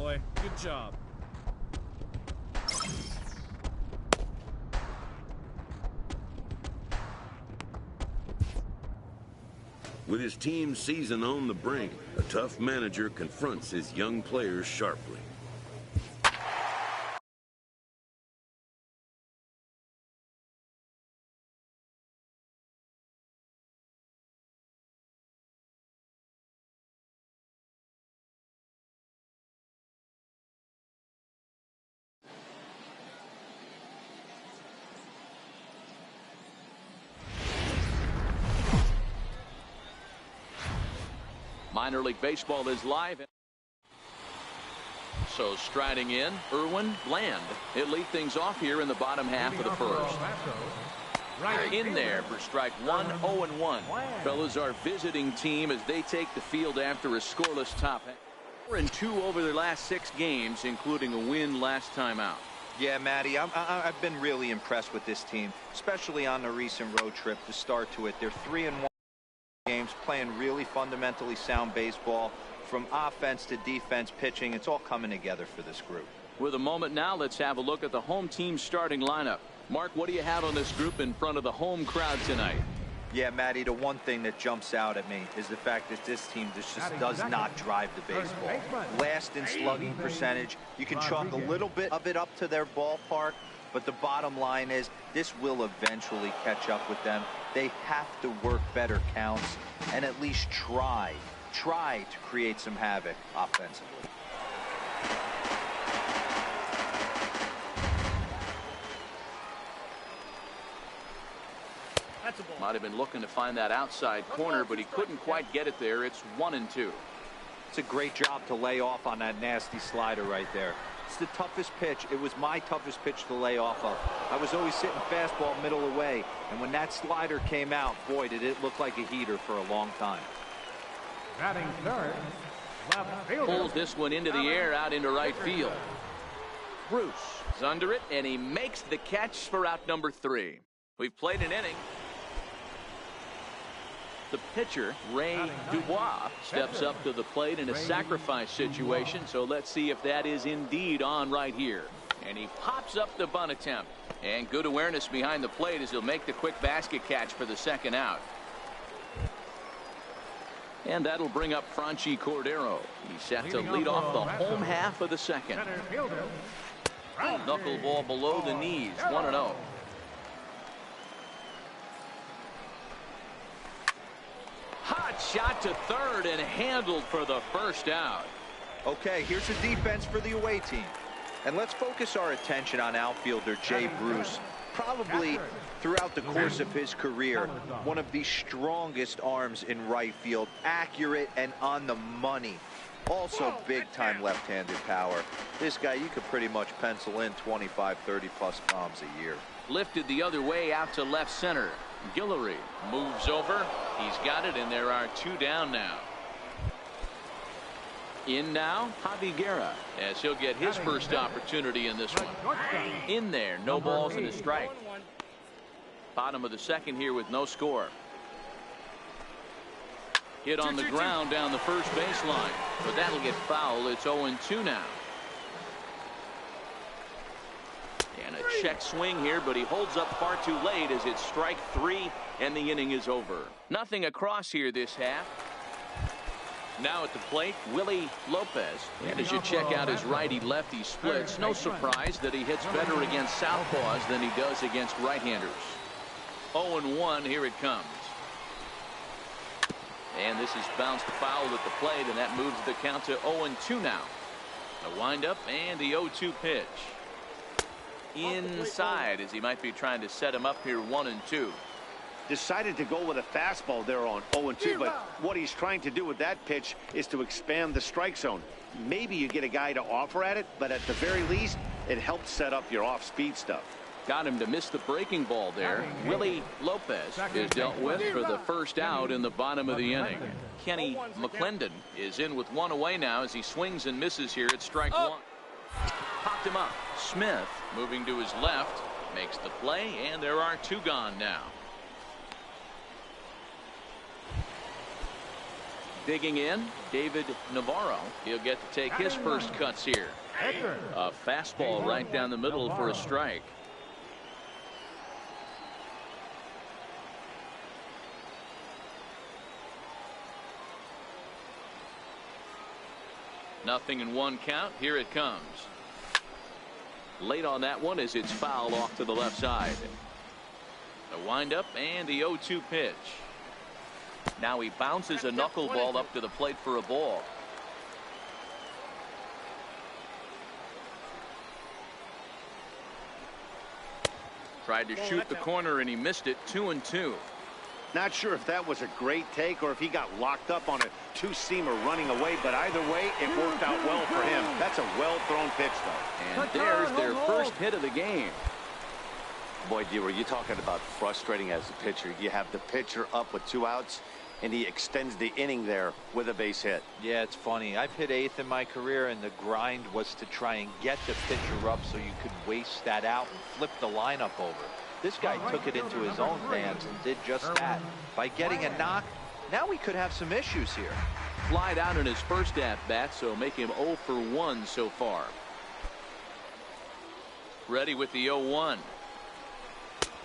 boy. Good job. With his team's season on the brink, a tough manager confronts his young players sharply. Minor League Baseball is live. So striding in, Irwin Bland. He'll lead things off here in the bottom half of the first. In there for strike one, 0-1. Fellas, our visiting team as they take the field after a scoreless top half. 4-2 over their last 6 games, including a win last time out. Yeah, Matty, I've been really impressed with this team, especially on the recent road trip to start to it. They're 3-1 games, playing really fundamentally sound baseball. From offense to defense, pitching, it's all coming together for this group. With a moment now, let's have a look at the home team starting lineup. Mark, what do you have on this group in front of the home crowd tonight? Yeah, Matty, the one thing that jumps out at me is the fact that this team just does not drive the baseball. Last in slugging percentage. You can chalk a little bit of it up to their ballpark, but the bottom line is this will eventually catch up with them. They have to work better counts and at least try to create some havoc offensively. Might have been looking to find that outside corner, but he couldn't quite get it there. It's 1-2. It's a great job to lay off on that nasty slider right there. It's the toughest pitch. It was my toughest pitch to lay off of. I was always sitting fastball middle away, and when that slider came out, boy, did it look like a heater for a long time. Batting third, left fielder. Pulls this one into the air out into right field. Bruce is under it, and he makes the catch for out number 3. We've played an inning. The pitcher, Ray Dubois, steps up to the plate in a sacrifice situation, so let's see if that is indeed on right here. And he pops up the bunt attempt. And good awareness behind the plate as he'll make the quick basket catch for the second out. And that'll bring up Franchi Cordero. He's set to lead off the home half of the second. Knuckleball below the knees, 1-0. Hot shot to third and handled for the first out. Okay, here's the defense for the away team. And let's focus our attention on outfielder Jay Bruce. Probably throughout the course of his career, one of the strongest arms in right field. Accurate and on the money. Also big-time left-handed power. This guy, you could pretty much pencil in 25, 30-plus bombs a year. Lifted the other way out to left center. Guillory moves over. He's got it, and there are 2 down now. In now, Javi Guerra, as he'll get his first opportunity in this one. In there, no balls and a strike. Bottom of the second here with no score. Hit on the ground down the first baseline, but that'll get foul. It's 0-2 now. And a check swing here, but he holds up far too late as it's strike 3 and the inning is over. Nothing across here this half. Now at the plate, Willie Lopez. And as you check out his righty-lefty splits, no surprise that he hits better against southpaws than he does against right-handers. 0-1, here it comes. And this is bounced foul at the plate, and that moves the count to 0-2 now. A windup and the 0-2 pitch. Inside as he might be trying to set him up here 1-2. Decided to go with a fastball there on 0-2, but what he's trying to do with that pitch is to expand the strike zone. Maybe you get a guy to offer at it, but at the very least, it helps set up your off-speed stuff. Got him to miss the breaking ball there. Willie Lopez is dealt with for the first out in the bottom of the inning. Kenny McClendon is in with 1 away now as he swings and misses here at strike 1. Popped him up. Smith moving to his left makes the play, and there are 2 gone now. Digging in, David Navarro. He'll get to take his first cuts here. A fastball right down the middle for a strike. Nothing in one count. Here it comes. Late on that one as it's fouled off to the left side. The windup and the 0-2 pitch. Now he bounces a knuckleball up to the plate for a ball. Tried to shoot the corner and he missed it. 2-2. Not sure if that was a great take or if he got locked up on a two-seamer running away, but either way, it worked out well for him. That's a well-thrown pitch, though. And there's their first hit of the game. Boy, D, were you talking about frustrating as a pitcher? You have the pitcher up with 2 outs, and he extends the inning there with a base hit. Yeah, it's funny. I've hit 8th in my career, and the grind was to try and get the pitcher up so you could waste that out and flip the lineup over. This guy took it into his own hands and did just that. By getting a knock, now we could have some issues here. Flied out in his first at-bat, so make him 0 for 1 so far. Ready with the 0-1.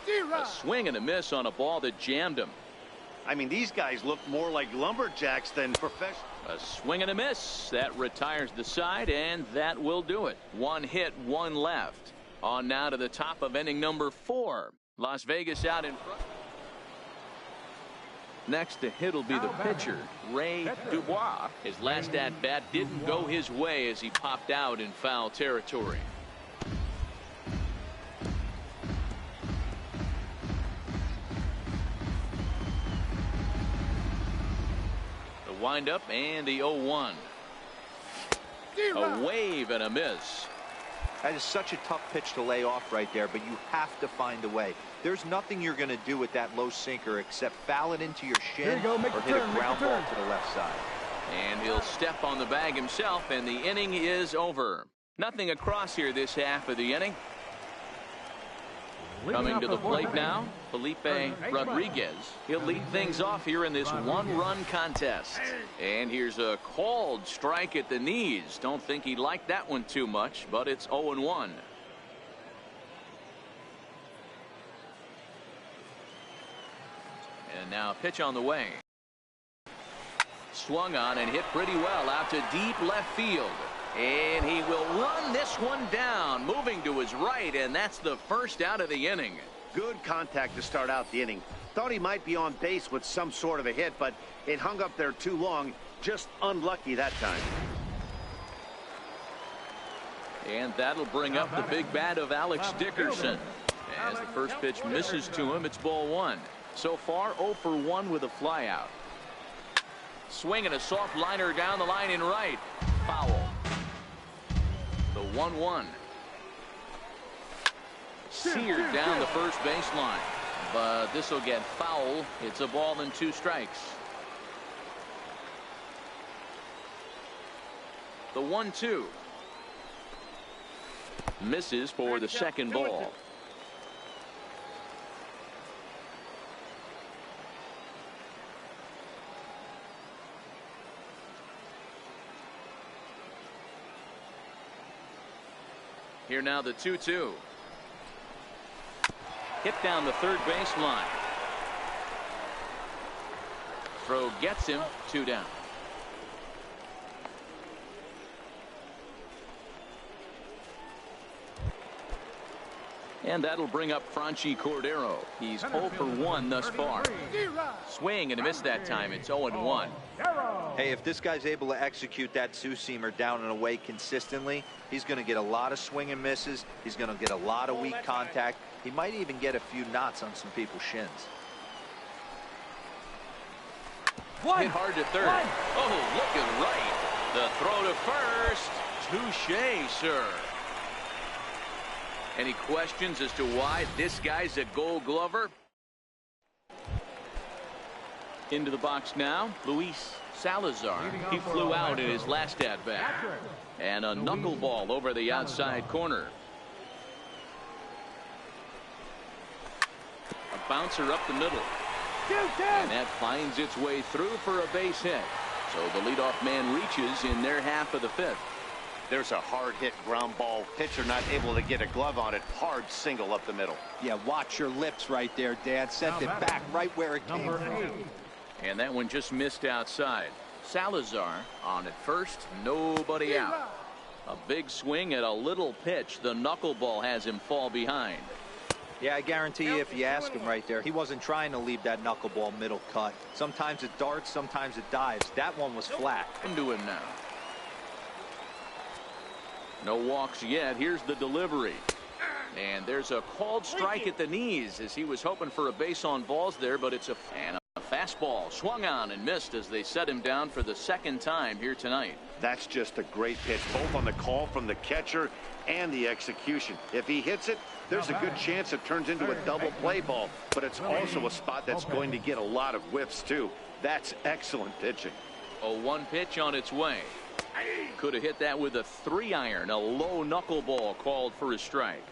A swing and a miss on a ball that jammed him. I mean, these guys look more like lumberjacks than professionals. A swing and a miss. That retires the side, and that will do it. 1 hit, 1 left. On now to the top of inning number 4. Las Vegas out in front. Next to hit will be the pitcher, Ray Dubois. His last at-bat didn't go his way as he popped out in foul territory. The windup and the 0-1. A wave and a miss. That is such a tough pitch to lay off right there, but you have to find a way. There's nothing you're going to do with that low sinker except foul it into your shin or hit a ground ball to the left side. And he'll step on the bag himself, and the inning is over. Nothing across here this half of the inning. Coming to the plate now, Felipe Rodriguez. He'll lead things off here in this 1-run contest. And here's a called strike at the knees. Don't think he liked that one too much, but it's 0-1. And now a pitch on the way. Swung on and hit pretty well out to deep left field. And he will run this one down, moving to his right, and that's the first out of the inning. Good contact to start out the inning. Thought he might be on base with some sort of a hit, but it hung up there too long. Just unlucky that time. And that'll bring up the big bat of Alex Dickerson. As the first pitch misses to him, it's ball 1. So far, 0 for 1 with a flyout. Swing and a soft liner down the line in right. Foul. The 1-1. Seared down the first baseline. But this will get foul. It's a ball and 2 strikes. The 1-2. Misses for the second ball. Here now the 2-2. Hit down the third baseline. Throw gets him. 2 down. And that'll bring up Franchi Cordero. He's 0 for 1 thus far. Swing and a miss that time. It's 0-1. Hey, if this guy's able to execute that two-seamer down and away consistently, he's going to get a lot of swing and misses. He's going to get a lot of weak contact. He might even get a few knots on some people's shins. Hit hard to third. Oh, looking right. The throw to first. Touche, sir. Any questions as to why this guy's a Gold Glover? Into the box now, Luis Salazar. He flew out in his last at-bat. And a knuckleball over the outside corner. A bouncer up the middle. And that finds its way through for a base hit. So the leadoff man reaches in their half of the fifth. There's a hard hit ground ball. Pitcher not able to get a glove on it. Hard single up the middle. Yeah, watch your lips right there, Dad. Sent it back right where it came from. And that one just missed outside. Salazar on at first, nobody out. A big swing at a little pitch. The knuckleball has him fall behind. Yeah, I guarantee you, if you ask him right there, he wasn't trying to leave that knuckleball middle cut. Sometimes it darts, sometimes it dives. That one was flat. Into him now. No walks yet. Here's the delivery. And there's a called strike at the knees as he was hoping for a base on balls there, but it's a fastball swung on and missed as they set him down for the second time here tonight. That's just a great pitch, both on the call from the catcher and the execution. If he hits it, there's a good chance it turns into a double play ball, but it's also a spot that's going to get a lot of whiffs too. That's excellent pitching. A 1 pitch on its way. Could have hit that with a 3-iron. A low knuckleball called for a strike.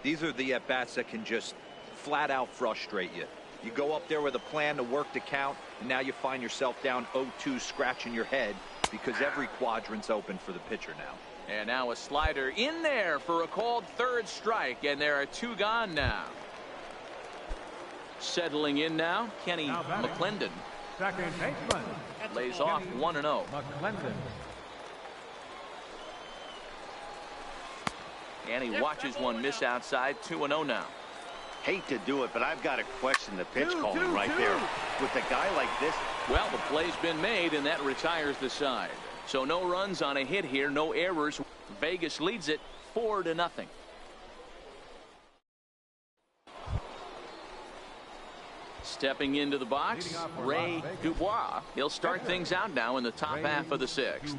These are the at-bats that can just flat out frustrate you. You go up there with a plan to work the count, and now you find yourself down 0-2 scratching your head because every quadrant's open for the pitcher now. And now a slider in there for a called third strike, and there are 2 gone now. Settling in now, Kenny McClendon. Second baseman. Lays off 1-0. McClendon. And he watches one miss outside. 2-0 now. Hate to do it, but I've got to question the pitch calling right there. With a guy like this. Well, the play's been made, and that retires the side. So no runs on a hit here, no errors. Vegas leads it 4-0. Stepping into the box, Ray Dubois. He'll start things out now in the top half of the 6th.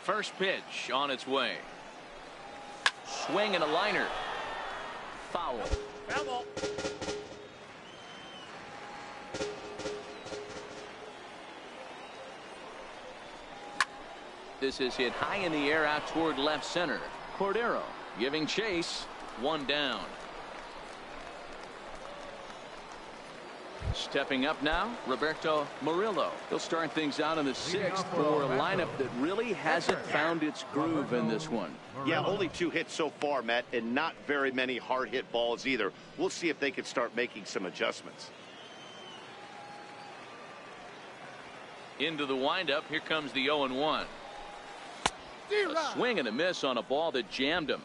First pitch on its way. Swing and a liner. Foul. This is hit high in the air out toward left center. Cordero giving chase. 1 down. Stepping up now, Roberto Murillo. He'll start things out in the 6th for a lineup that really hasn't found its groove in this one. Yeah, only 2 hits so far, Matt, and not very many hard hit balls either. We'll see if they can start making some adjustments. Into the windup, here comes the 0-1. A swing and a miss on a ball that jammed him.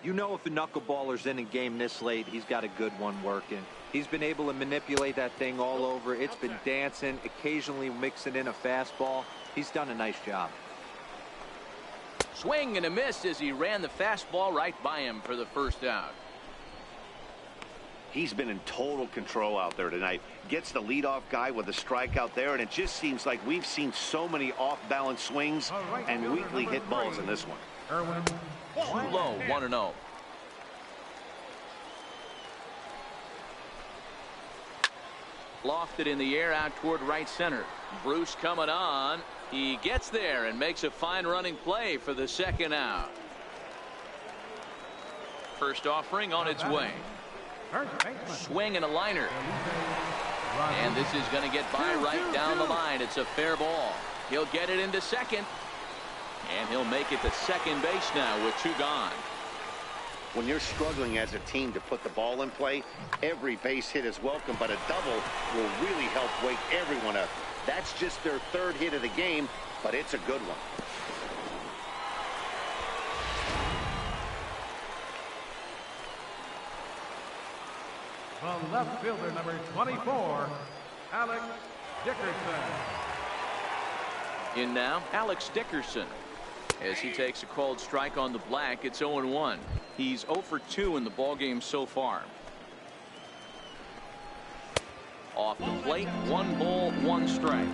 You know, if a knuckleballer's in a game this late, he's got a good one working. He's been able to manipulate that thing all over. It's been dancing, occasionally mixing in a fastball. He's done a nice job. Swing and a miss as he ran the fastball right by him for the first out. He's been in total control out there tonight. Gets the leadoff guy with a strikeout there, and it just seems like we've seen so many off-balance swings and weakly hit balls in this one. Too low, 1-0. Lofted in the air out toward right center. Bruce coming on. He gets there and makes a fine running play for the second out. First offering on its way. Swing and a liner. And this is going to get by right down the line. It's a fair ball. He'll get it into second. And he'll make it to second base now with 2 gone. When you're struggling as a team to put the ball in play, every base hit is welcome, but a double will really help wake everyone up. That's just their 3rd hit of the game, but it's a good one. From left fielder number 24, Alex Dickerson. In now, Alex Dickerson. As he takes a called strike on the black, it's 0-1. He's 0 for 2 in the ballgame so far. Off the plate, 1 ball, 1 strike.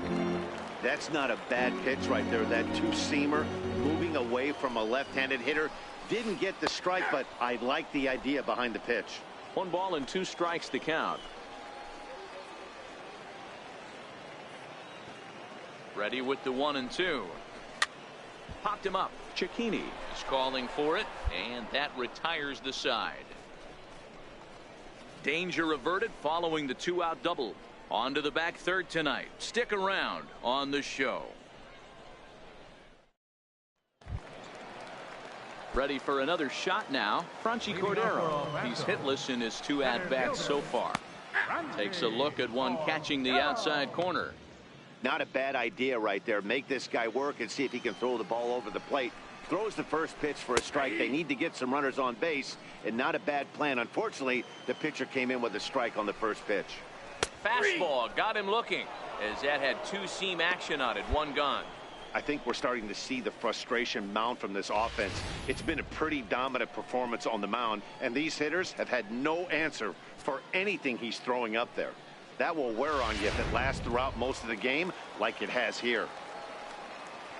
That's not a bad pitch right there. That 2-seamer moving away from a left-handed hitter. Didn't get the strike, but I like the idea behind the pitch. 1 ball and 2 strikes to count. Ready with the 1-2. Popped him up. Cicchini is calling for it, and that retires the side. Danger averted following the 2-out double. On to the back third tonight. Stick around on the show. Ready for another shot now. Franchy Cordero. He's hitless in his 2 at-bats so far. Takes a look at one catching the outside corner. Not a bad idea right there. Make this guy work and see if he can throw the ball over the plate. Throws the first pitch for a strike. They need to get some runners on base, and not a bad plan. Unfortunately, the pitcher came in with a strike on the first pitch. Fastball got him looking, as that had 2-seam action on it. 1 gone. I think we're starting to see the frustration mount from this offense. It's been a pretty dominant performance on the mound, and these hitters have had no answer for anything he's throwing up there. That will wear on you if it lasts throughout most of the game like it has here.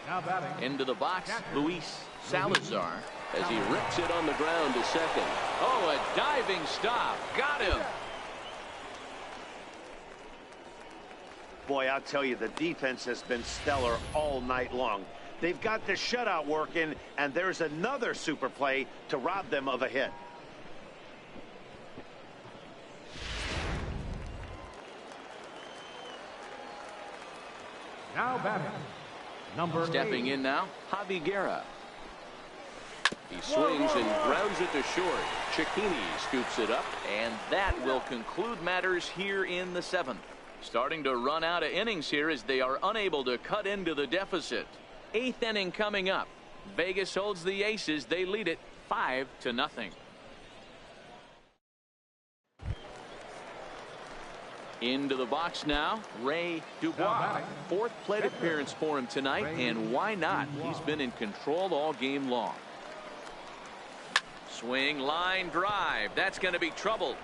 Now batting. Into the box, Luis Salazar, as he rips it on the ground to second. Oh, a diving stop. Got him. Boy, I'll tell you, the defense has been stellar all night long. They've got the shutout working, and there's another super play to rob them of a hit. Now batting. Number Stepping 8. in now, Javi Guerra. He swings and grounds it to short. Cicchini scoops it up, and that will conclude matters here in the 7th. Starting to run out of innings here as they are unable to cut into the deficit. 8th inning coming up. Vegas holds the Aces. They lead it 5-0. Into the box now, Ray Dubois. 4th plate appearance for him tonight, and why not? He's been in control all game long. Swing, line drive. That's going to be trouble.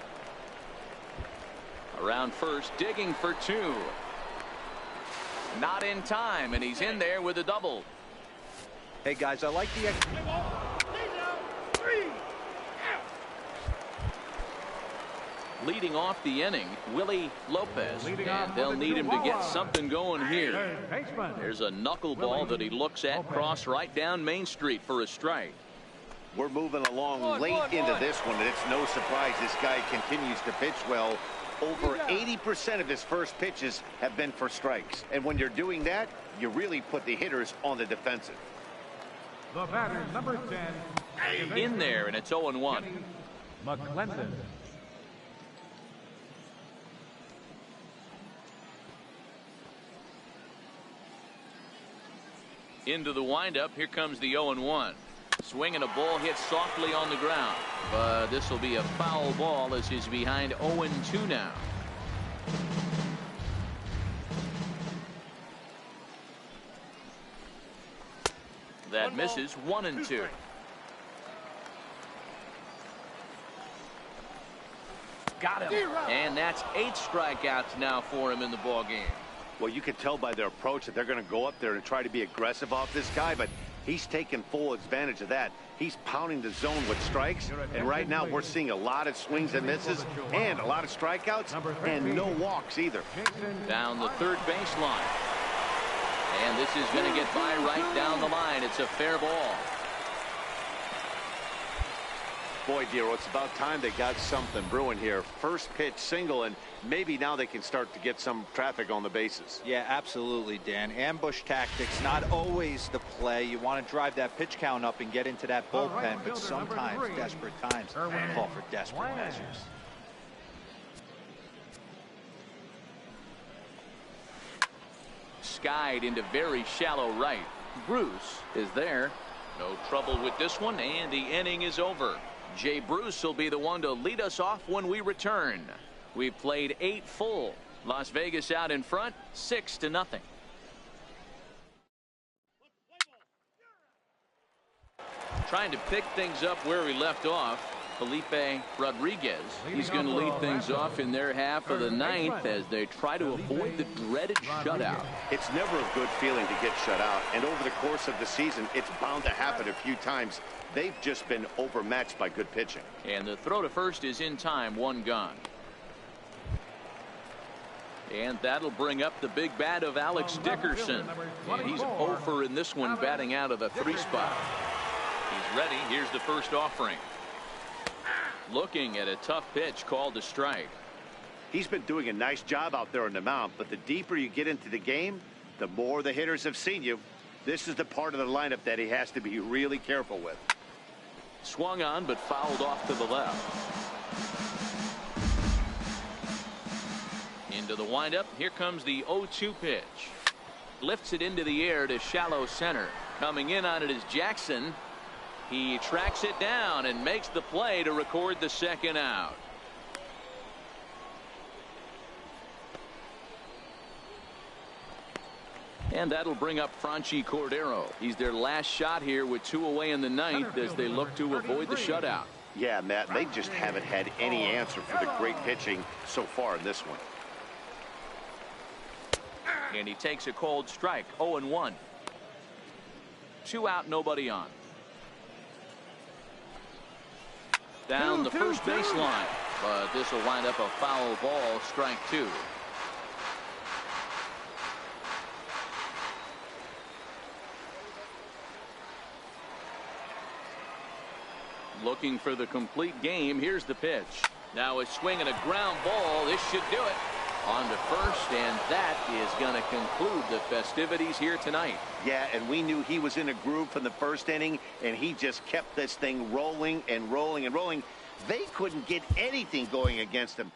Around first, digging for 2. Not in time, and he's in there with a double. Hey, guys, I like the... Leading off the inning, Willie Lopez, and they'll need him to get something going here. There's a knuckleball that he looks at, cross right down Main Street for a strike. We're moving along late into this one, and it's no surprise this guy continues to pitch well. Over 80% of his first pitches have been for strikes. And when you're doing that, you really put the hitters on the defensive. The batter, number 10. In there, and it's 0-1. McClendon. Into the windup. Here comes the 0-1. Swing and a ball hit softly on the ground, but this will be a foul ball as he's behind 0-2 now. That misses. 1-2. Got him. And that's 8 strikeouts now for him in the ball game. Well, you can tell by their approach that they're going to go up there and try to be aggressive off this guy, but he's taking full advantage of that. He's pounding the zone with strikes, and right now we're seeing a lot of swings and misses and a lot of strikeouts and no walks either. Down the third baseline. And this is going to get by right down the line. It's a fair ball. Boy, Dero, it's about time they got something brewing here. First pitch single, and maybe now they can start to get some traffic on the bases. Yeah, absolutely, Dan. Ambush tactics, not always the play. You want to drive that pitch count up and get into that bullpen, but sometimes desperate times call for desperate measures. Skied into very shallow right. Bruce is there. No trouble with this one, and the inning is over. Jay Bruce will be the one to lead us off when we return. We've played 8 full. Las Vegas out in front, 6-0. Trying to pick things up where we left off, Felipe Rodriguez. He's going to lead things off in their half of the 9th as they try to avoid the dreaded shutout. It's never a good feeling to get shut out, and over the course of the season, it's bound to happen a few times. They've just been overmatched by good pitching. And the throw to first is in time, 1 gone. And that'll bring up the big bat of Alex Dickerson. And he's 0 for in this one, batting out of the 3 spot. He's ready. Here's the first offering. Looking at a tough pitch called a strike. He's been doing a nice job out there on the mound, but the deeper you get into the game, the more the hitters have seen you. This is the part of the lineup that he has to be really careful with. Swung on, but fouled off to the left. Into the windup. Here comes the 0-2 pitch. Lifts it into the air to shallow center. Coming in on it is Jackson. He tracks it down and makes the play to record the second out. And that'll bring up Franchi Cordero. He's their last shot here with 2 away in the ninth as they look to avoid the shutout. Yeah, Matt, they just haven't had any answer for the great pitching so far in this one. And he takes a cold strike. 0-1. 2 out, nobody on. Down the first baseline, but this will wind up a foul ball. Strike 2. Looking for the complete game. Here's the pitch. Now a swing and a ground ball. This should do it. On to first, and that is going to conclude the festivities here tonight. Yeah, and we knew he was in a groove from the first inning, and he just kept this thing rolling and rolling and rolling. They couldn't get anything going against him.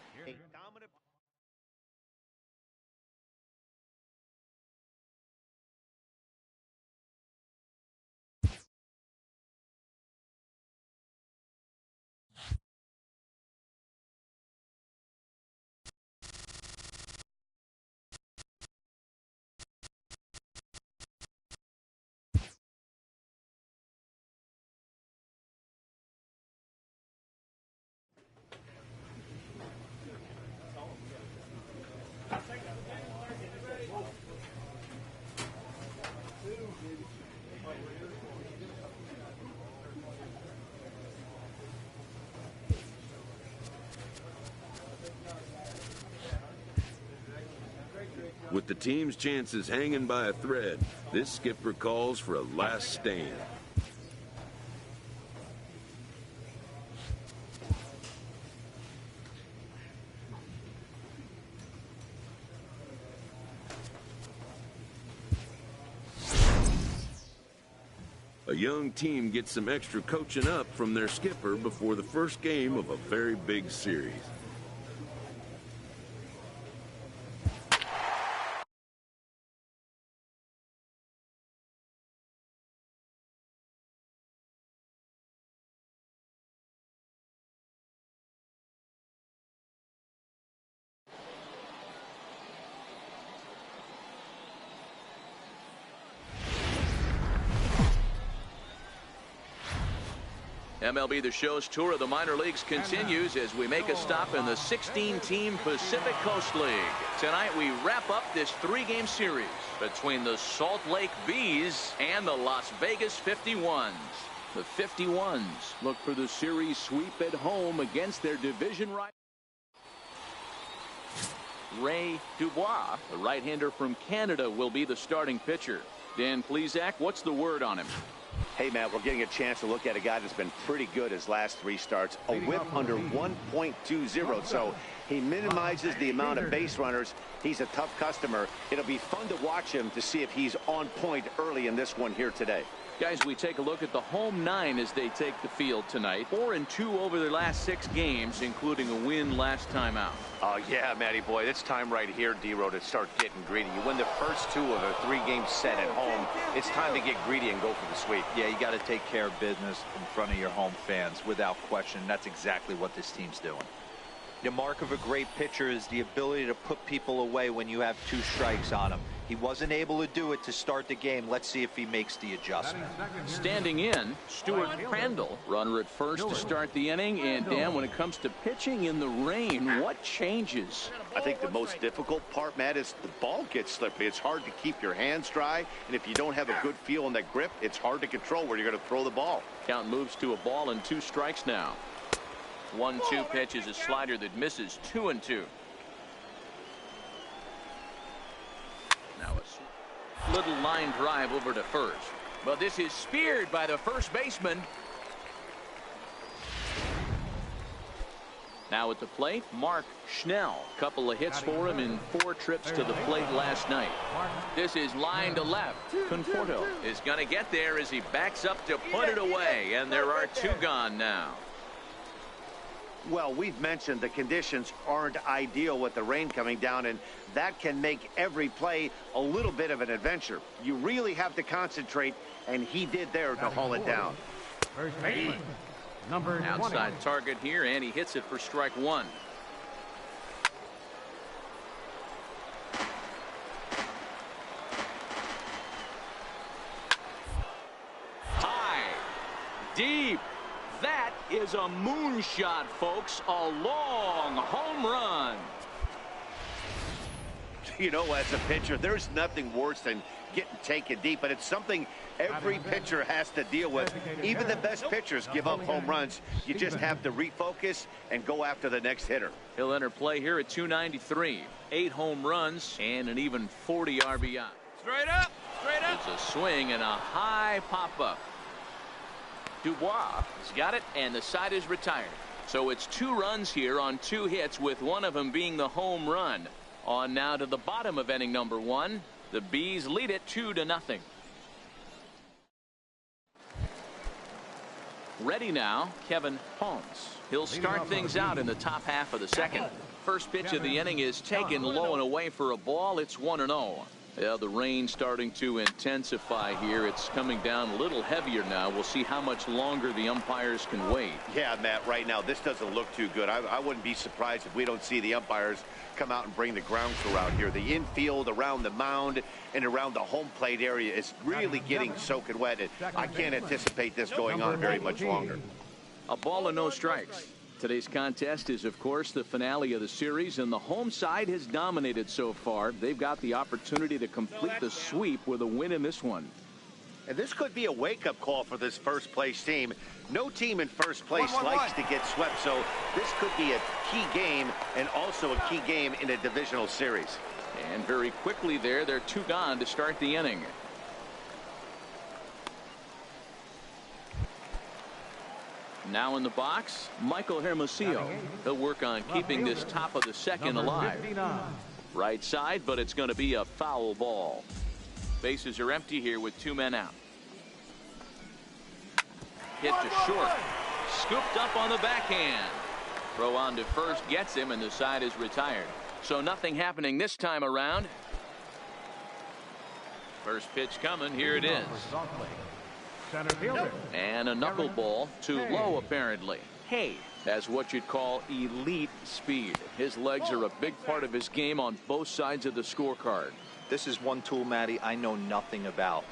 With the team's chances hanging by a thread, this skipper calls for a last stand. A young team gets some extra coaching up from their skipper before the first game of a very big series. MLB The Show's tour of the minor leagues continues as we make a stop in the 16-team Pacific Coast League. Tonight we wrap up this 3-game series between the Salt Lake Bees and the Las Vegas 51s. The 51s look for the series sweep at home against their division rival. Ray Dubois, the right-hander from Canada, will be the starting pitcher. Dan Plesac, what's the word on him? Hey, Matt, we're getting a chance to look at a guy that's been pretty good his last 3 starts. A whip under 1.20, so he minimizes the amount of base runners. He's a tough customer. It'll be fun to watch him to see if he's on point early in this one here today. Guys, we take a look at the home 9 as they take the field tonight. 4-2 over their last 6 games, including a win last time out. Oh, yeah, Matty boy, it's time right here, D-Row, to start getting greedy. You win the first 2 of a 3-game set at home. It's time to get greedy and go for the sweep. Yeah, you got to take care of business in front of your home fans without question. That's exactly what this team's doing. The mark of a great pitcher is the ability to put people away when you have 2 strikes on him. He wasn't able to do it to start the game. Let's see if he makes the adjustment. Standing in, Stuart Crandall, runner at first to start the inning. And Dan, when it comes to pitching in the rain, what changes? I think the most difficult part, Matt, is the ball gets slippery. It's hard to keep your hands dry, and if you don't have a good feel on that grip, it's hard to control where you're going to throw the ball. Count moves to a ball and 2 strikes now. 1-2 pitch is a slider that misses. 2-2. Now a little line drive over to first, but this is speared by the first baseman. Now at the plate, Mark Schnell. Couple of hits for him in 4 trips to the plate last night. This is line to left. Conforto is going to get there as he backs up to put it away, and there are 2 gone now. Well, we've mentioned the conditions aren't ideal with the rain coming down, and that can make every play a little bit of an adventure. You really have to concentrate, and he did there to haul it down. First baseman, number 20. Outside target here, and he hits it for strike 1. High, deep. That is a moonshot, folks. A long home run. You know, as a pitcher, there's nothing worse than getting taken deep, but it's something every pitcher has to deal with. Even the best pitchers give up home runs. You just have to refocus and go after the next hitter. He'll enter play here at 293. 8 home runs and an even 40 RBI. Straight up, straight up. It's a swing and a high pop-up. Dubois has got it, and the side is retired. So it's 2 runs here on 2 hits, with one of them being the home run. On now to the bottom of inning number 1. The Bees lead it 2-0. Ready now, Kevin Holmes. He'll start things out in the top half of the 2nd. First pitch of the inning is taken low and away for a ball. It's 1-0. Yeah, the rain starting to intensify here. It's coming down a little heavier now. We'll see how much longer the umpires can wait. Yeah, Matt, right now this doesn't look too good. I wouldn't be surprised if we don't see the umpires come out and bring the ground crew out here. The infield around the mound and around the home plate area is really getting soaking wet. And I can't anticipate this going on very much longer. A ball and no strikes. Today's contest is, of course, the finale of the series, and the home side has dominated so far. They've got the opportunity to complete the sweep with a win in this one. And this could be a wake-up call for this first-place team. No team in first place likes to get swept, so this could be a key game and also a key game in a divisional series. And very quickly there, they're 2 gone to start the inning. Now in the box, Michael Hermosillo. He'll work on keeping this top of the 2nd alive. Right side, but it's going to be a foul ball. Bases are empty here with 2 men out. Hit to short. Scooped up on the backhand. Throw on to first gets him, and the side is retired. So nothing happening this time around. First pitch coming. Here it is. Center fielder. And a knuckleball too low, apparently. Hay has what you'd call elite speed. His legs are a big part of his game on both sides of the scorecard. This is one tool, Matty, I know nothing about.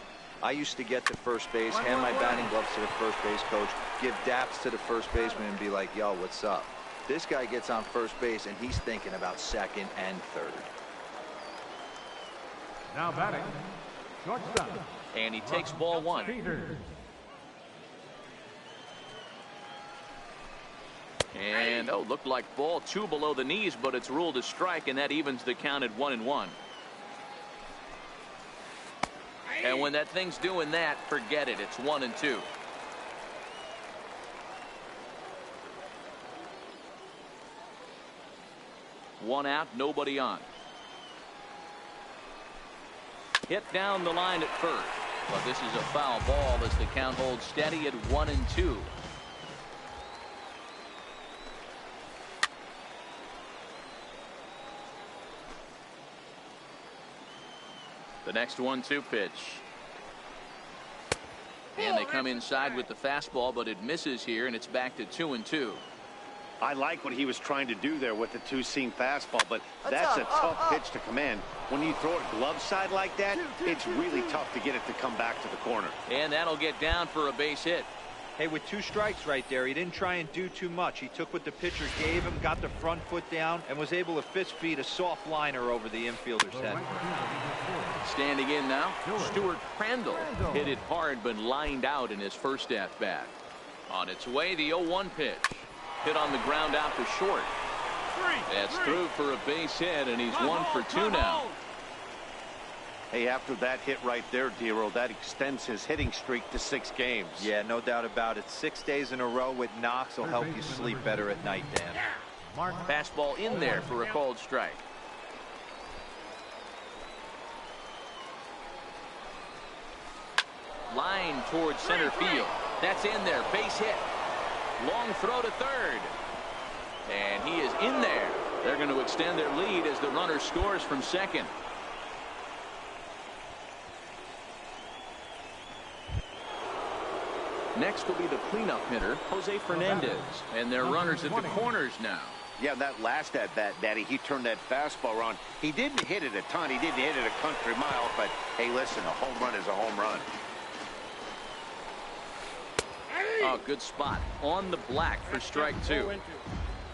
I used to get to first base, hand my batting gloves to the first base coach, give daps to the first baseman, and be like, yo, what's up? This guy gets on first base, and he's thinking about 2nd and 3rd. Now batting, shortstop. And he takes ball 1. Peters. And looked like ball 2 below the knees, but it's ruled a strike, and that evens the count at 1-1. And when that thing's doing that, forget it. It's 1-2. One out, nobody on. Hit down the line at first. But this is a foul ball as the count holds steady at 1-2. The next 1-2 pitch. And they come inside with the fastball, but it misses here, and it's back to 2-2. I like what he was trying to do there with the 2-seam fastball, but that's a tough pitch to command. When you throw it glove side like that, it's really tough to get it to come back to the corner. And that'll get down for a base hit. Hey, with 2 strikes right there, he didn't try and do too much. He took what the pitcher gave him, got the front foot down, and was able to fist feed a soft liner over the infielder's head. Standing in now, Stuart Crandall hit it hard but lined out in his first at-bat. On its way, the 0-1 pitch. Hit on the ground out to short. That's through for a base hit, and he's 1 for 2 now. Hey, after that hit right there, Dero, that extends his hitting streak to 6 games. Yeah, no doubt about it. 6 days in a row with knocks will help you sleep better at night, Dan. Fastball in there for a called strike. Line towards center field. That's in there. Base hit. Long throw to third. And he is in there. They're going to extend their lead as the runner scores from second. Next will be the cleanup hitter, Jose Fernandez. And their runners at the corners now. Yeah, that last at-bat, Daddy, he turned that fastball around. He didn't hit it a ton. He didn't hit it a country mile. But, hey, listen, a home run is a home run. Oh, good spot. On the black for strike two.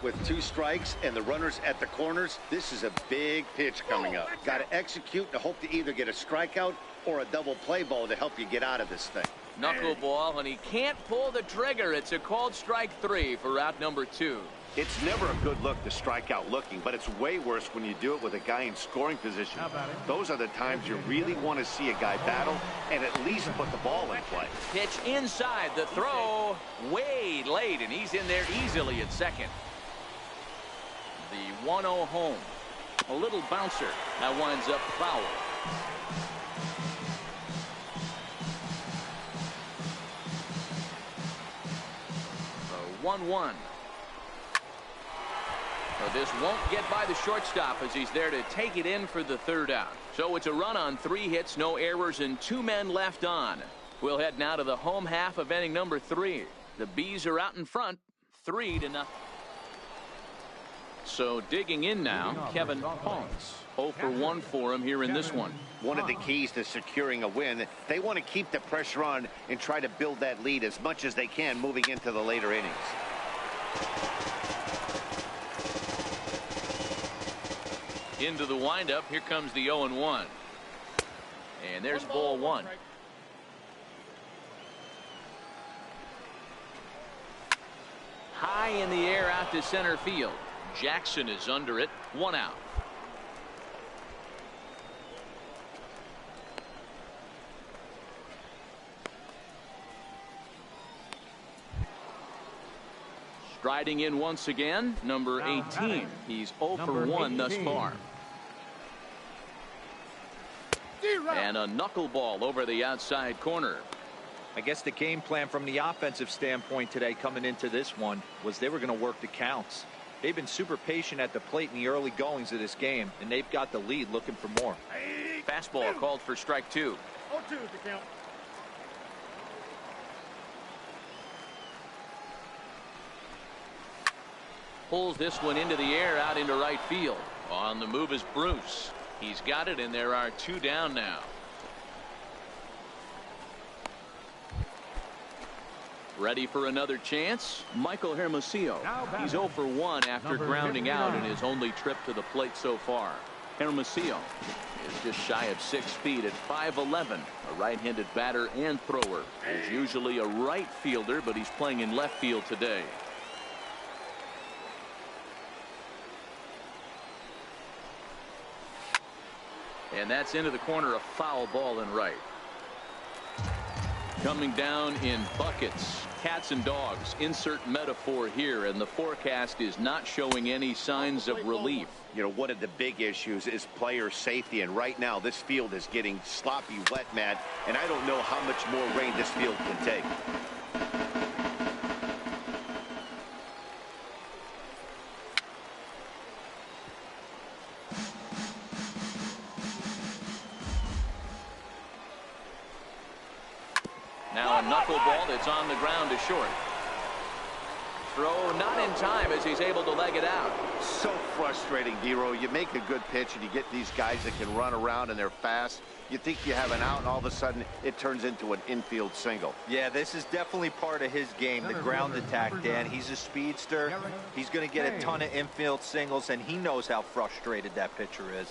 With 2 strikes and the runners at the corners, this is a big pitch coming up. Got to execute and hope to either get a strikeout or a double play ball to help you get out of this thing. Knuckleball, and he can't pull the trigger. It's a called strike 3 for out number 2. It's never a good look to strike out looking, but it's way worse when you do it with a guy in scoring position. Those are the times you really want to see a guy battle and at least put the ball in play. Pitch inside, the throw way late, and he's in there easily at second. The 1-0 home. A little bouncer. That winds up foul. The 1-1. So this won't get by the shortstop as he's there to take it in for the third out. So it's a run on 3 hits, no errors, and 2 men left on. We'll head now to the home half of inning number 3. The Bees are out in front, 3-0. So digging in now, Kevin Ponce. 0 for 1 for him here in this one. One of the keys to securing a win, they want to keep the pressure on and try to build that lead as much as they can moving into the later innings. Into the windup, here comes the 0-1. And there's ball 1. High in the air out to center field. Jackson is under it. 1 out. Striding in once again, number 18. He's 0 for 1 thus far. And a knuckleball over the outside corner. I guess the game plan from the offensive standpoint today coming into this one was they were going to work the counts. They've been super patient at the plate in the early goings of this game, and they've got the lead looking for more. Fastball called for strike 2. 0-2 to count. Pulls this one into the air out into right field. On the move is Bruce. He's got it, and there are 2 down now. Ready for another chance? Michael Hermosillo. He's 0 for 1 after grounding out in his only trip to the plate so far. Hermosillo is just shy of 6 feet at 5'11", a right-handed batter and thrower. He's usually a right fielder, but he's playing in left field today. And that's into the corner, a foul ball and right. Coming down in buckets, cats and dogs, insert metaphor here, and the forecast is not showing any signs of relief. You know, one of the big issues is player safety, and right now this field is getting sloppy wet, Matt, and I don't know how much more rain this field can take. Now a knuckleball that's on the ground to short. Throw not in time as he's able to leg it out. So frustrating, Dero. You make a good pitch and you get these guys that can run around and they're fast. You think you have an out, and all of a sudden it turns into an infield single. Yeah, this is definitely part of his game, the ground attack, Dan. He's a speedster. He's going to get a ton of infield singles, and he knows how frustrated that pitcher is.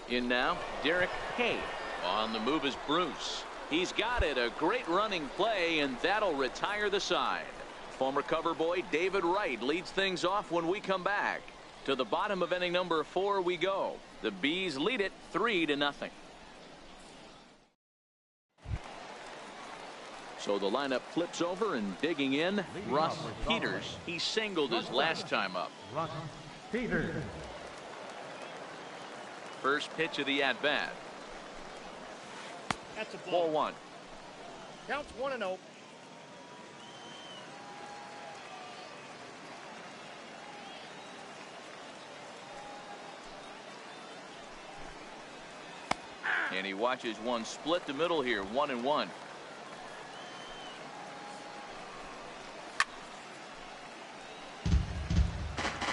In now, Derek Hay. On the move is Bruce. He's got it, a great running play, and that'll retire the side. Former cover boy David Wright leads things off when we come back. To the bottom of inning number 4 we go. The Bees lead it 3-0. So the lineup flips over, and digging in, Russ Peters. He singled his last time up. Russ Peters. First pitch of the at-bat. That's a Ball one. Counts 1-0. And he watches one split the middle here, 1-1.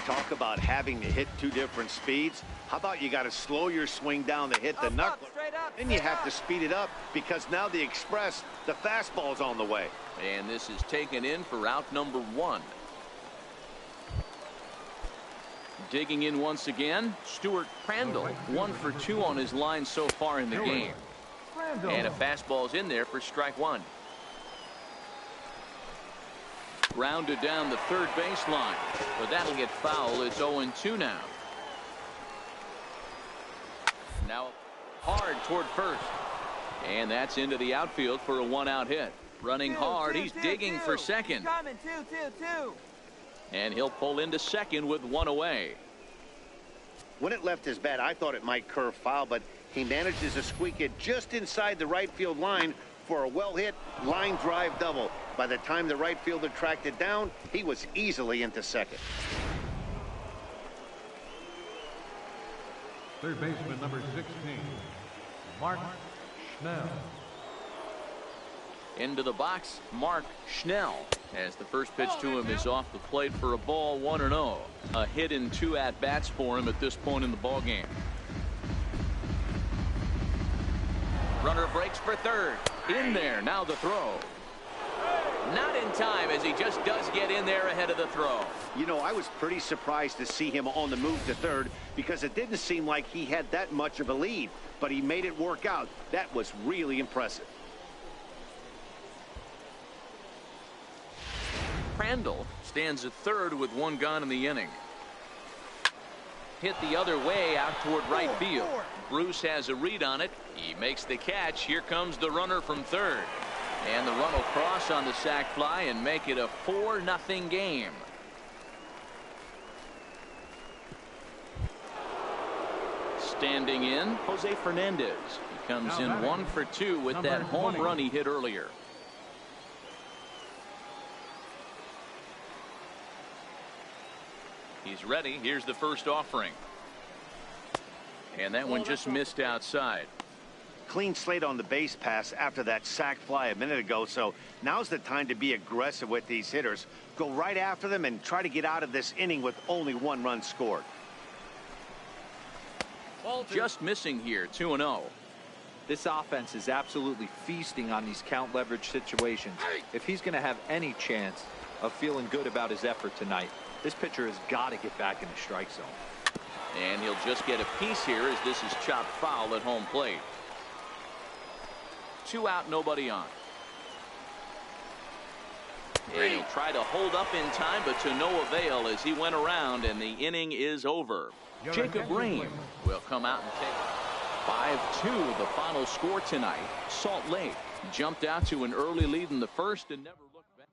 Talk about having to hit two different speeds. How about you got to slow your swing down to hit the knuckle? Then you have to speed it up because now the express, the fastball's on the way. And this is taken in for out number one. Digging in once again, Stuart Crandall, 1 for 2 on his line so far in the game. And a fastball's in there for strike one. Grounded down the third baseline, but that'll get foul. It's 0-2 now. Now hard toward first, and that's into the outfield for a one-out hit. Running hard, he's digging for second. And he'll pull into second with one away. When it left his bat, I thought it might curve foul, but he manages to squeak it just inside the right field line for a well-hit line drive double. By the time the right fielder tracked it down, he was easily into second. Third baseman number 16, Mark Schnell. Into the box, Mark Schnell, as the first pitch to him is off the plate for a ball, 1-0. A hit in 2 at-bats for him at this point in the ballgame. Runner breaks for third. In there, now the throw. Not in time, as he just does get in there ahead of the throw. You know, I was pretty surprised to see him on the move to third because it didn't seem like he had that much of a lead, but he made it work out. That was really impressive. Crandall stands at third with one gone in the inning. Hit the other way out toward right field. Bruce has a read on it. He makes the catch. Here comes the runner from third. And the run will cross on the sac fly and make it a 4-0 game. Standing in, Jose Fernandez. He comes in 1 for 2 with that home run he hit earlier. He's ready. Here's the first offering. And that one just missed outside. Clean slate on the base pass after that sac fly a minute ago, so now's the time to be aggressive with these hitters. Go right after them and try to get out of this inning with only 1 run scored. Just missing here, 2-0. This offense is absolutely feasting on these count leverage situations. If he's going to have any chance of feeling good about his effort tonight, this pitcher has got to get back in the strike zone. And he'll just get a piece here as this is chopped foul at home plate. 2 out, nobody on. And he'll try to hold up in time, but to no avail as he went around, and the inning is over. Jacob Rain will come out and take 5-2 the final score tonight. Salt Lake jumped out to an early lead in the first and never looked back.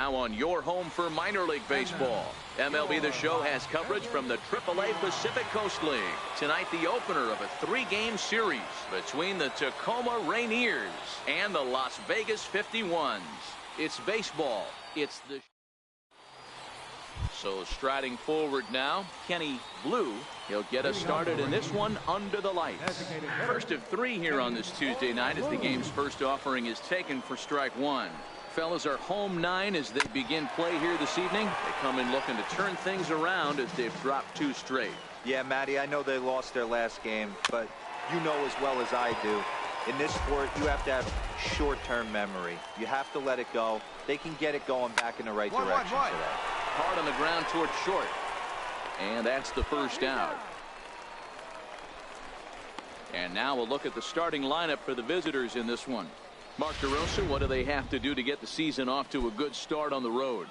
Now on your home for minor league baseball. MLB The Show has coverage from the AAA Pacific Coast League. Tonight, the opener of a 3-game series between the Tacoma Rainiers and the Las Vegas 51s. It's baseball. It's the... So striding forward now, Kenny Blue. He'll get us started in this one under the lights. First of 3 here on this Tuesday night as the game's first offering is taken for strike 1. Fellas are home 9 as they begin play here this evening. They come in looking to turn things around as they've dropped 2 straight. Yeah, Matty, I know they lost their last game, but you know as well as I do, in this sport, you have to have short-term memory. You have to let it go. They can get it going back in the right direction today. Hard on the ground towards short. And that's the first out. And now we'll look at the starting lineup for the visitors in this one. Mark DeRosa, what do they have to do to get the season off to a good start on the road?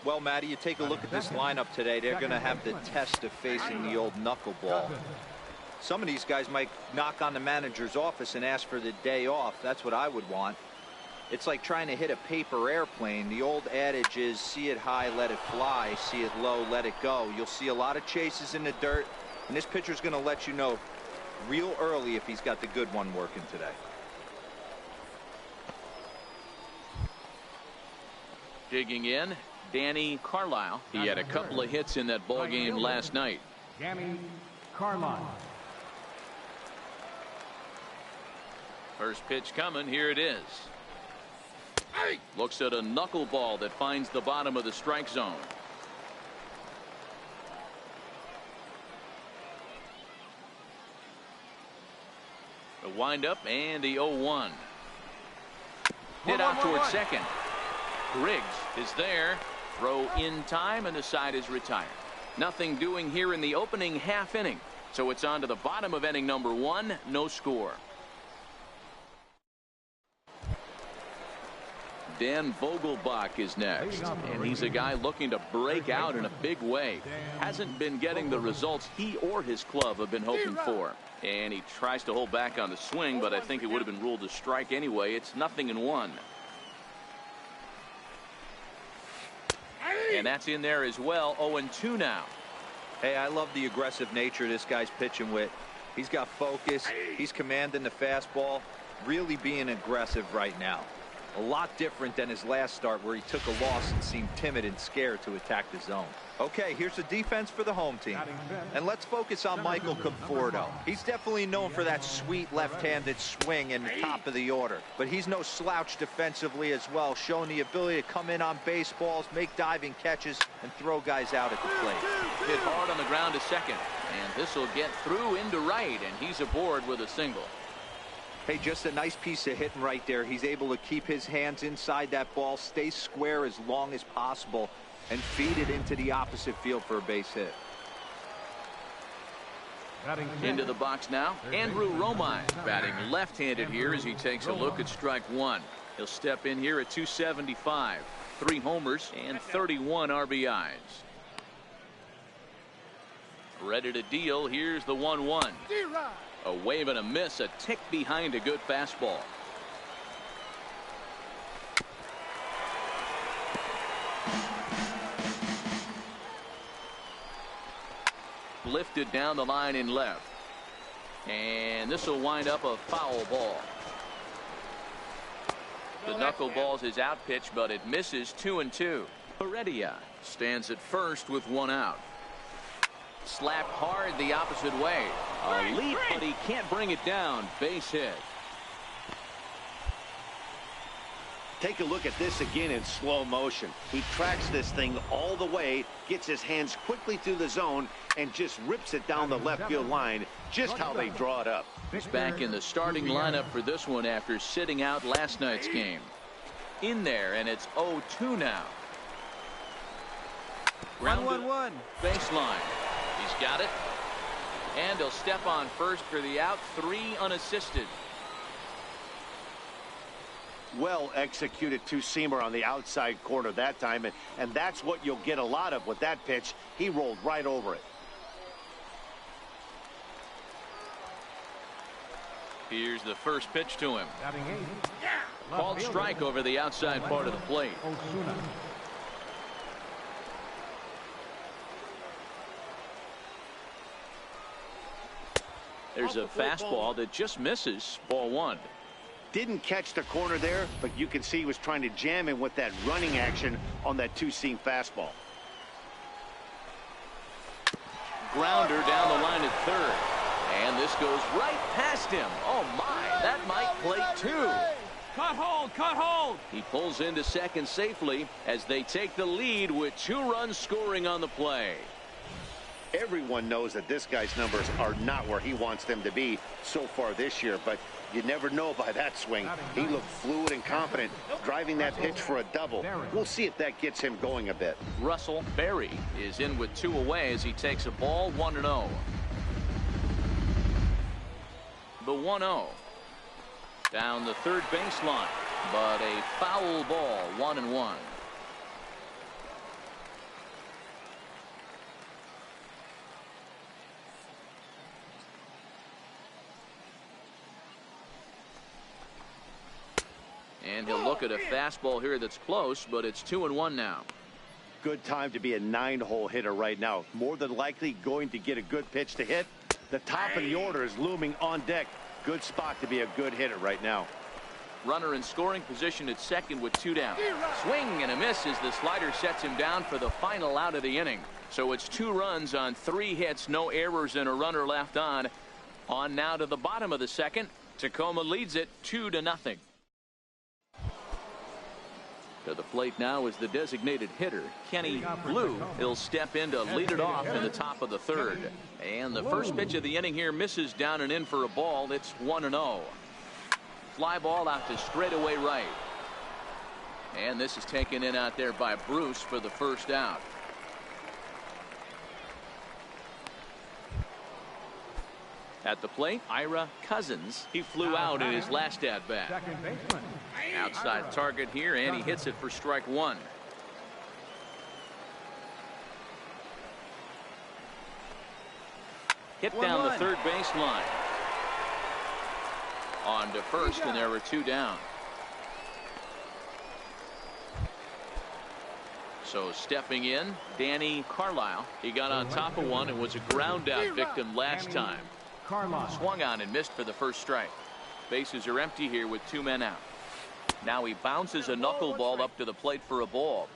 Well, Matty, you take a look at this lineup today. They're going to have the test of facing the old knuckleball. Some of these guys might knock on the manager's office and ask for the day off. That's what I would want. It's like trying to hit a paper airplane. The old adage is see it high, let it fly. See it low, let it go. You'll see a lot of chases in the dirt, and this pitcher's going to let you know real early if he's got the good one working today. Digging in, Danny Carlisle. He had a couple of hits in that ball game last night. Danny Carlisle. First pitch coming. Here it is. Looks at a knuckleball that finds the bottom of the strike zone. The windup and the 0-1. Hit out towards second. Griggs is there. Throw in time, and the side is retired. Nothing doing here in the opening half inning. So it's on to the bottom of inning number 1. No score. Dan Vogelbach is next, and he's a guy looking to break out in a big way. Hasn't been getting the results he or his club have been hoping for. And he tries to hold back on the swing, but I think it would have been ruled a strike anyway. It's 0-1. And that's in there as well. 0-2 now. Hey, I love the aggressive nature this guy's pitching with. He's got focus. He's commanding the fastball. Really being aggressive right now. A lot different than his last start where he took a loss and seemed timid and scared to attack the zone. Okay, here's the defense for the home team. And let's focus on Michael Conforto. He's definitely known for that sweet left-handed swing in the top of the order. But he's no slouch defensively as well, showing the ability to come in on baseballs, make diving catches, and throw guys out at the plate. Hit hard on the ground to second. And this will get through into right, and he's aboard with a single. Hey, just a nice piece of hitting right there. He's able to keep his hands inside that ball, stay square as long as possible, and feed it into the opposite field for a base hit. Into the box now, Andrew Romine batting left-handed here as he takes a look at strike 1. He'll step in here at 275, 3 homers and 31 RBIs. Ready to deal. Here's the 1-1. A wave and a miss, a tick behind a good fastball. Lifted down the line in left. And this will wind up a foul ball. The knuckleballs is out pitch, but it misses 2-2. Heredia stands at first with 1 out. Slapped hard the opposite way. A leap, but he can't bring it down. Base hit. Take a look at this again in slow motion. He tracks this thing all the way, gets his hands quickly through the zone, and just rips it down the left field line, just how they draw it up. He's back in the starting lineup for this one after sitting out last night's game. In there, and it's 0-2 now. 1-1-1. Baseline. He's got it. And he'll step on first for the out. 3 unassisted. Well executed two-seamer on the outside corner that time, and that's what you'll get a lot of with that pitch. He rolled right over it. Here's the first pitch to him. Called strike over the outside part of the plate. There's a fastball that just misses. Ball one. Didn't catch the corner there, but you can see he was trying to jam him with that running action on that two-seam fastball. Grounder down the line at third. And this goes right past him. Oh, my. That might play two. Cut hold, cut hold. He pulls into second safely as they take the lead with 2 runs scoring on the play. Everyone knows that this guy's numbers are not where he wants them to be so far this year, but you never know by that swing. He looked fluid and confident, driving that pitch for a double. We'll see if that gets him going a bit. Russell Berry is in with 2 away as he takes a ball 1-0. The 1-0. Down the third baseline, but a foul ball, 1-1. And he'll look at a fastball here that's close, but it's 2-1 now. Good time to be a 9-hole hitter right now. More than likely going to get a good pitch to hit. The top of the order is looming on deck. Good spot to be a good hitter right now. Runner in scoring position at second with 2 down. Swing and a miss as the slider sets him down for the final out of the inning. So it's 2 runs on 3 hits, no errors, and a runner left on. On now to the bottom of the second. Tacoma leads it 2-0. To the plate now is the designated hitter, Kenny Blue. He'll step in to lead it off in the top of the third. And the first pitch of the inning here misses down and in for a ball. It's 1-0. Fly ball out to straightaway right. And this is taken in out there by Bruce for the first out. At the plate, Ira Cousins. He flew out in his last at-bat. Second baseman. Outside target here, and he hits it for strike 1. Hit down the third baseline. On to first, and there were 2 down. So stepping in, Danny Carlisle. He got on top of one and was a ground out victim last time. Swung on and missed for the first strike. Bases are empty here with 2 men out. Now he bounces a knuckleball up to the plate for a ball.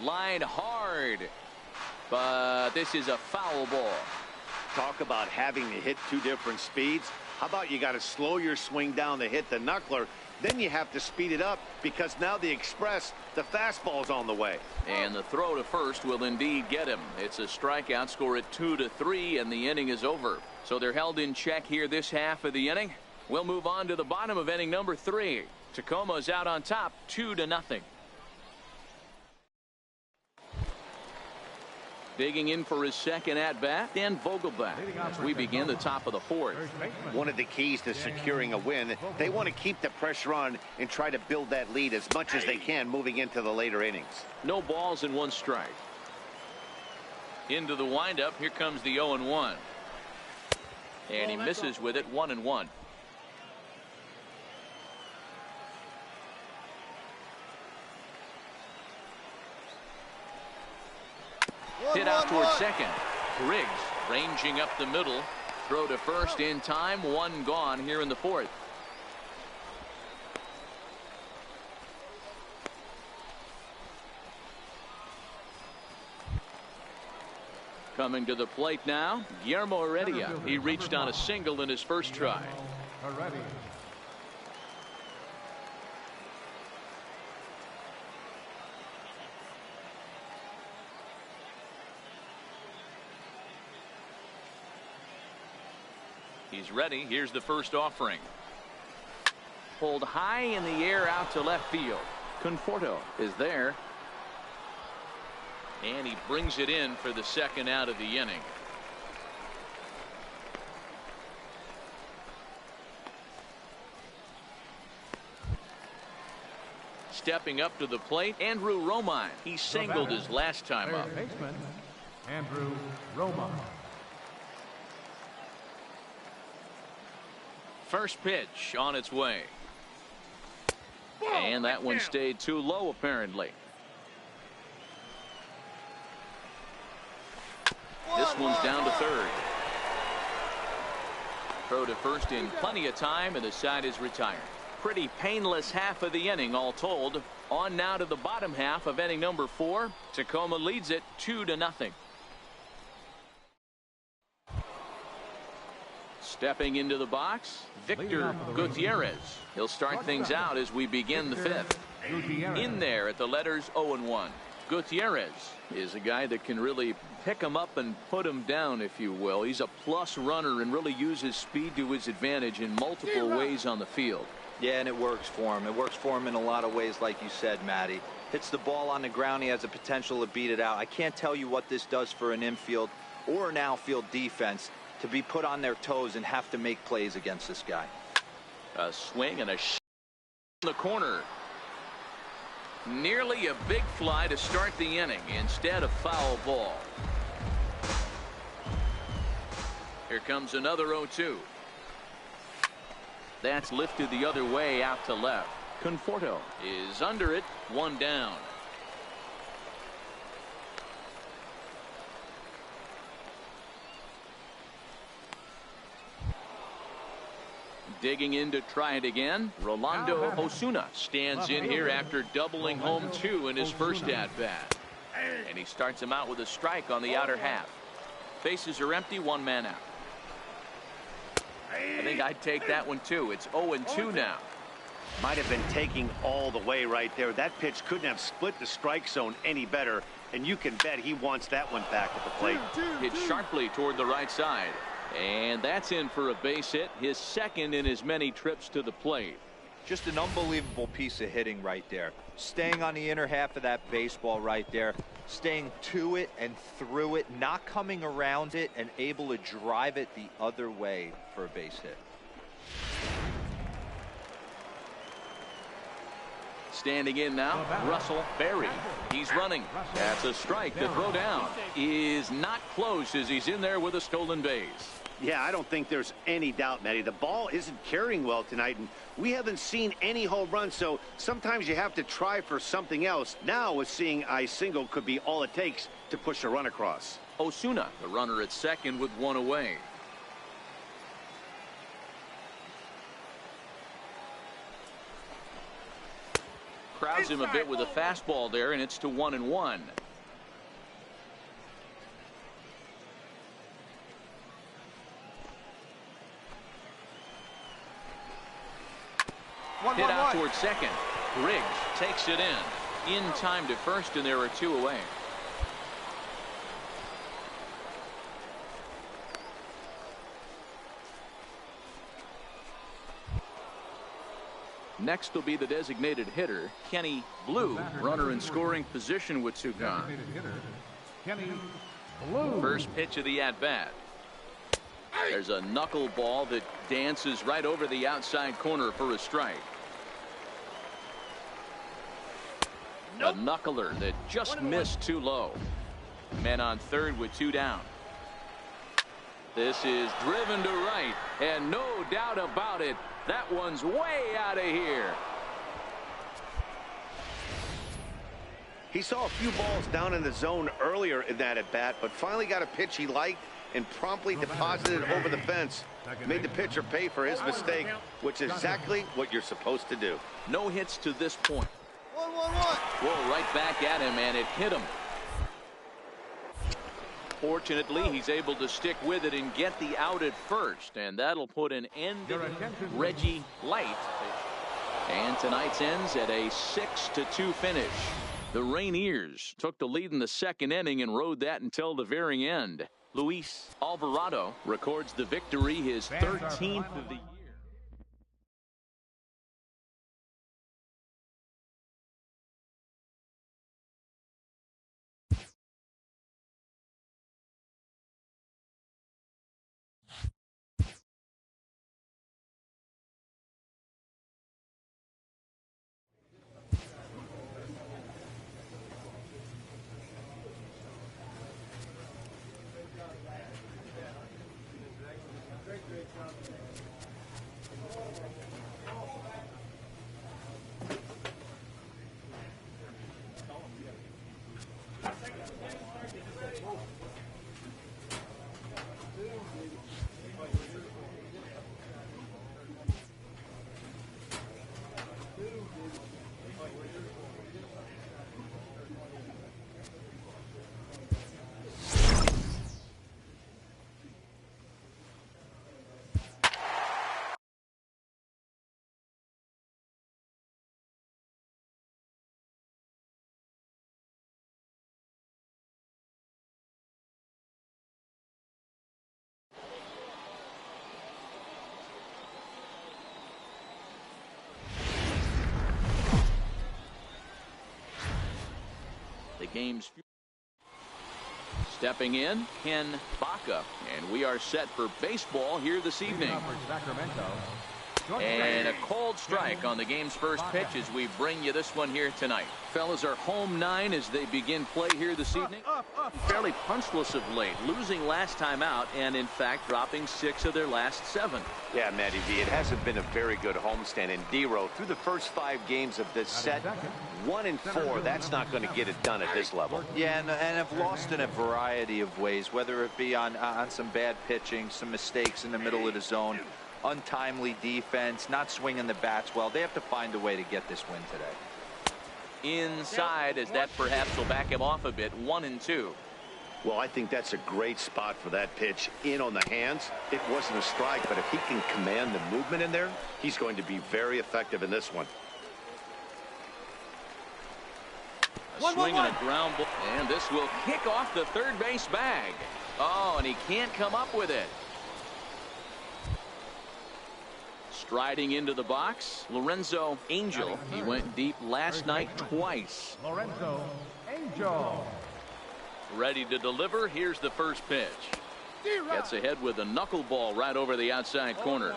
Line hard, but this is a foul ball. Talk about having to hit 2 different speeds. How about you got to slow your swing down to hit the knuckler, then you have to speed it up because now the express, the fastball's on the way. And the throw to first will indeed get him. It's a strikeout, score at 2-3, and the inning is over. So they're held in check here this half of the inning. We'll move on to the bottom of inning number 3. Tacoma's out on top, 2-0. Digging in for his second at-bat, Dan Vogelbach, as we begin the top of the 4th. One of the keys to securing a win, they want to keep the pressure on and try to build that lead as much as they can moving into the later innings. No balls and 1 strike. Into the windup, here comes the 0-1. And he misses with it, 1-1. Hit out towards second. Griggs ranging up the middle. Throw to first in time. 1 gone here in the 4th. Coming to the plate now, Guillermo Heredia. He reached on a single in his first try. He's ready. Here's the first offering. Pulled high in the air out to left field. Conforto is there. And he brings it in for the second out of the inning. Stepping up to the plate, Andrew Romine. He singled his last time up. Baseman, Andrew Romine. First pitch on its way. And that one stayed too low, apparently. This one's down to third. Throw to first in plenty of time, and the side is retired. Pretty painless half of the inning, all told. On now to the bottom half of inning number 4. Tacoma leads it 2-0. Stepping into the box, Victor Gutierrez. He'll start things out as we begin the 5th. In there at the letters 0-1. Gutierrez is a guy that can really pick him up and put him down, if you will. He's a plus runner and really uses speed to his advantage in multiple ways on the field. Yeah, and it works for him. It works for him in a lot of ways, like you said, Matty. Hits the ball on the ground. He has the potential to beat it out. I can't tell you what this does for an infield or an outfield defense to be put on their toes and have to make plays against this guy. A swing and a shot in the corner. Nearly a big fly to start the inning. Instead, a foul ball. Here comes another 0-2. That's lifted the other way out to left. Conforto is under it. 1 down. Digging in to try it again. Rolando Osuna stands in here after doubling home 2 in his first at-bat. And he starts him out with a strike on the outer half. Bases are empty, 1 man out. I think I'd take that one too. It's 0-2 now. Might have been taking all the way right there. That pitch couldn't have split the strike zone any better, and you can bet he wants that one back at the plate. Hit sharply toward the right side. And that's in for a base hit, his second in as many trips to the plate. Just an unbelievable piece of hitting right there. Staying on the inner half of that baseball right there. Staying to it and through it, not coming around it, and able to drive it the other way for a base hit. Standing in now, Russell Berry. He's running. That's a strike. The throw down is not close as he's in there with a stolen base. Yeah, I don't think there's any doubt, Matty. The ball isn't carrying well tonight, and we haven't seen any home runs, so sometimes you have to try for something else. Now, with seeing I single could be all it takes to push a run across. Osuna, the runner at second with 1 away. Crowds him a bit with a fastball there, and it's to 1-1. Hit out towards second. Griggs takes it in time to first, and there are 2 away. Next will be the designated hitter, Kenny Blue, runner in scoring position with 2 gone. First pitch of the at-bat. There's a knuckleball that dances right over the outside corner for a strike. A knuckler that just missed too low. Men on third with 2 down. This is driven to right, and no doubt about it, that one's way out of here. He saw a few balls down in the zone earlier in that at-bat, but finally got a pitch he liked and promptly deposited it over the fence. Made the pitcher pay for his mistake, which is exactly what you're supposed to do. No hits to this point. 1-1-1. Whoa, right back at him, and it hit him. Fortunately, he's able to stick with it and get the out at first, and that'll put an end to Reggie Light. And tonight's ends at a 6-2 finish. The Rainiers took the lead in the second inning and rode that until the very end. Luis Alvarado records the victory, his 13th of the year. The game's stepping in, Ken Baca, and we are set for baseball here this evening. And a cold strike on the game's first pitch as we bring you this one here tonight. Fellas are home 9 as they begin play here this evening. Fairly punchless of late, losing last time out and in fact dropping 6 of their last 7. Yeah, Matty V, it hasn't been a very good homestand. And D-Row, through the first 5 games of this set, 1-4, that's not going to get it done at this level. Yeah, and have lost in a variety of ways, whether it be on some bad pitching, some mistakes in the middle of the zone, untimely defense, not swinging the bats well. They have to find a way to get this win today. Inside, as that perhaps will back him off a bit, 1-2. Well, I think that's a great spot for that pitch. In on the hands. It wasn't a strike, but if he can command the movement in there, he's going to be very effective in this one. A swing and a ground ball, and this will kick off the third base bag. Oh, and he can't come up with it. Striding into the box, Lorenzo Angel. He went deep last night twice. Lorenzo Angel. Ready to deliver. Here's the first pitch. Gets ahead with a knuckleball right over the outside corner.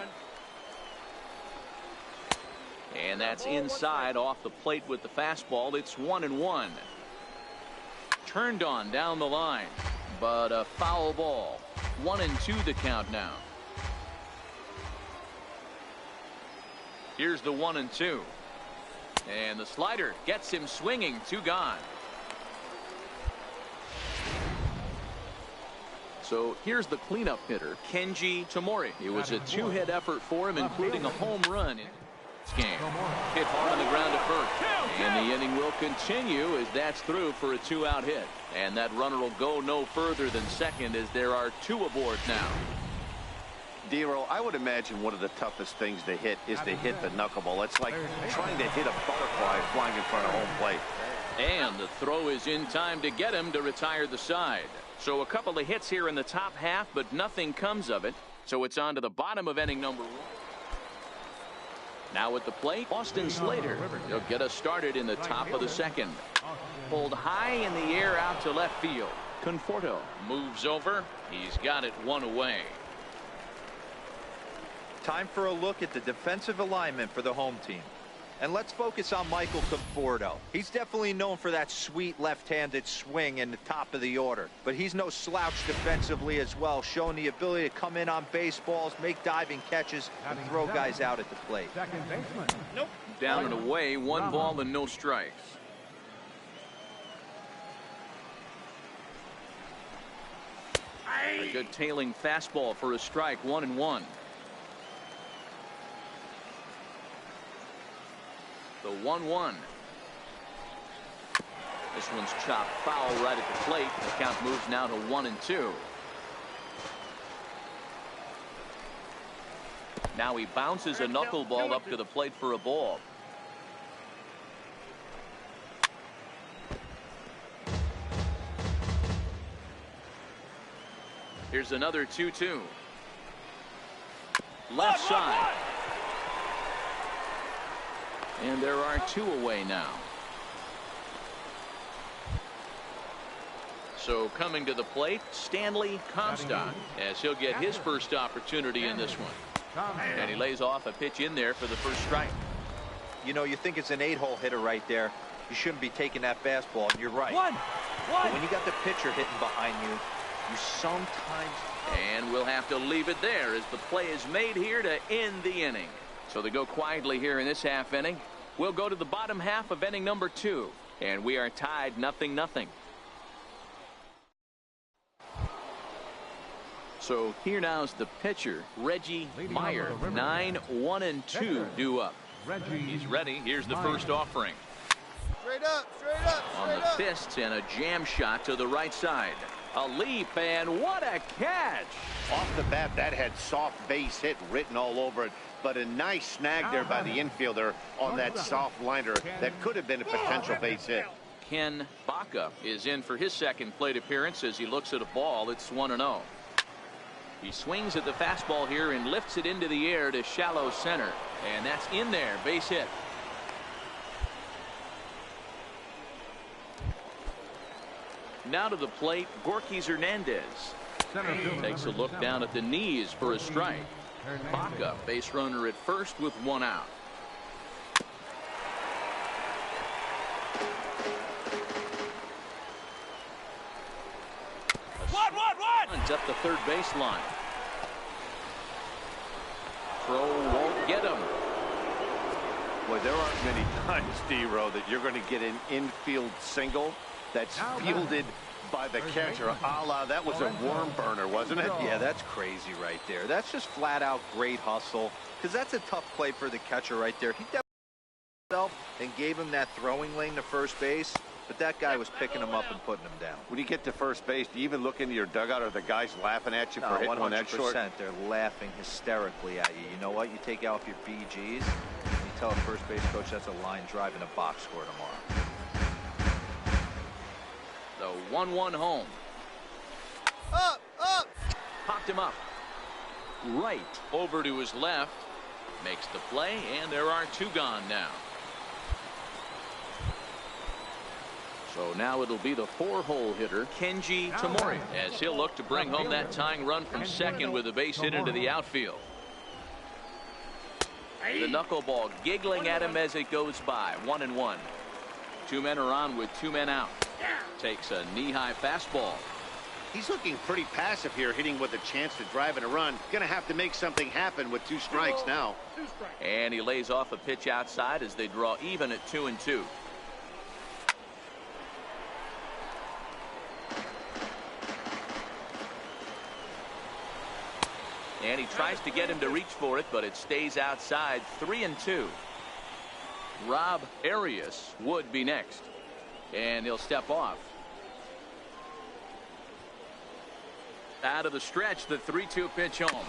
And that's inside off the plate with the fastball. It's 1-1. Turned on down the line, but a foul ball. 1-2 the count now. Here's the 1-2. And the slider gets him swinging. 2 gone. So here's the cleanup hitter, Kenji Tamori. It was a 2-hit effort for him, including a home run in this game. Hit hard on the ground to first. And the inning will continue as that's through for a 2-out hit. And that runner will go no further than second as there are 2 aboard now. D-Row, I would imagine one of the toughest things to hit is to hit the knuckleball. It's like trying to hit a butterfly flying in front of home plate. And the throw is in time to get him to retire the side. So a couple of hits here in the top half, but nothing comes of it. So it's on to the bottom of inning number 1. Now at the plate, Austin Slater. He'll get us started in the top of the second. Pulled high in the air out to left field. Conforto moves over. He's got it 1 away. Time for a look at the defensive alignment for the home team. And let's focus on Michael Conforto. He's definitely known for that sweet left-handed swing in the top of the order. But he's no slouch defensively as well, showing the ability to come in on baseballs, make diving catches, and throw guys out at the plate. Second baseman. Nope. Down and away, 1 ball and no strikes. A good tailing fastball for a strike, 1-1. The 1-1. This one's chopped foul right at the plate. The count moves now to 1-2. Now he bounces a knuckleball up to the plate for a ball. Here's another 2-2. Left side. And there are 2 away now. So coming to the plate, Stanley Comstock, as he'll get his first opportunity in this one. And he lays off a pitch in there for the first strike. You know, you think it's an 8-hole hitter right there. You shouldn't be taking that fastball, and you're right. But when you got the pitcher hitting behind you, You sometimes... And we'll have to leave it there as the play is made here to end the inning. So they go quietly here in this half inning. We'll go to the bottom half of inning number 2. And we are tied 0-0. So here now is the pitcher, Reggie Meyer. 9-1-2 due up. He's ready. Here's the first offering. Straight up, straight up, On the fists and a jam shot to the right side. A leap, and what a catch! Off the bat, that had soft base hit written all over it, but a nice snag there by the infielder on that soft liner that could have been a potential base hit. Ken Baca is in for his second plate appearance as he looks at a ball. It's 1-0. He swings at the fastball here and lifts it into the air to shallow center, and that's in there. Base hit. Now to the plate, Gorky Hernandez. Takes a look down at the knees for a strike. Baca, base runner at first with 1 out. What? Up the third baseline. Throw won't get him. Boy, there aren't many times, D-Row, that you're going to get an infield single that's fielded by the catcher. A la, that was a worm burner, wasn't it? Yeah, that's crazy right there. That's just flat out great hustle, because that's a tough play for the catcher right there. He definitely himself and gave him that throwing lane to first base, but that guy was picking him up and putting him down. When you get to first base, do you even look into your dugout? Are the guys laughing at you for hitting one that short? 100%. They're laughing hysterically at you. You know what? You take out your BGs, and you tell a first base coach that's a line drive in a box score tomorrow. The 1-1 home. Up, up. Popped him up. Right over to his left. Makes the play, and there are 2 gone now. So now it'll be the 4-hole hitter, Kenji Tamori, as he'll look to bring home that tying run from second with a base hit into the outfield. The knuckleball giggling at him as it goes by. 1-1. 2 men are on with 2 men out. Takes a knee-high fastball. He's looking pretty passive here, hitting with a chance to drive in a run. Gonna have to make something happen with 2 strikes now. And he lays off a pitch outside as they draw even at 2-2. And he tries to get him to reach for it, but it stays outside. 3-2. Rob Arias would be next, and he'll step off. Out of the stretch, the 3-2 pitch home.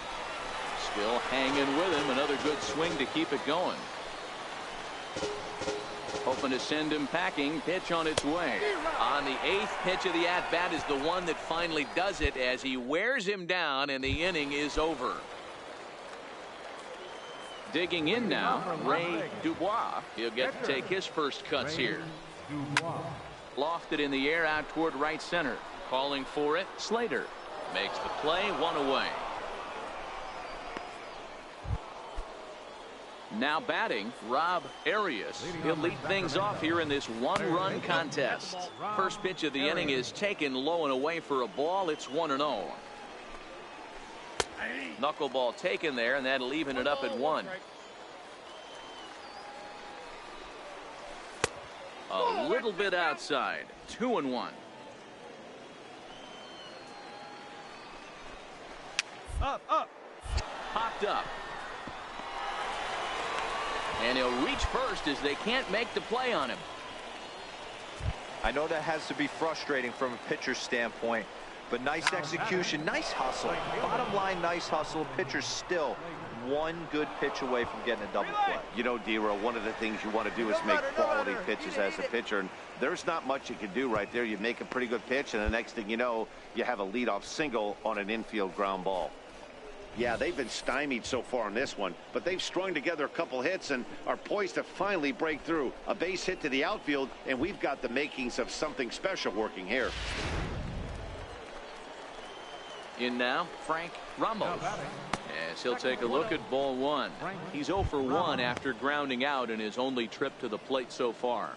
Still hanging with him. Another good swing to keep it going. Hoping to send him packing. Pitch on its way. On the 8th pitch of the at-bat is the one that finally does it as he wears him down, and the inning is over. Digging in now, Ray Dubois. He'll get to take his first cuts here. Lofted in the air out toward right center. Calling for it, Slater. Makes the play, 1 away. Now batting, Rob Arias. He'll lead things off here in this 1-run contest. First pitch of the inning is taken low and away for a ball. It's 1-0. Knuckleball taken there, and that'll even it up at 1. A little bit outside. 2-1. Up, up. Popped up. And he'll reach first as they can't make the play on him. I know that has to be frustrating from a pitcher's standpoint, but nice execution, nice hustle. Bottom line, nice hustle. Pitcher's still 1 good pitch away from getting a double play. You know, D-Row, one of the things you want to do is make quality pitches as a pitcher, and there's not much you can do right there. You make a pretty good pitch, and the next thing you know, you have a leadoff single on an infield ground ball. Yeah, they've been stymied so far on this one, but they've strung together a couple hits and are poised to finally break through. A base hit to the outfield, and we've got the makings of something special working here. In now, Frank Ramos. As he'll take a look at ball 1. He's 0 for 1 after grounding out in his only trip to the plate so far.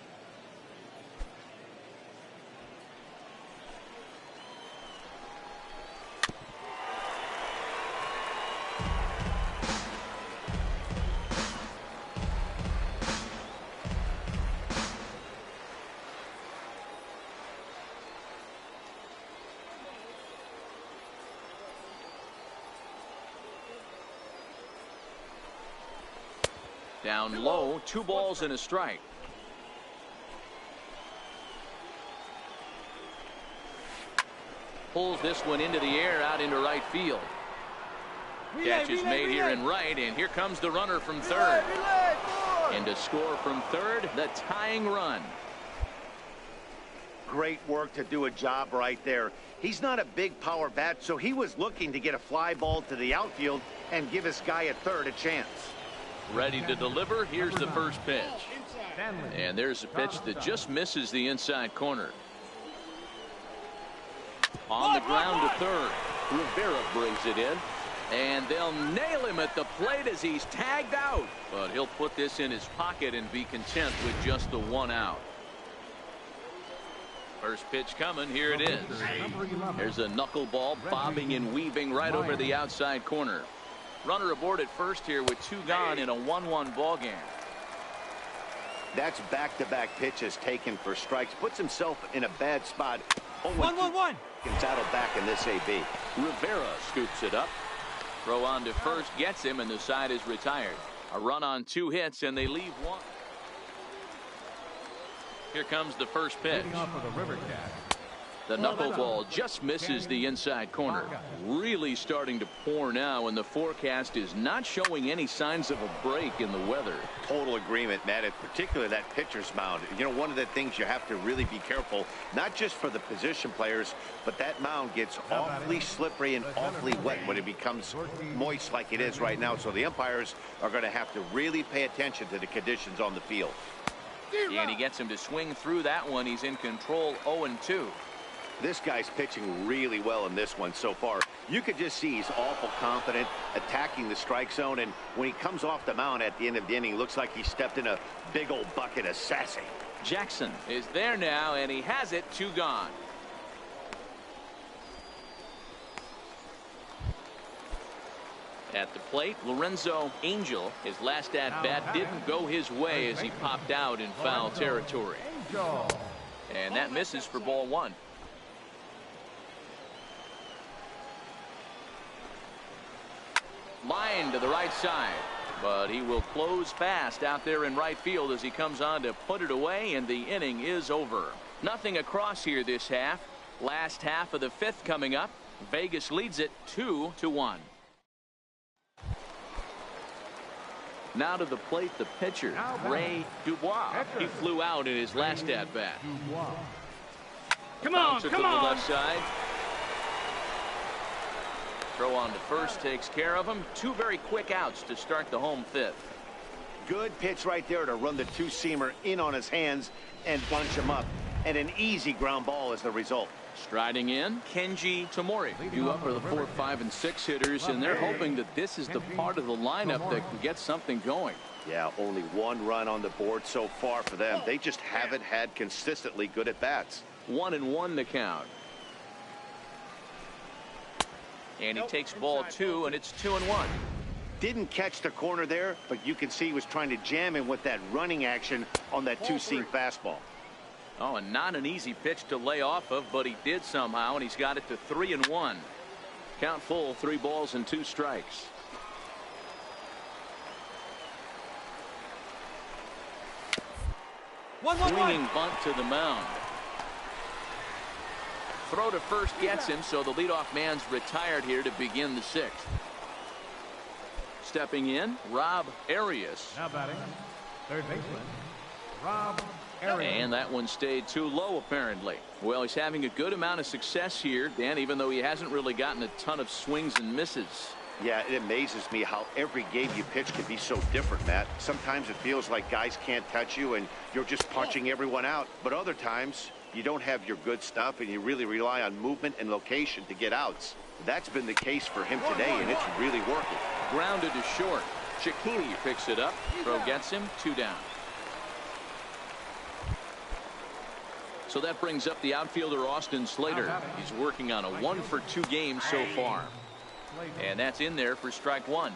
Down low, 2 balls and a strike. Pulls this one into the air out into right field. Catch is made here in right, and here comes the runner from third. And to score from third, the tying run. Great work to do a job right there. He's not a big power bat, so he was looking to get a fly ball to the outfield and give his guy at third a chance. Ready to deliver. Here's the first pitch. And there's a pitch that just misses the inside corner. On the ground to third. Rivera brings it in. And they'll nail him at the plate as he's tagged out. But he'll put this in his pocket and be content with just the 1 out. First pitch coming. Here it is. There's a knuckleball bobbing and weaving right over the outside corner. Runner aboard at first here with 2 gone in a 1-1 ball game. That's back-to-back pitches taken for strikes. Puts himself in a bad spot. 1-1-1. Can saddle back in this AB. Rivera scoops it up. Throw on to first gets him, and the side is retired. A run on 2 hits, and they leave 1. Here comes the first pitch. The knuckleball just misses the inside corner. Really starting to pour now, and the forecast is not showing any signs of a break in the weather. Total agreement, Matt, and particularly that pitcher's mound. You know, one of the things you have to really be careful, not just for the position players, but that mound gets awfully slippery and awfully wet when it becomes moist like it is right now. So the umpires are going to have to really pay attention to the conditions on the field. And he gets him to swing through that one. He's in control, 0-2. This guy's pitching really well in this one so far. You could just see he's awful confident, attacking the strike zone, and when he comes off the mound at the end of the inning, looks like he stepped in a big old bucket of sassy. Jackson is there now, and he has it. 2 gone. At the plate, Lorenzo Angel, his last at-bat didn't go his way as he popped out in foul territory. And that misses for ball 1. Line to the right side, but he will close fast out there in right field as he comes on to put it away, and the inning is over. Nothing across here this half. Last half of the 5th coming up. Vegas leads it 2-1. Now to the plate, the pitcher, Ray Dubois. He flew out in his last at-bat. Come on, To come the on. left side. Throw on to first takes care of him. 2 very quick outs to start the home 5th. Good pitch right there to run the 2-seamer in on his hands and bunch him up. And an easy ground ball is the result. Striding in, Kenji Tamori. Due up for the 4, 5, and 6 hitters, and they're hoping that this is the part of the lineup that can get something going. Yeah, only 1 run on the board so far for them. They just haven't had consistently good at-bats. 1-1 the count. And he takes ball 2, and it's 2-1. Didn't catch the corner there, but you can see he was trying to jam him with that running action on that 2-seam fastball. Oh, and not an easy pitch to lay off of, but he did somehow, and he's got it to 3-1. Count full, 3 balls and 2 strikes. Swinging bunt to the mound. Throw to first gets him, so the leadoff man's retired here to begin the 6th. Stepping in, Rob Arias. Now batting, third baseman, Rob Arias. And that one stayed too low, apparently. Well, he's having a good amount of success here, Dan, even though he hasn't really gotten a ton of swings and misses. Yeah, it amazes me how every game you pitch can be so different, Matt. Sometimes it feels like guys can't touch you and you're just punching everyone out. But other times, you don't have your good stuff and you really rely on movement and location to get outs. That's been the case for him today, and it's really working. Grounded to short. Cicchini picks it up. Throw gets him. 2 down. So that brings up the outfielder Austin Slater. He's working on a 1-for-2 game so far. And that's in there for strike 1.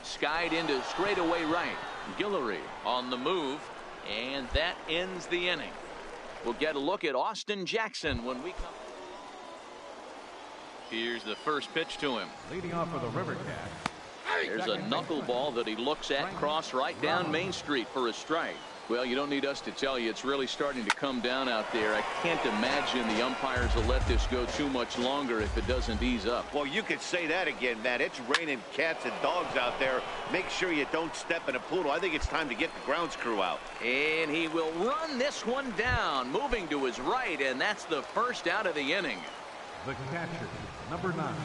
Skied into straightaway right. Guillory on the move, and that ends the inning. We'll get a look at Austin Jackson when we come. Here's the first pitch to him. Leading off for the River Cats. There's a knuckleball that he looks at, cross right down Main Street for a strike. Well, you don't need us to tell you it's really starting to come down out there. I can't imagine the umpires will let this go too much longer if it doesn't ease up. Well, you could say that again, Matt. It's raining cats and dogs out there. Make sure you don't step in a poodle. I think it's time to get the grounds crew out. And he will run this one down, moving to his right, and that's the first out of the inning. The catcher, number 9.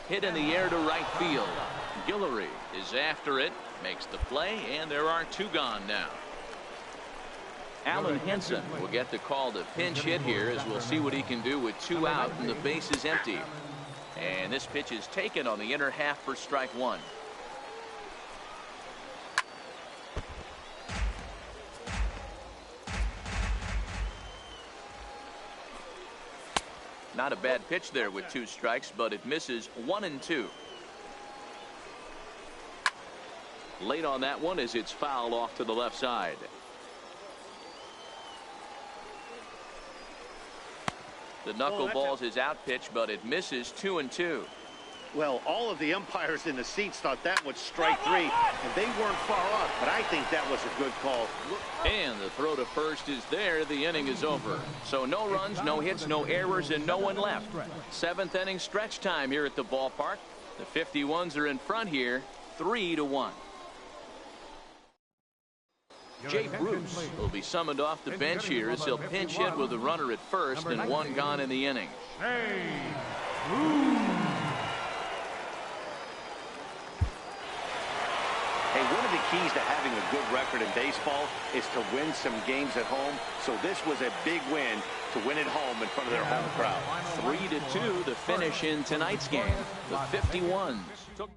Hit in the air to right field. Guillory is after it, makes the play, and there are 2 gone now. Alan Henson will get the call to pinch hit here, as we'll see what he can do with 2 out and the base is empty. And this pitch is taken on the inner half for strike 1. Not a bad pitch there with 2 strikes, but it misses 1 and 2. Late on that one as it's fouled off to the left side. The knuckleballs is out pitch, but it misses 2 and 2. Well, all of the umpires in the seats thought that was strike 3, and they weren't far off, but I think that was a good call. And the throw to first is there. The inning is over. So no runs, no hits, no errors, and no one left. 7th inning stretch time here at the ballpark. The 51s are in front here, 3-1. Jay Bruce will be summoned off the bench here as he'll pinch hit with a runner at first and 1 gone in the inning. Hey, Hey, one of the keys to having a good record in baseball is to win some games at home. So this was a big win to win at home in front of their home crowd. 3-2 the finish in tonight's game. The 51s took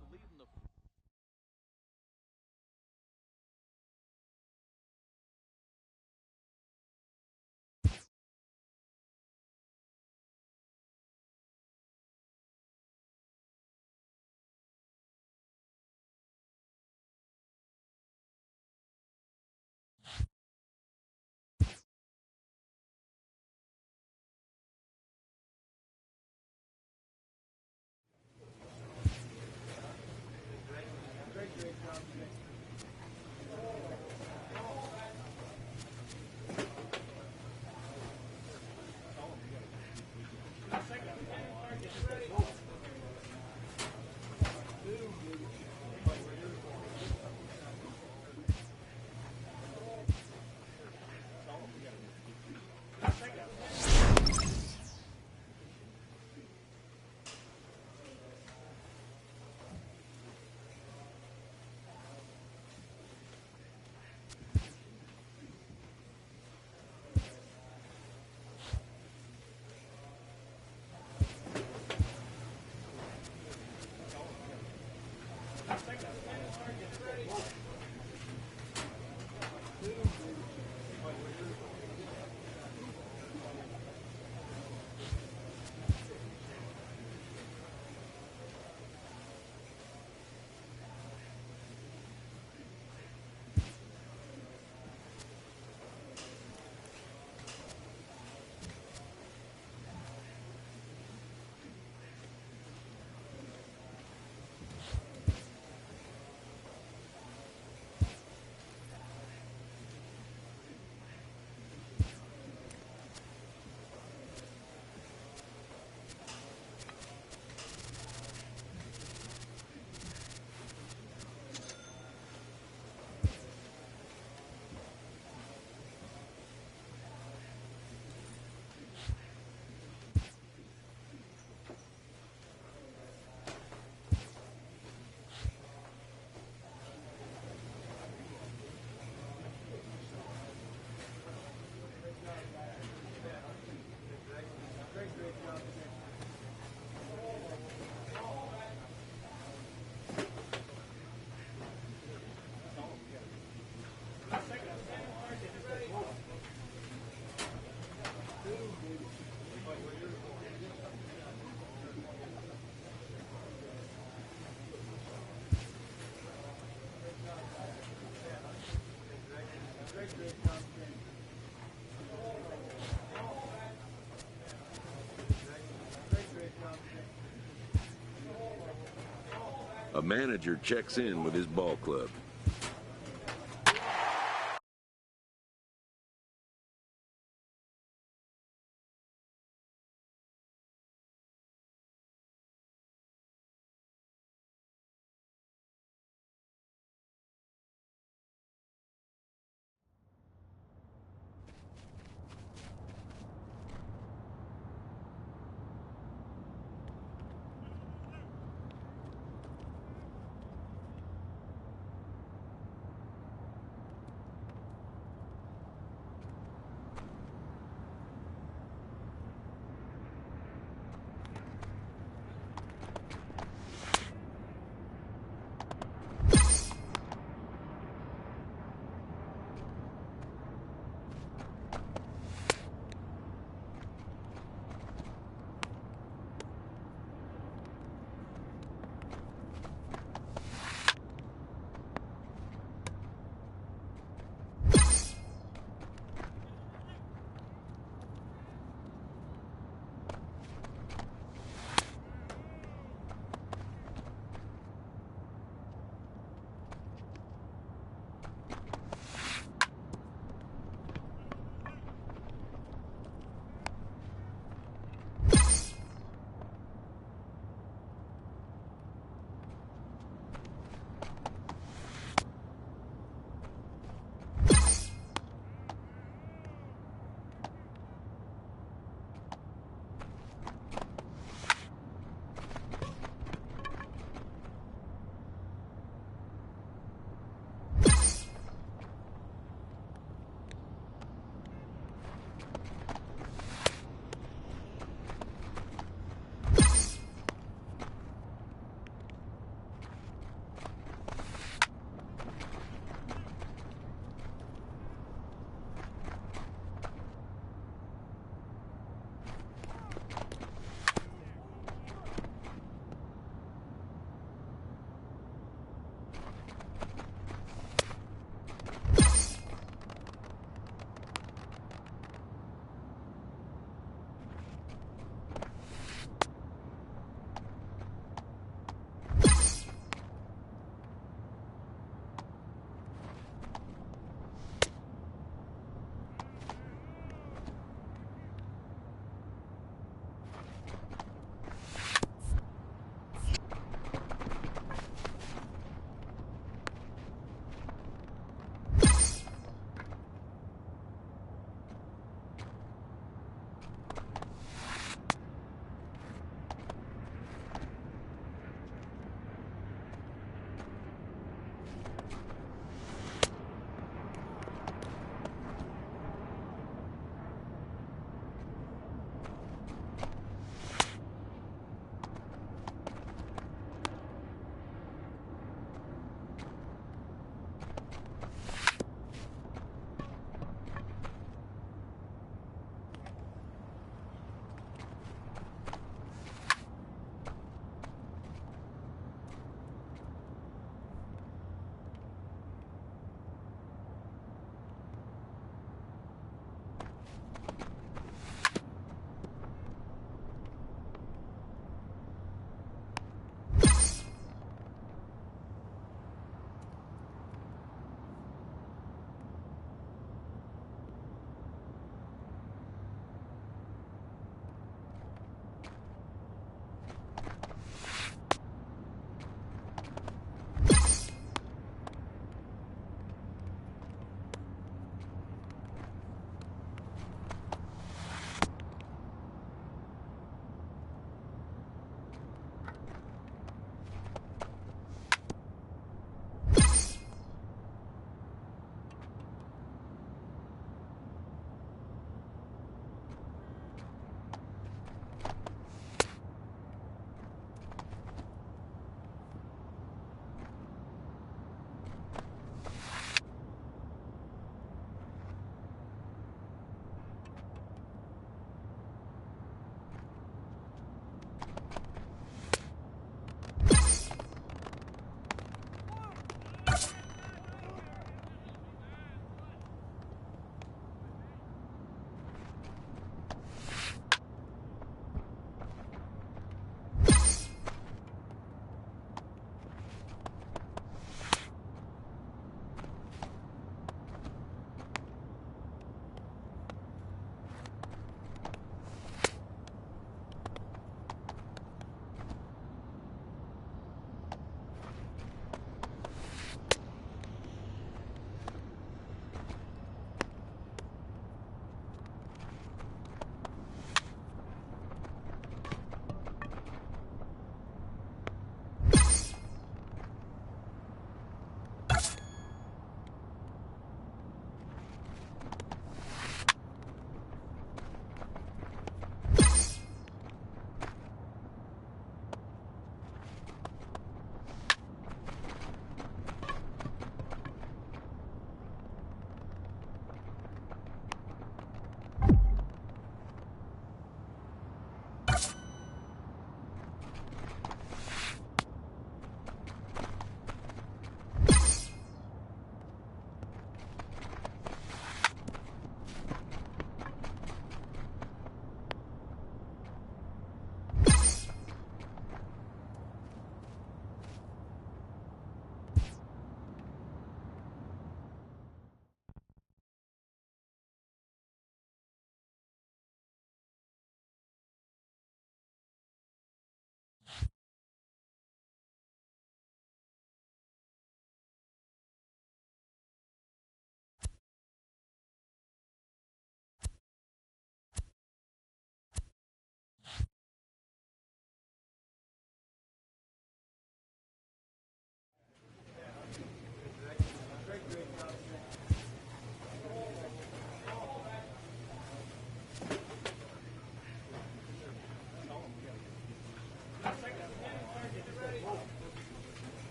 A manager checks in with his ball club.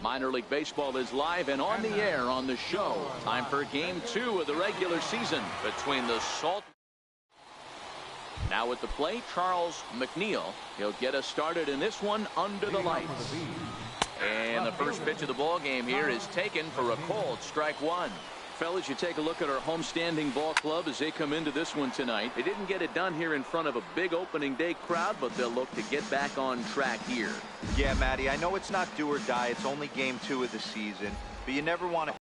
Minor League Baseball is live and on the air on the show. Time for Game 2 of the regular season between the Salt. Now at the plate, Charles McNeil. He'll get us started in this one under the lights. And the first pitch of the ball game here is taken for a cold strike one. Fellas, you take a look at our homestanding ball club as they come into this one tonight. They didn't get it done here in front of a big opening day crowd, but they'll look to get back on track here. Yeah, Matty, I know it's not do or die. It's only Game 2 of the season, but you never want to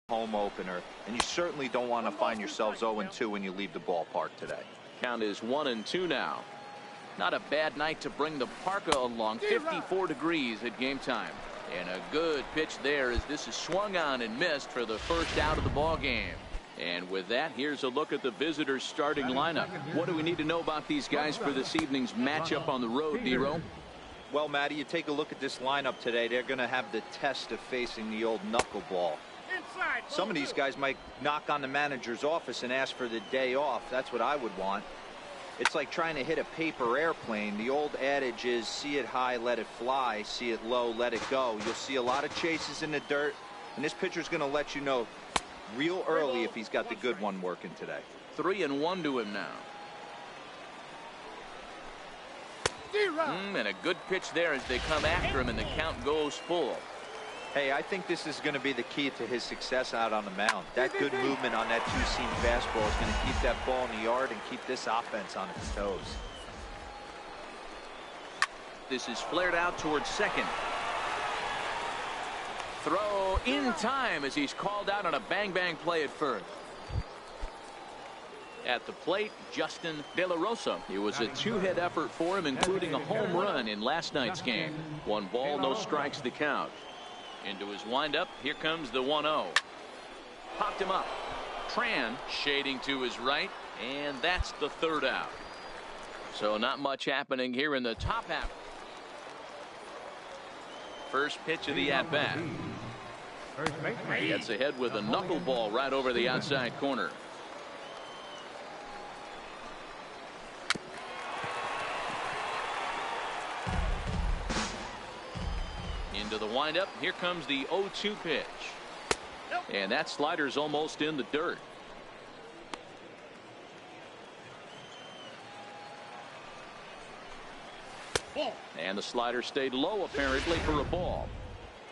home opener, and you certainly don't want to find yourselves 0-2 when you leave the ballpark today. Count is 1-2 now. Not a bad night to bring the parka along. 54 degrees at game time. And a good pitch there as this is swung on and missed for the first out of the ball game. And with that, here's a look at the visitors' starting lineup. What do we need to know about these guys for this evening's matchup on the road, D-Row? Well, Matty, you take a look at this lineup today. They're going to have the test of facing the old knuckleball. Some of these guys might knock on the manager's office and ask for the day off. That's what I would want. It's like trying to hit a paper airplane. The old adage is see it high, let it fly, see it low, let it go. You'll see a lot of chases in the dirt, and this pitcher's going to let you know real early if he's got the good one working today. 3-1 to him now. And a good pitch there as they come after him, and the count goes full. Hey, I think this is going to be the key to his success out on the mound. That good movement on that two-seam fastball is going to keep that ball in the yard and keep this offense on its toes. This is flared out towards second. Throw in time as he's called out on a bang-bang play at first. At the plate, Justin De La Rosa. It was a two-hit effort for him, including a home run in last night's game. 1 ball, no strikes to count. Into his windup. Here comes the 1-0. Popped him up. Tran shading to his right, and that's the third out. So not much happening here in the top half. First pitch of the at-bat. He gets ahead with a knuckleball right over the outside corner. Into the windup. Here comes the 0-2 pitch. And that slider's almost in the dirt. And the slider stayed low apparently for a ball.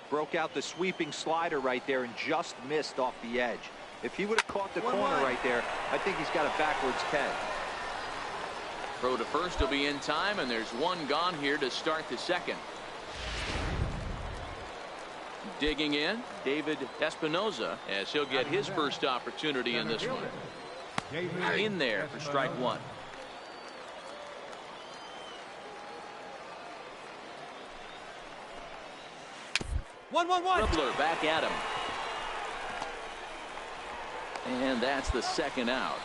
Broke out the sweeping slider right there and just missed off the edge. If he would have caught the corner right there, I think he's got a backwards catch. Throw to first will be in time, and there's one gone here to start the second. Digging in, David Espinoza, as he'll get his first opportunity in this one. In there for strike one. Dribbler back at him. And that's the second out.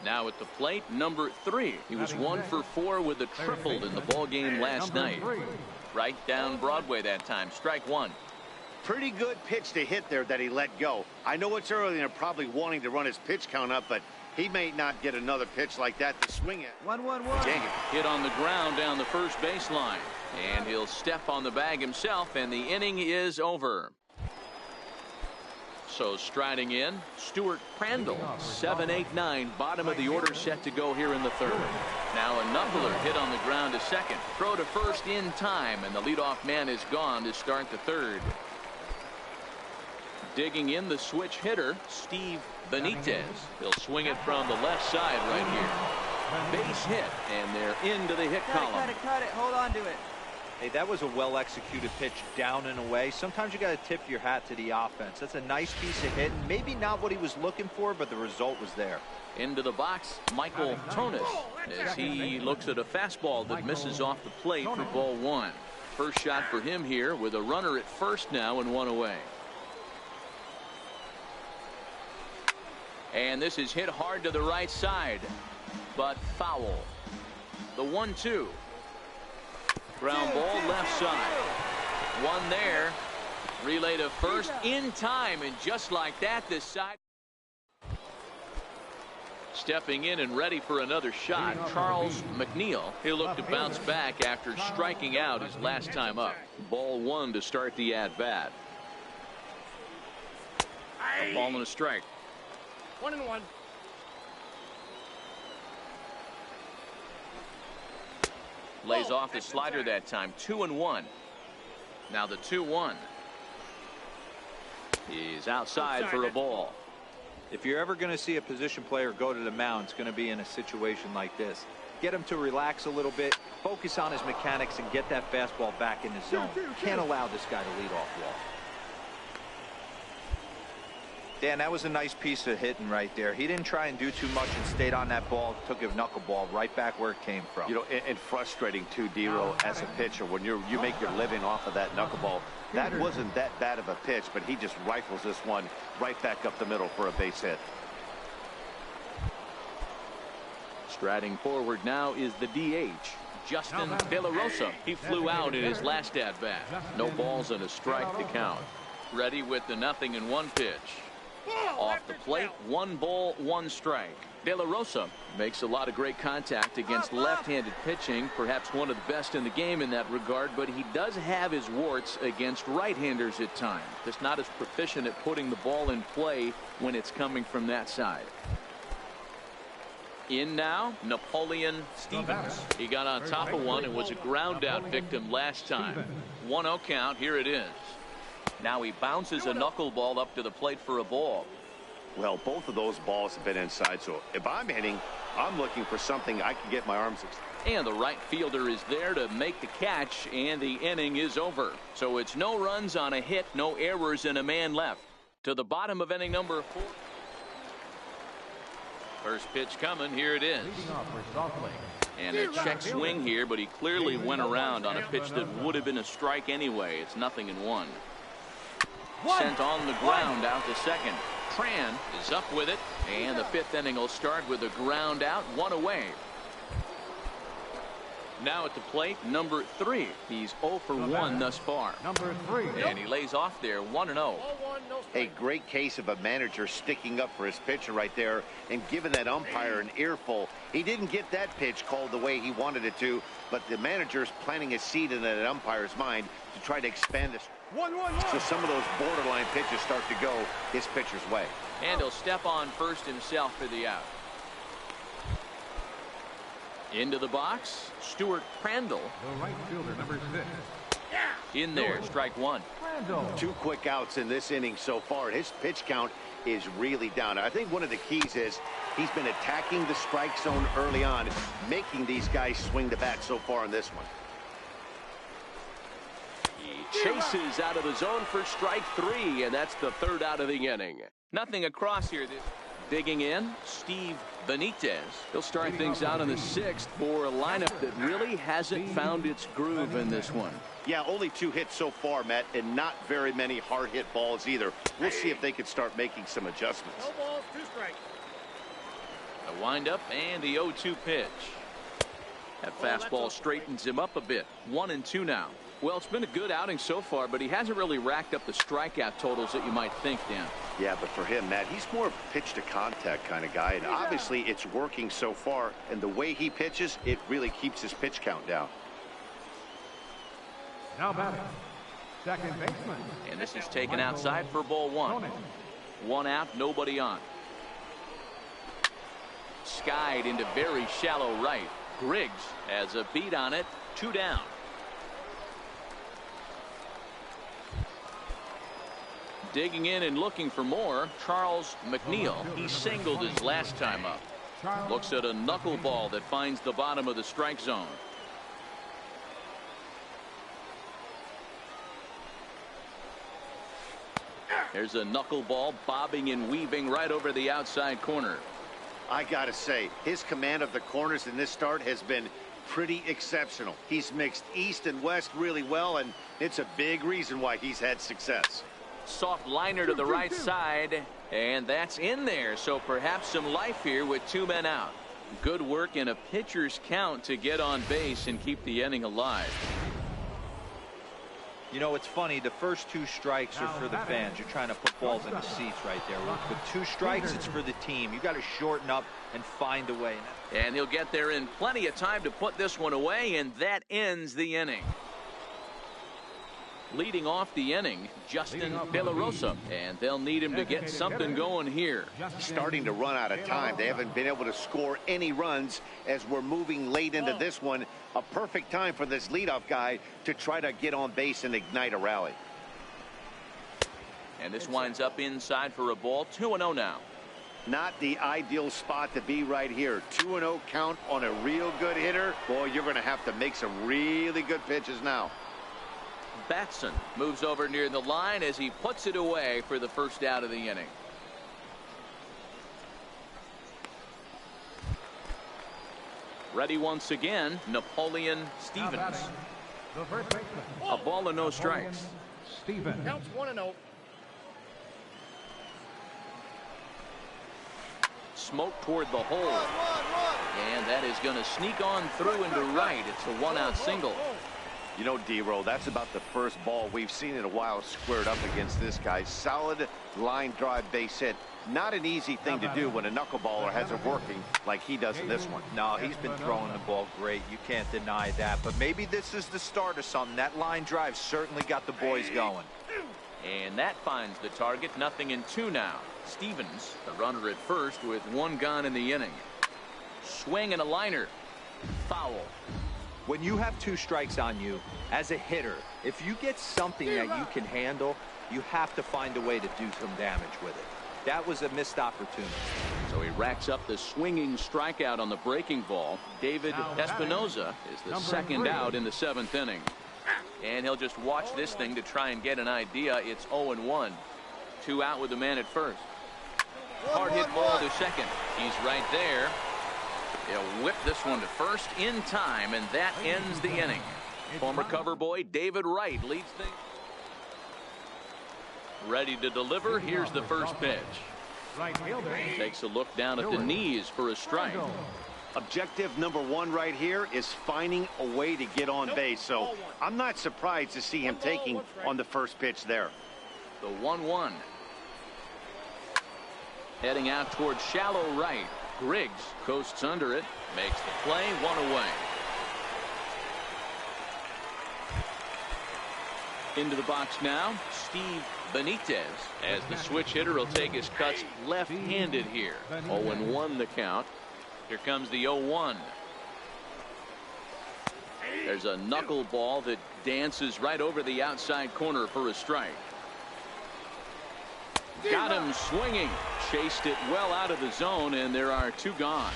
Now at the plate, number 3. He was 1 for 4 with a triple in the ball game last night. Right down Broadway that time. Strike one. Pretty good pitch to hit there that he let go. I know it's early and they're probably wanting to run his pitch count up, but he may not get another pitch like that to swing at. 1-1-1. Hit on the ground down the first baseline. And he'll step on the bag himself, and the inning is over. So striding in, Stuart Crandall, 7-8-9, bottom of the order set to go here in the third. Now a knuckler hit on the ground to second. Throw to first in time, and the leadoff man is gone to start the third. Digging in the switch hitter, Steve Benitez. He'll swing it from the left side right here. Base hit, and they're into the hit column. Cut it. Hold on to it. Hey, that was a well-executed pitch down and away. Sometimes you got to tip your hat to the offense. That's a nice piece of hit. Maybe not what he was looking for, but the result was there. Into the box, Michael Tonis, as he looks at a fastball that misses off the plate for ball one. First shot for him here with a runner at first now and one away. And this is hit hard to the right side, but foul. The 1-2. Ground ball left side. One there. Relay to first in time, and just like that, this side. Stepping in and ready for another shot, Charles McNeil. He'll look to bounce back after striking out his last time up. Ball one to start the at-bat. A ball and a strike. 1-1. Lays off the slider that time. 2-1. Now the 2-1. He's outside for a ball. If you're ever going to see a position player go to the mound, it's going to be in a situation like this. Get him to relax a little bit, focus on his mechanics, and get that fastball back in the zone. Can't allow this guy to lead off walk. Dan, that was a nice piece of hitting right there. He didn't try and do too much and stayed on that ball, took a knuckleball right back where it came from. You know, and frustrating too, D-Row, as a pitcher, when you make your living off of that knuckleball. That wasn't that bad of a pitch, but he just rifles this one right back up the middle for a base hit. Striding forward now is the DH, Justin De La Rosa. He flew out in his last at-bat. No balls and a strike to count. Ready with the 0-1 pitch. Off the plate, 1 ball, 1 strike. De La Rosa makes a lot of great contact against left-handed pitching, perhaps one of the best in the game in that regard, but he does have his warts against right-handers at times. Just not as proficient at putting the ball in play when it's coming from that side. In now, Napoleon Stevens. He got on top of one and was a ground-out victim last time. 1-0 count, here it is. Now he bounces a knuckleball up to the plate for a ball. Well, both of those balls have been inside, so if I'm hitting, I'm looking for something I can get my arms extended. And the right fielder is there to make the catch, and the inning is over. So it's no runs on a hit, no errors, and a man left. To the bottom of inning number 4. First pitch coming, here it is. And a check swing here, but he clearly went around on a pitch that would have been a strike anyway. It's 0-1. Sent on the ground out to second. Tran is up with it, and the 5th inning will start with a ground out, 1 away. Now at the plate, number 3. He's 0 for 1 thus far. Number 3. And he lays off there, 1-0. A great case of a manager sticking up for his pitcher right there and giving that umpire an earful. He didn't get that pitch called the way he wanted it to, but the manager's planting a seed in that umpire's mind to try to expand this. 1-1-1. So some of those borderline pitches start to go his pitcher's way. And he'll step on first himself for the out. Into the box, Stuart Crandall. The right fielder, number 6. In there, strike 1. 2 quick outs in this inning so far. His pitch count is really down. I think one of the keys is he's been attacking the strike zone early on, making these guys swing the bat so far in this one. He chases out of the zone for strike 3, and that's the 3rd out of the inning. Nothing across here. Digging in, Steve Benitez. He'll start things out in the 6th for a lineup that really hasn't found its groove in this one. Yeah, only 2 hits so far, Matt, and not very many hard hit balls either. We'll see if they can start making some adjustments. No balls, 2 strikes. A windup and the 0-2 pitch. That fastball straightens him up a bit. 1-2 now. Well, it's been a good outing so far, but he hasn't really racked up the strikeout totals that you might think, Dan. Yeah, but for him, Matt, he's more of a pitch-to-contact kind of guy, and obviously it's working so far, and the way he pitches, it really keeps his pitch count down. Now batting, second baseman. And this is taken outside for ball 1. 1 out, nobody on. Skied into very shallow right. Griggs has a beat on it, 2 down. Digging in and looking for more, Charles McNeil. He singled his last time up. Looks at a knuckleball that finds the bottom of the strike zone. There's a knuckleball bobbing and weaving right over the outside corner. I gotta say, his command of the corners in this start has been pretty exceptional. He's mixed east and west really well, and it's a big reason why he's had success. Soft liner to the right side, and that's in there. So perhaps some life here with 2 men out. Good work in a pitcher's count to get on base and keep the inning alive. You know, it's funny, the first 2 strikes are for the fans. You're trying to put balls in the seats right there. With 2 strikes, it's for the team. You got to shorten up and find a way. And he'll get there in plenty of time to put this one away, and that ends the inning. Leading off the inning, Justin De La Rosa, and they'll need him to get something going here. Starting to run out of time. They haven't been able to score any runs as we're moving late into this one. A perfect time for this leadoff guy to try to get on base and ignite a rally. And this winds up inside for a ball. 2-0 now. Not the ideal spot to be right here. 2-0 count on a real good hitter. Boy, you're going to have to make some really good pitches now. Batson moves over near the line as he puts it away for the first out of the inning. Ready once again, Napoleon Stevens. A ball and no strikes. Stevens. Counts 1-0. Smoke toward the hole. And that is going to sneak on through into right. It's a 1-out single. You know, D-Roll, that's about the first ball we've seen in a while squared up against this guy. Solid line drive base hit. Not an easy thing to do when a knuckleballer has it working like he does in this one. No, he's been throwing the ball great. You can't deny that. But maybe this is the start of something. That line drive certainly got the boys going. And that finds the target. 0-2 now. Stevens, the runner at first with 1 gone in the inning. Swing and a liner. Foul. When you have 2 strikes on you, as a hitter, if you get something that you can handle, you have to find a way to do some damage with it. That was a missed opportunity. So he racks up the swinging strikeout on the breaking ball. David Espinoza is the second out in the 7th inning. And he'll just watch this thing to try and get an idea. It's 0-1. 2 out with the man at first. Hard hit ball to second. He's right there. He'll whip this one to first in time, and that ends the inning. Former cover boy David Wright leads things. Ready to deliver. Here's the first pitch. Takes a look down at the knees for a strike. Objective number 1 right here is finding a way to get on base. So I'm not surprised to see him taking on the first pitch there. The 1-1. Heading out towards shallow right. Griggs coasts under it, makes the play, 1 away. Into the box now, Steve Benitez, as the switch hitter will take his cuts left-handed here. 0-1 the count. Here comes the 0-1. There's a knuckleball that dances right over the outside corner for a strike. Got him swinging. Chased it well out of the zone, and there are 2 gone.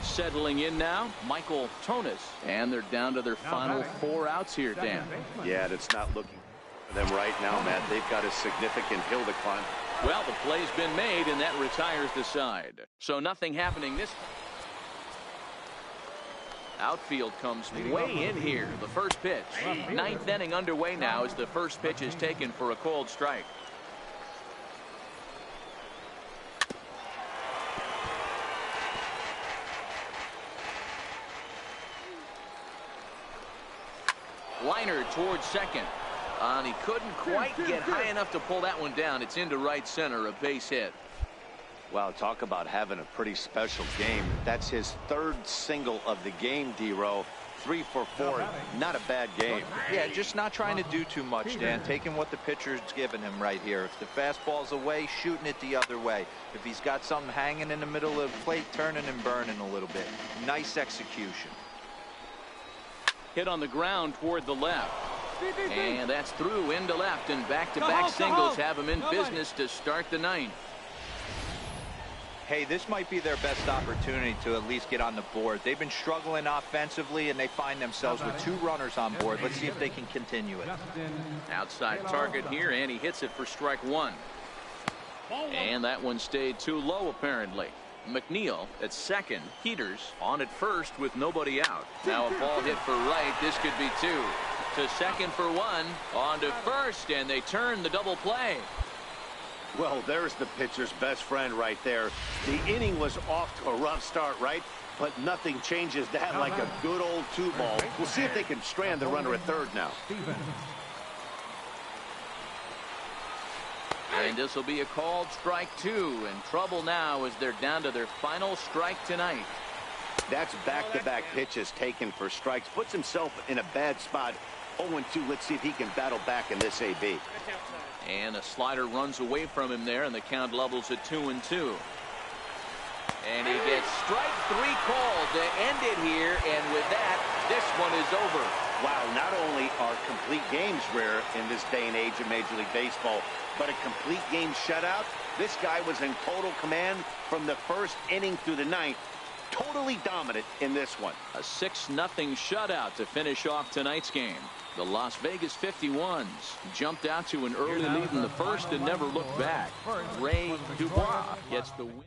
Settling in now, Michael Tonis. And they're down to their final 4 outs here, Dan. Yeah, it's not looking for them right now, Matt. They've got a significant hill to climb. Well, the play's been made, and that retires the side. So nothing happening this time. Outfield comes way in here. The first pitch. 9th inning underway now as the first pitch is taken for a called strike. Liner towards second. And he couldn't quite get high enough to pull that one down. It's into right center, a base hit. Wow, talk about having a pretty special game. That's his 3rd single of the game, D-Row. 3 for 4. Not a bad game. Yeah, just not trying to do too much, Dan. Taking what the pitcher's giving him right here. If the fastball's away, shooting it the other way. If he's got something hanging in the middle of the plate, turning and burning a little bit. Nice execution. Hit on the ground toward the left. And that's through into left, and back-to-back singles have him in business to start the 9th. Hey, this might be their best opportunity to at least get on the board. They've been struggling offensively, and they find themselves with 2 runners on board. Let's see if they can continue it. Outside target here, and he hits it for strike 1. And that one stayed too low, apparently. McNeil at second. Peters on at first with nobody out. Now a ball hit for right. This could be 2. To second for 1. On to first, and they turn the double play. Well, there's the pitcher's best friend right there. The inning was off to a rough start, right? But nothing changes that like a good old 2-ball. We'll see if they can strand the runner at third now. And this will be a called strike 2. In trouble now as they're down to their final strike tonight. That's back-to-back pitches taken for strikes. Puts himself in a bad spot. 0-2. Let's see if he can battle back in this AB. And a slider runs away from him there, and the count levels at 2-2. And he gets strike 3 called to end it here, and with that, this one is over. Wow, not only are complete games rare in this day and age of Major League Baseball, but a complete game shutout. This guy was in total command from the first inning through the ninth. Totally dominant in this one. A 6-0 shutout to finish off tonight's game. The Las Vegas 51s jumped out to an early lead in the first and never looked back. Ray Dubois gets the win.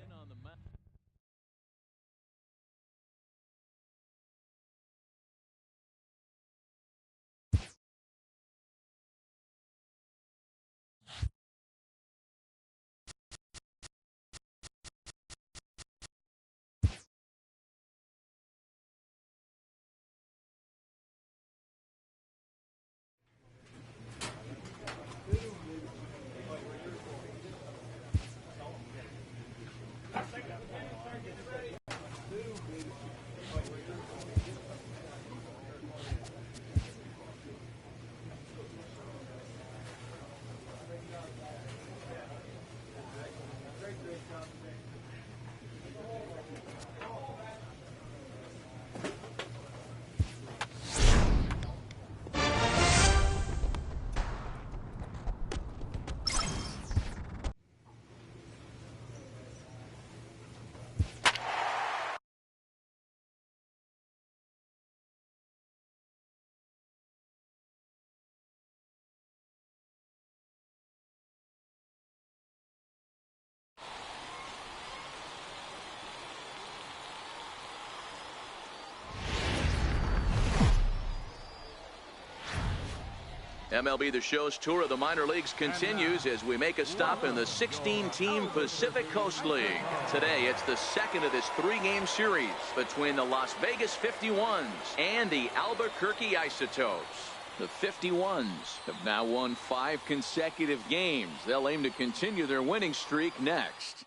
MLB The Show's tour of the minor leagues continues as we make a stop in the 16-team Pacific Coast League. Today, it's the second of this 3-game series between the Las Vegas 51s and the Albuquerque Isotopes. The 51s have now won 5 consecutive games. They'll aim to continue their winning streak next.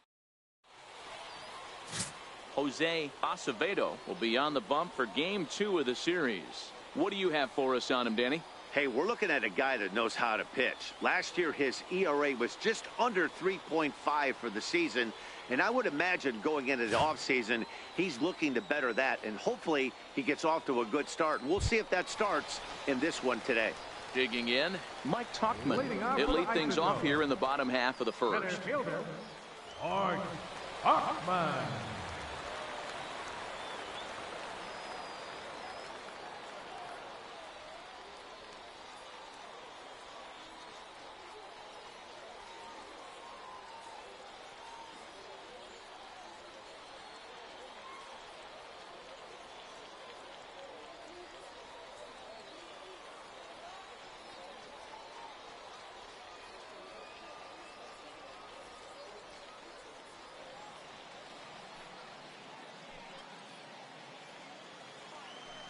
Jose Acevedo will be on the bump for Game 2 of the series. What do you have for us on him, Danny? Hey, we're looking at a guy that knows how to pitch. Last year, his ERA was just under 3.5 for the season, and I would imagine going into the offseason, he's looking to better that, and hopefully he gets off to a good start. We'll see if that starts in this one today. Digging in, Mike Tauchman. He'll lead things off here in the bottom half of the first. Tauchman.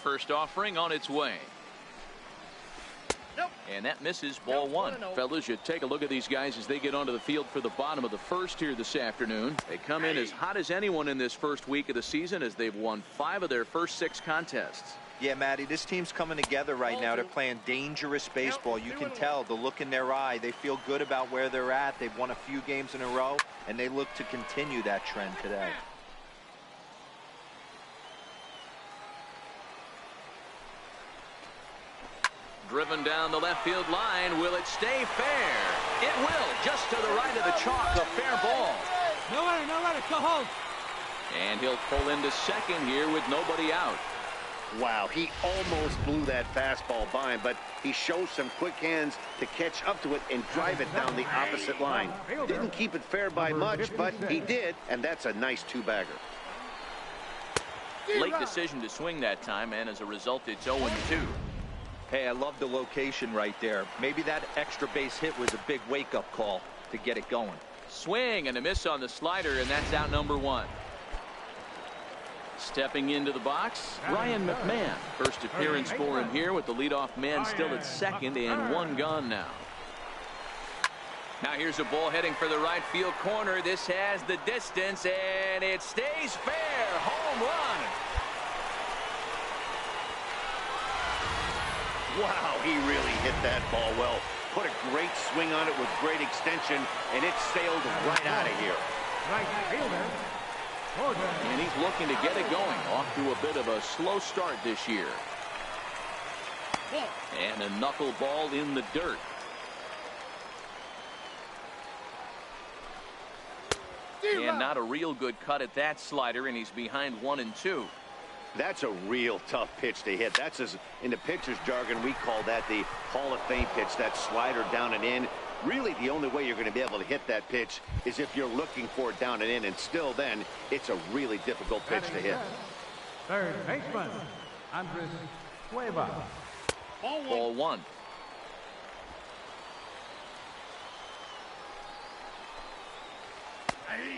First offering on its way. Nope. And that misses ball one. Fellas, you take a look at these guys as they get onto the field for the bottom of the first here this afternoon. They come in as hot as anyone in this first week of the season as they've won 5 of their first 6 contests. Yeah, Matty, this team's coming together right now. They're playing dangerous baseball. You can tell the look in their eye. They feel good about where they're at. They've won a few games in a row, and they look to continue that trend today. Driven down the left field line. Will it stay fair? It will. Just to the right of the chalk. A fair ball. No runner, go home. And he'll pull into second here with nobody out. Wow, he almost blew that fastball by him, but he shows some quick hands to catch up to it and drive it down the opposite line. Didn't keep it fair by much, but he did, and that's a nice 2-bagger. Late decision to swing that time, and as a result, it's 0-2. Hey, I love the location right there. Maybe that extra base hit was a big wake-up call to get it going. Swing and a miss on the slider, and that's out number 1. Stepping into the box, Ryan McMahon. First appearance for him here with the leadoff man still at second and 1 gone now. Now here's a ball heading for the right field corner. This has the distance, and it stays fair. Home run. Wow, he really hit that ball well. Put a great swing on it with great extension, and it sailed right out of here. Right fielder. And he's looking to get it going. Off to a bit of a slow start this year. And a knuckleball in the dirt. And not a real good cut at that slider, and he's behind 1-2. That's a real tough pitch to hit. That's, as in the pitcher's jargon, we call that the Hall of Fame pitch, that slider down and in. Really, the only way you're going to be able to hit that pitch is if you're looking for it down and in, and still then, it's a really difficult pitch to hit. Third baseman, Andres Cuevas. Ball one.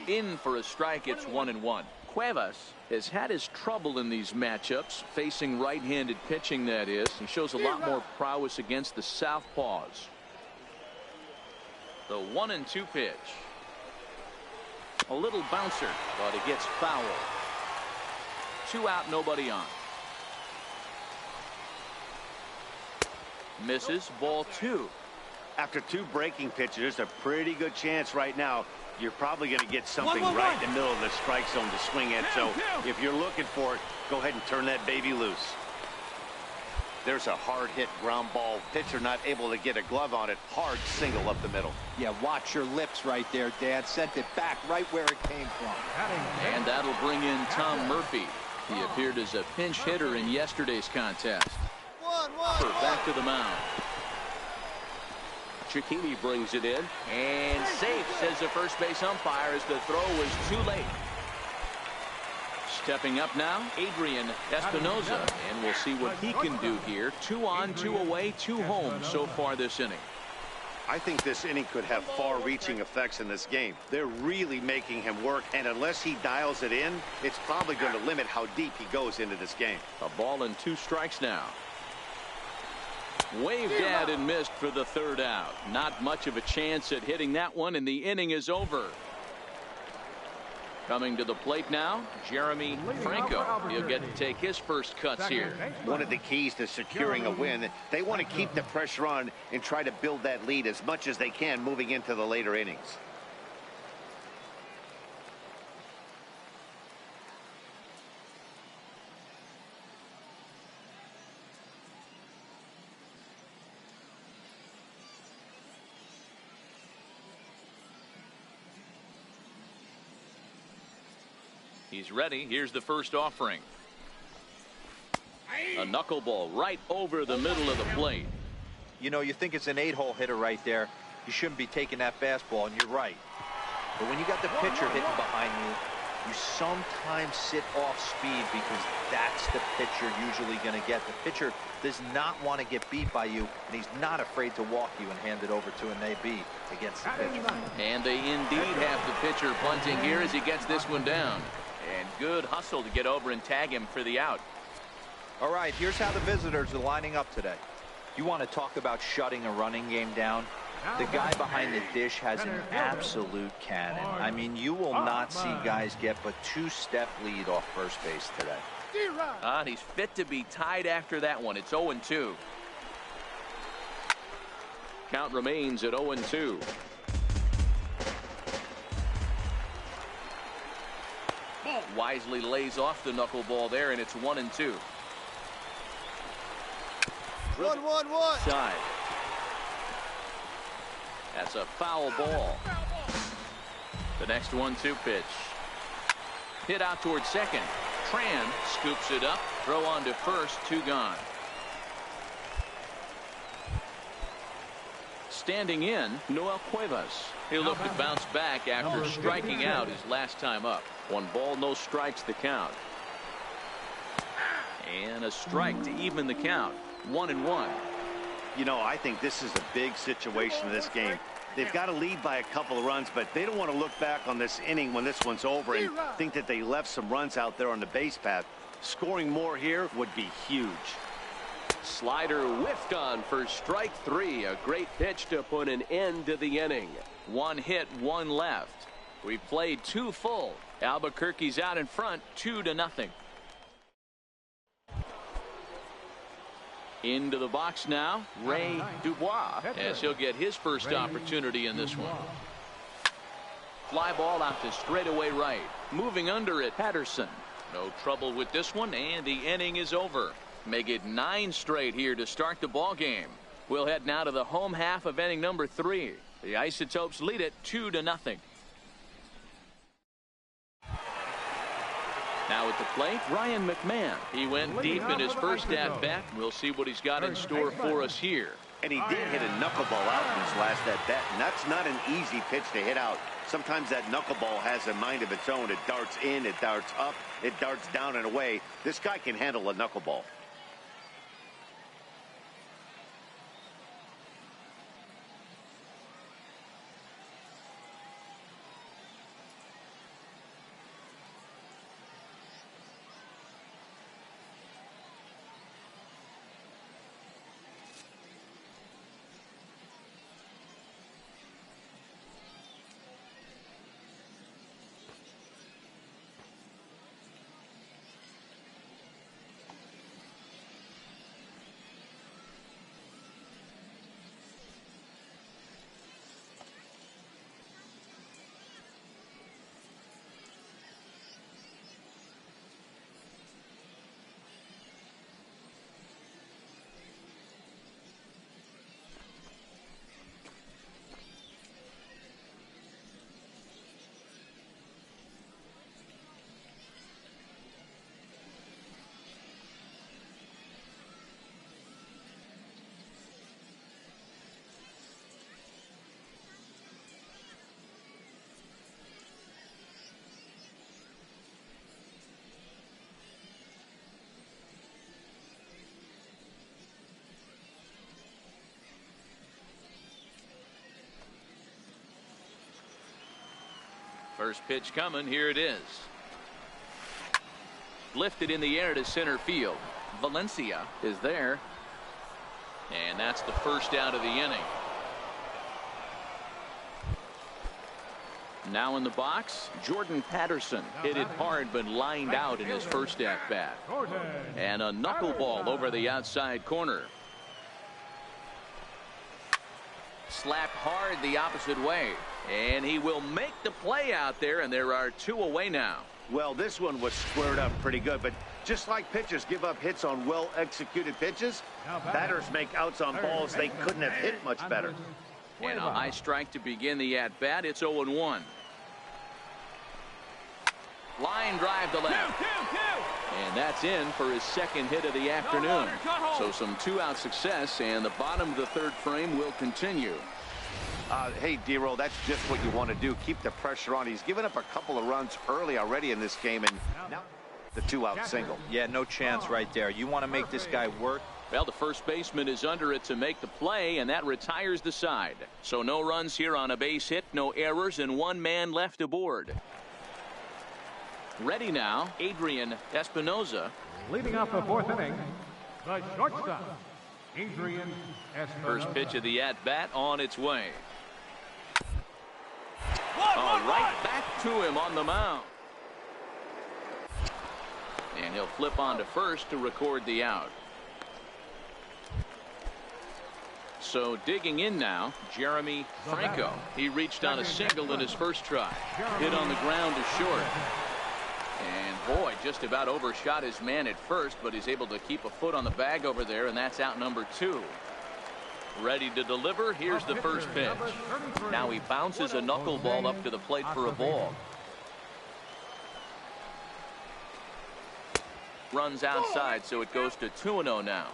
In for a strike. It's 1-1. Cuevas has had his trouble in these matchups, facing right-handed pitching, that is. He shows a lot more prowess against the southpaws. The 1-2 pitch. A little bouncer, but it gets foul. 2 out, nobody on. Misses. Ball 2. After 2 breaking pitches, there's a pretty good chance right now you're probably going to get something right in the middle of the strike zone to swing at. So if you're looking for it, go ahead and turn that baby loose. There's a hard hit ground ball. Pitcher not able to get a glove on it. Hard single up the middle. Yeah, watch your lips right there, Dad. Sent it back right where it came from. And that'll bring in Tom Murphy. He appeared as a pinch hitter in yesterday's contest. Back to the mound. Cicchini brings it in and safe, says the first base umpire, as the throw was too late. Stepping up now, Adrian Espinoza, and we'll see what he can do here. 2 on, 2 away, 2 home so far this inning. I think this inning could have far-reaching effects in this game. They're really making him work, and unless he dials it in, it's probably going to limit how deep he goes into this game. A ball and 2 strikes now. Waved at and missed for the 3rd out. Not much of a chance at hitting that one, and the inning is over. Coming to the plate now, Jeremy Franco. He'll get to take his first cuts here. One of the keys to securing a win, they want to keep the pressure on and try to build that lead as much as they can moving into the later innings. He's ready. Here's the first offering. A knuckleball right over the middle of the plate. You know, you think it's an 8-hole hitter right there. You shouldn't be taking that fastball, and you're right. But when you got the pitcher hitting behind you, you sometimes sit off speed because that's the pitcher usually going to get. The pitcher does not want to get beat by you, and he's not afraid to walk you and hand it over to an AB against the pitcher. And they indeed have the pitcher bunting here as he gets this one down. And good hustle to get over and tag him for the out. All right, here's how the visitors are lining up today. You want to talk about shutting a running game down? The guy behind the dish has an absolute cannon. I mean, you will not see guys get but 2-step lead off first base today. And he's fit to be tied after that one. It's 0-2. Count remains at 0-2. Wisely lays off the knuckleball there, and it's 1-2. 1-1-1. Side. That's a foul ball. The next 1-2 pitch. Hit out towards second. Tran scoops it up. Throw on to first. 2 gone. Standing in, Noel Cuevas. He'll look to bounce back after striking out his last time up. 1 ball, no strikes the count. And a strike to even the count. 1-1. You know, I think this is a big situation in this game. They've got to lead by a couple of runs, but they don't want to look back on this inning when this one's over and think that they left some runs out there on the base path. Scoring more here would be huge. Slider whiffed on for strike 3. A great pitch to put an end to the inning. One hit, one left. We've played 2 full. Albuquerque's out in front, 2-0. Into the box now, Ray Dubois, as he'll get his first opportunity in this one. Fly ball out to straightaway right. Moving under it, Patterson. No trouble with this one, and the inning is over. Make it 9 straight here to start the ball game. We'll head now to the home half of inning number 3. The Isotopes lead it 2-0. Now at the plate, Ryan McMahon. He went deep in his first at-bat. We'll see what he's got in store for us here. And he did hit a knuckleball out in his last at-bat, and that's not an easy pitch to hit out. Sometimes that knuckleball has a mind of its own. It darts in, it darts up, it darts down and away. This guy can handle a knuckleball. First pitch coming. Here it is. Lifted in the air to center field. Valencia is there. And that's the first out of the inning. Now in the box, Jordan Patterson hit it hard but lined out in his first at bat. And a knuckleball over the outside corner. Slapped hard the opposite way. And he will make the play out there, and there are 2 away now. Well, this one was squared up pretty good, but just like pitchers give up hits on well-executed pitches, batters make outs on balls they couldn't have hit much better. And a high strike to begin the at-bat. It's 0-1. Line drive to left. And that's in for his second hit of the afternoon. So some 2-out success, and the bottom of the 3rd frame will continue. Hey, D-Roll, that's just what you want to do. Keep the pressure on. He's given up a couple of runs early already in this game, and now the 2-out single. Yeah, no chance right there. You want to make this guy work. Well, the first baseman is under it to make the play, and that retires the side. So no runs here on a base hit, no errors, and 1 man left aboard. Ready now, Adrian Espinoza. Leading off the 4th inning, the shortstop, Adrian Espinoza. First pitch of the at-bat on its way. Right back to him on the mound. And he'll flip on to first to record the out. So digging in now, Jeremy Franco. He reached on a single in his first try. Hit on the ground to short. And boy, just about overshot his man at first, but he's able to keep a foot on the bag over there, and that's out number 2. Ready to deliver. Here's the first pitch. Now he bounces a knuckleball up to the plate for a ball. Runs outside, so it goes to 2-0 now.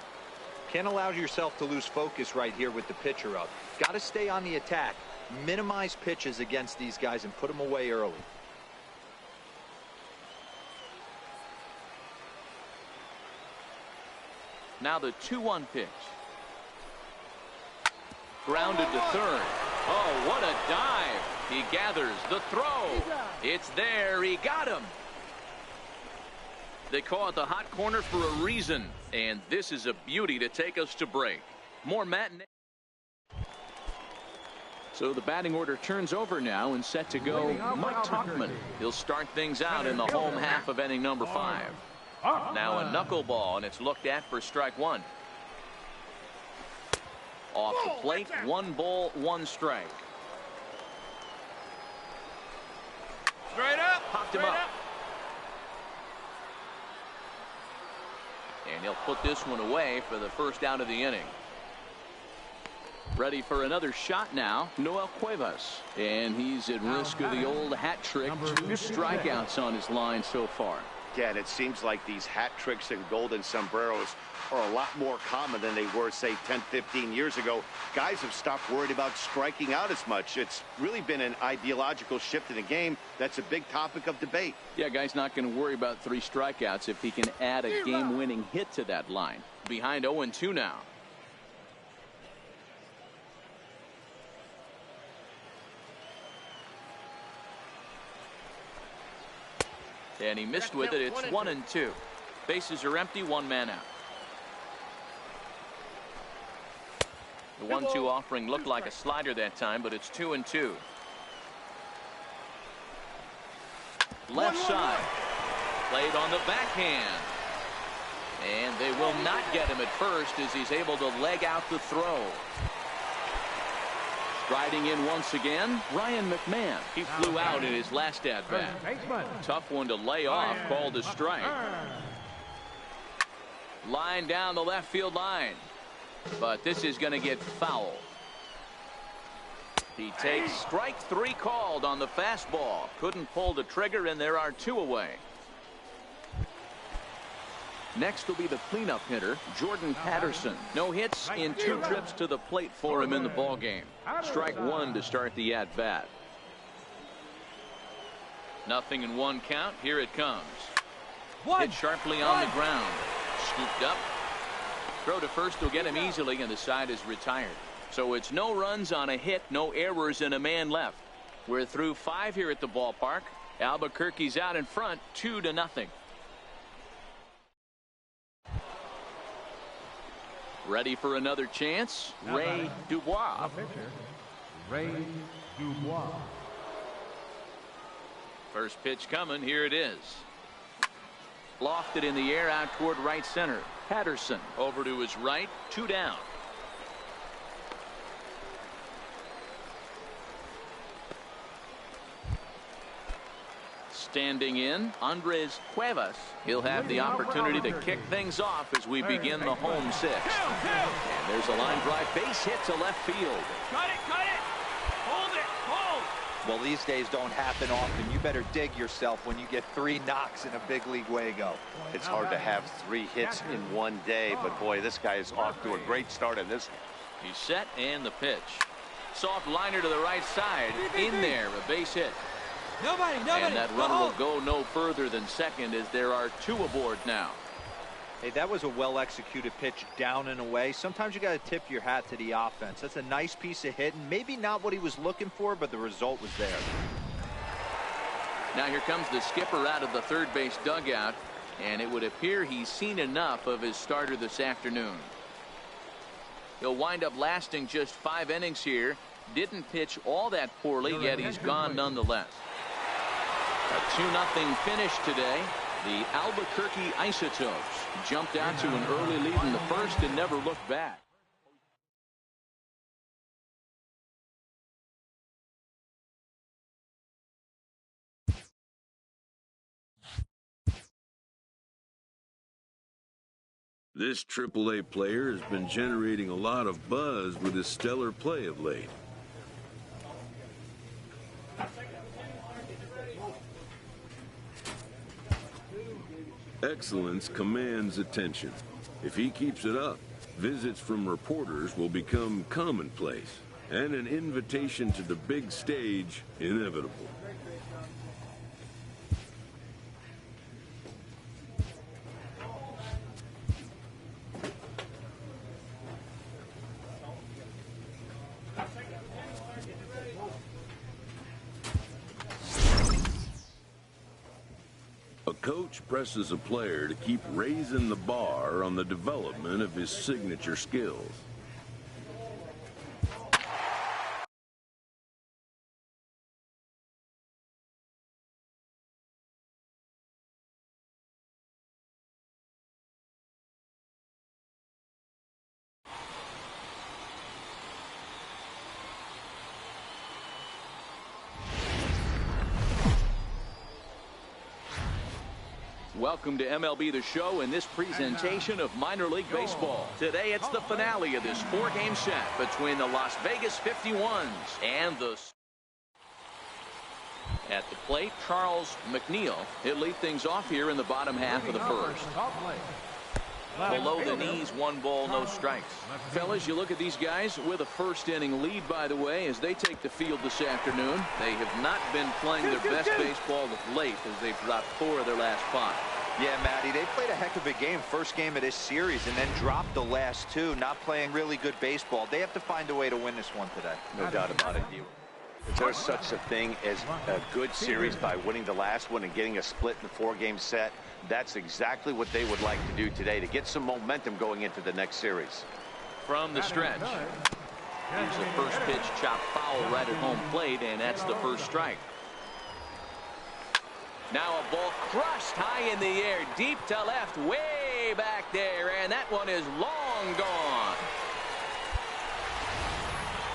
Can't allow yourself to lose focus right here with the pitcher up. Got to stay on the attack. Minimize pitches against these guys and put them away early. Now the 2-1 pitch. Grounded to third. Oh, what a dive. He gathers the throw. It's there. He got him. They call it the hot corner for a reason. And this is a beauty to take us to break. More matinee. So the batting order turns over now and set to go Mike Tuckman. He'll start things out in the home half of inning number 5. Now a knuckleball, and it's looked at for strike 1. Off the plate, 1 ball, 1 strike. Straight up. Popped him up. And he'll put this one away for the first out of the inning. Ready for another shot now, Noel Cuevas. And he's at risk of the old hat trick. 2 strikeouts on his line so far. Yeah, and it seems like these hat tricks and golden sombreros are a lot more common than they were, say, 10, 15 years ago. Guys have stopped worried about striking out as much. It's really been an ideological shift in the game. That's a big topic of debate. Yeah, guy's not going to worry about 3 strikeouts if he can add a game-winning hit to that line. Behind 0-2 now. And he missed with it. It's 1-2. Bases are empty, 1 man out. The 1-2 offering looked like a slider that time, but it's 2-2. Left side. Played on the backhand. And they will not get him at first as he's able to leg out the throw. Striding in once again, Ryan McMahon. He flew out in his last at-bat. Tough one to lay off, called a strike. Line down the left field line. But this is going to get foul. He takes strike 3 called on the fastball. Couldn't pull the trigger, and there are 2 away. Next will be the cleanup hitter, Jordan Patterson. No hits in 2 trips to the plate for him in the ballgame. Strike 1 to start the at-bat. 0-1 count. Here it comes. Hit sharply on the ground. Scooped up. Throw to first will get him easily, and the side is retired. So it's no runs on a hit, no errors, and a man left. We're through 5 here at the ballpark. Albuquerque's out in front, 2-0. Ready for another chance, Ray Dubois. Ray Dubois. First pitch coming. Here it is. Lofted in the air out toward right center. Patterson over to his right. 2 down. Standing in, Andres Cuevas. He'll have the opportunity to kick things off as we begin the home 6th. And there's a line drive base hit to left field. Cut it, cut it. Hold it, hold. Well, these days don't happen often. You better dig yourself when you get 3 knocks in a big league Wago. It's hard to have 3 hits in one day, but boy, this guy is off to a great start in this one. He's set, and the pitch. Soft liner to the right side. In there, a base hit. Nobody. And that run will go no further than second as there are 2 aboard now. Hey, that was a well-executed pitch down and away. Sometimes you got to tip your hat to the offense. That's a nice piece of hitting. Maybe not what he was looking for, but the result was there. Now here comes the skipper out of the third base dugout, and it would appear he's seen enough of his starter this afternoon. He'll wind up lasting just 5 innings here. Didn't pitch all that poorly, yet he's gone nonetheless. A 2-0 finish today. The Albuquerque Isotopes jumped out to an early lead in the first and never looked back. This AAA player has been generating a lot of buzz with his stellar play of late. Excellence commands attention. If he keeps it up, visits from reporters will become commonplace, and an invitation to the big stage inevitable. A coach presses a player to keep raising the bar on the development of his signature skills. Welcome to MLB The Show in this presentation of minor league baseball. Today it's the finale of this 4-game set between the Las Vegas 51s and the... At the plate, Charles McNeil. He'll lead things off here in the bottom half of the first. Below the knees, 1 ball, no strikes. Fellas, you look at these guys with a first-inning lead, by the way, as they take the field this afternoon. They have not been playing their best baseball of late as they've dropped 4 of their last 5. Yeah, Matty, they played a heck of a game, first game of this series, and then dropped the last 2, not playing really good baseball. They have to find a way to win this one today. No doubt about it. There's such a thing as a good series by winning the last one and getting a split in the 4-game set. That's exactly what they would like to do today to get some momentum going into the next series. From the stretch, here's the first pitch, chopped foul right at home plate, and that's the first strike. Now a ball crushed high in the air, deep to left, way back there, and that one is long gone.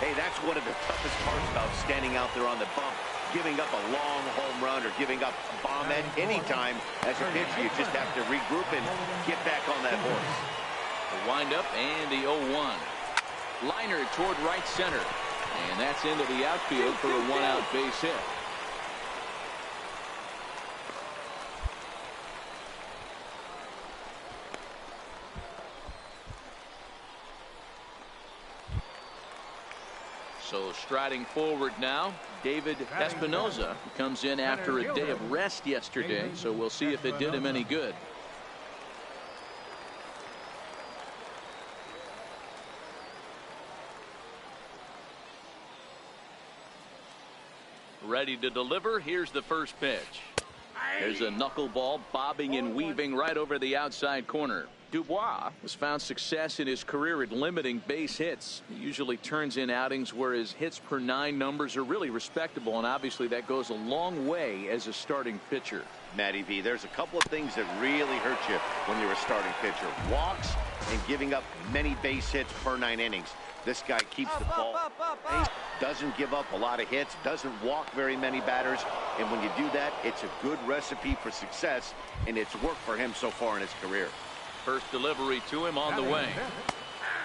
Hey, that's one of the toughest parts about standing out there on the bump. Giving up a long home run or giving up a bomb at any time as a pitcher. You just have to regroup and get back on that horse. The windup and the 0-1. Liner toward right center. And that's into the outfield for a 1-out base hit. So striding forward now, David Espinoza comes in after a day of rest yesterday, so we'll see if it did him any good. Ready to deliver. Here's the first pitch. There's a knuckleball bobbing and weaving right over the outside corner. Dubois has found success in his career at limiting base hits. He usually turns in outings where his hits per 9 numbers are really respectable, and obviously that goes a long way as a starting pitcher. Matty V, there's a couple of things that really hurt you when you're a starting pitcher. Walks and giving up many base hits per 9 innings. This guy keeps the ball, doesn't give up a lot of hits, doesn't walk very many batters, and when you do that, it's a good recipe for success, and it's worked for him so far in his career. First delivery to him on the way.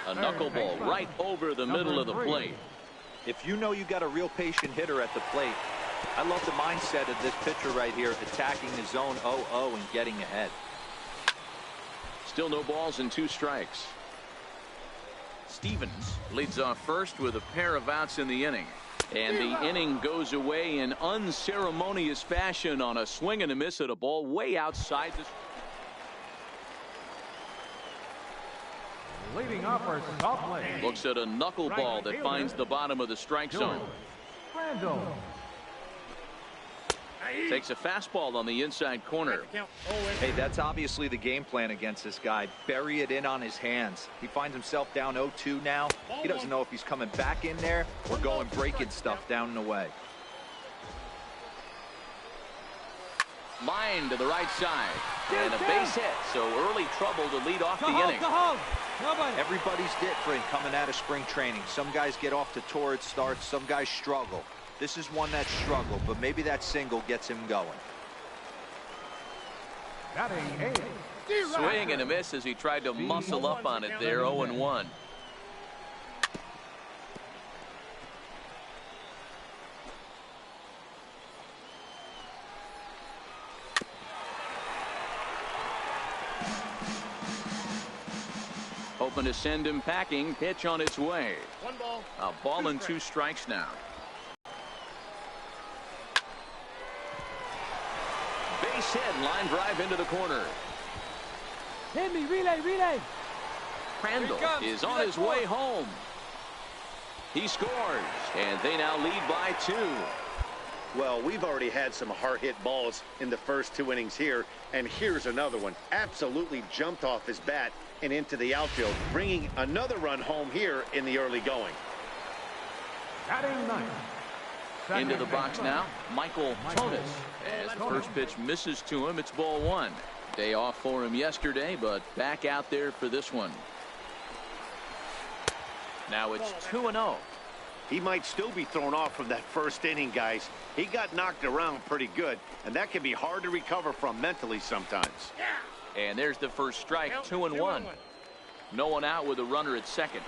A knuckleball right over the middle of the plate. If you know you got a real patient hitter at the plate, I love the mindset of this pitcher right here, attacking the zone 0-0 and getting ahead. Still no balls and 2 strikes. Stevens leads off first with a pair of outs in the inning. And the inning goes away in unceremonious fashion on a swing and a miss at a ball way outside the... Leading off for Salt Lake. Looks at a knuckleball that finds the bottom of the strike zone. Takes a fastball on the inside corner. Hey, that's obviously the game plan against this guy. Bury it in on his hands. He finds himself down 0-2 now. He doesn't know if he's coming back in there or going breaking stuff down and away. Line to the right side. And a base hit. So early trouble to lead off the inning. Everybody's different coming out of spring training. Some guys get off to torrid starts. Some guys struggle. This is one that struggled, but maybe that single gets him going. Swing and a miss as he tried to muscle up on it there. 0-1. Hoping to send him packing. Pitch on its way. 1 ball. A ball and 2 strikes now. Base hit, line drive into the corner. Hit me, relay. Crandall is on his way home. He scores, and they now lead by 2. Well, we've already had some hard-hit balls in the first 2 innings here, and here's another one. Absolutely jumped off his bat and into the outfield, bringing another run home here in the early going. Into the box now, Michael Tonis. As the first pitch misses to him, it's ball 1. Day off for him yesterday, but back out there for this one. Now it's 2-0. He might still be thrown off from that first inning, guys. He got knocked around pretty good, and that can be hard to recover from mentally sometimes. And there's the first strike, 2-1. No one out with a runner at second.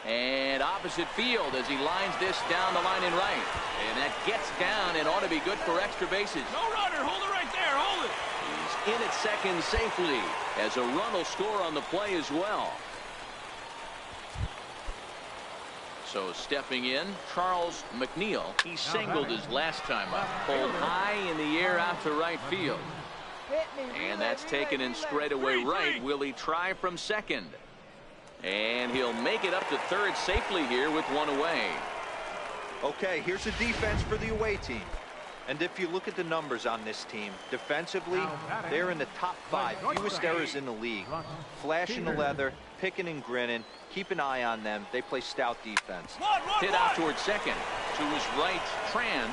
And opposite field as he lines this down the line in right. And that gets down and ought to be good for extra bases. No runner. Hold it right there. Hold it. He's in at second safely as a run will score on the play as well. So stepping in, Charles McNeil. He singled his last time up. Pulled high in the air out to right field. And that's taken in straightaway right. Will he try from second? And he'll make it up to third safely here with one away. Okay, here's the defense for the away team. And if you look at the numbers on this team, defensively, they're in the top 5 fewest errors in the league. Flashing the leather, picking and grinning, keep an eye on them. They play stout defense. Hit out towards second. To his right, Tran.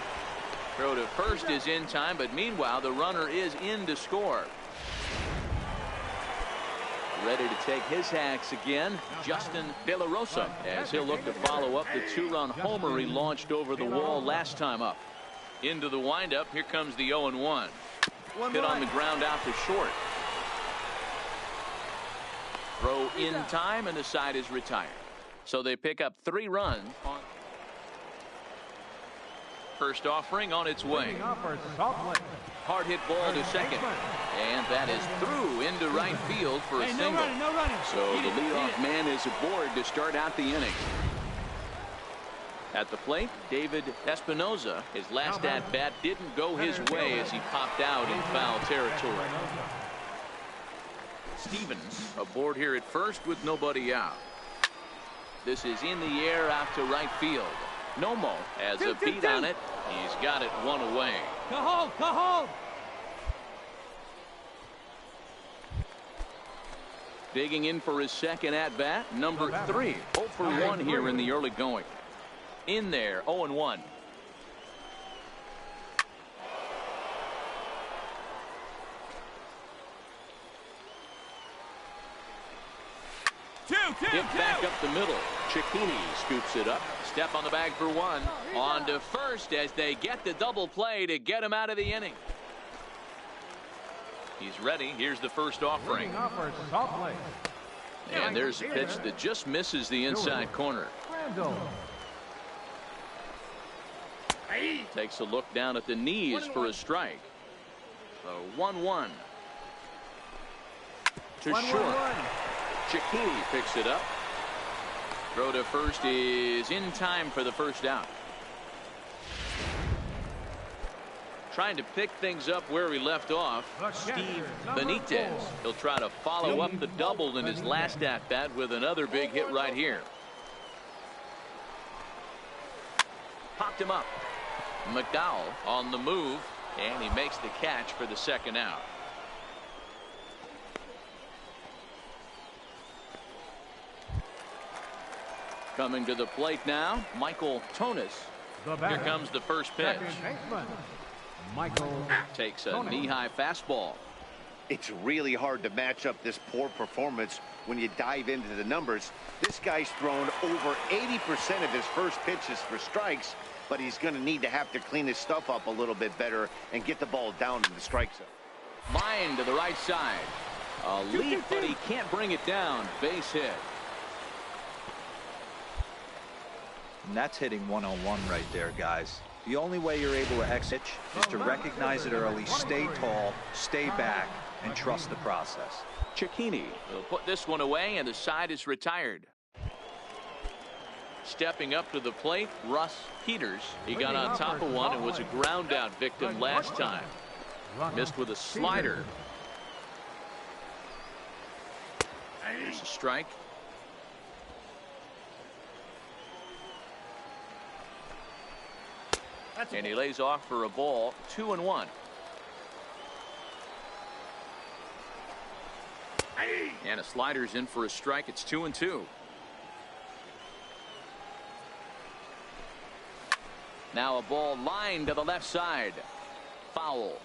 Throw to first is in time, but meanwhile, the runner is in to score. Ready to take his hacks again, Justin De La Rosa, as he'll look to follow up the 2-run homer he launched over the wall last time up. Into the windup, here comes the 0-1. Hit on the ground out to short. Throw in time, and the side is retired. So they pick up 3 runs on first offering on its way. Hard hit ball to second. And that is through into right field for a single. No running. So the leadoff man is aboard to start out the inning. At the plate, David Espinoza. His last at-bat didn't go his way as he popped out in foul territory. Stevens aboard here at first with nobody out. This is in the air out to right field. Nomo has a beat on it. He's got it one away. Go home. Digging in for his second at-bat, number 3. 0 for 1 here in the early going. In there, 0-1. Hit back up the middle. Cicchini scoops it up. Step on the bag for 1. On to first as they get the double play to get him out of the inning. He's ready. Here's the first offering. And there's a pitch that just misses the inside corner. Takes a look down at the knees for a strike. So 1-1. To short. Cicchini picks it up. Throw to first is in time for the first out. Trying to pick things up where he left off, Steve Benitez. He'll try to follow up the double in his last at-bat with another big hit right here. Popped him up. McDowell on the move, and he makes the catch for the second out. Coming to the plate now, Michael Tonis. Here comes the first pitch. Takes a knee-high fastball. It's really hard to match up this poor performance when you dive into the numbers. This guy's thrown over 80% of his first pitches for strikes, but he's going to have to clean his stuff up a little bit better and get the ball down in the strike zone. Line to the right side. A leap, but he can't bring it down. Base hit. And that's hitting 101 right there, guys. The only way you're able to exit is to recognize it early, stay tall, stay back, and trust the process. Cicchini will put this one away, and the side is retired. Stepping up to the plate, Russ Peters. He got on top of one and was a ground out victim last time. Missed with a slider. There's a strike. And he lays off for a ball. 2-1. And a slider's in for a strike. It's 2-2. Now a ball lined to the left side. Foul.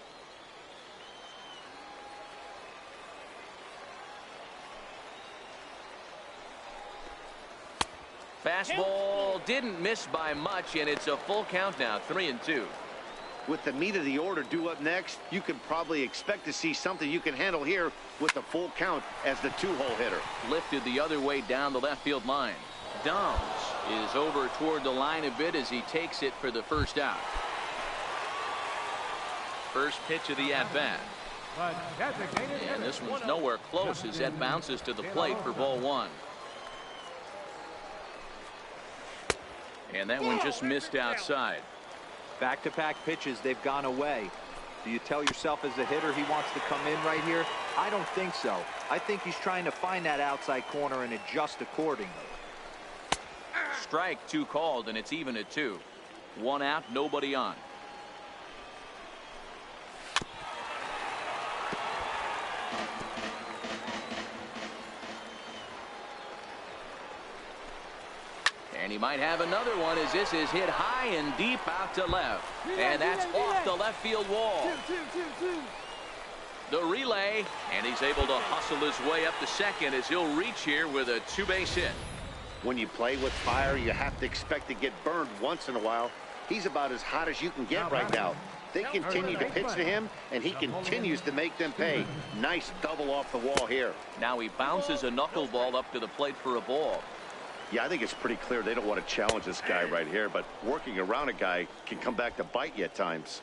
fastball didn't miss by much, and it's a full count now, 3-2. With the meat of the order due up next, you can probably expect to see something you can handle here with the full count as the two-hole hitter. Lifted the other way down the left field line. Downs is over toward the line a bit as he takes it for the first out. First pitch of the at-bat. And this one's nowhere close as that bounces to the plate for ball one. And that one just missed outside. Back-to-back pitches, they've gone away. Do you tell yourself as a hitter he wants to come in right here? I don't think so. I think he's trying to find that outside corner and adjust accordingly. Strike two called, and it's even at 2. One out, nobody on. And he might have another one as this is hit high and deep out to left. And that's off the left field wall. The relay, and he's able to hustle his way up to second as he'll reach here with a 2-base hit. When you play with fire, you have to expect to get burned once in a while. He's about as hot as you can get right now. They continue to pitch to him, and he continues to make them pay. Nice double off the wall here. Now he bounces a knuckleball up to the plate for a ball. Yeah, I think it's pretty clear they don't want to challenge this guy right here, but working around a guy can come back to bite you at times.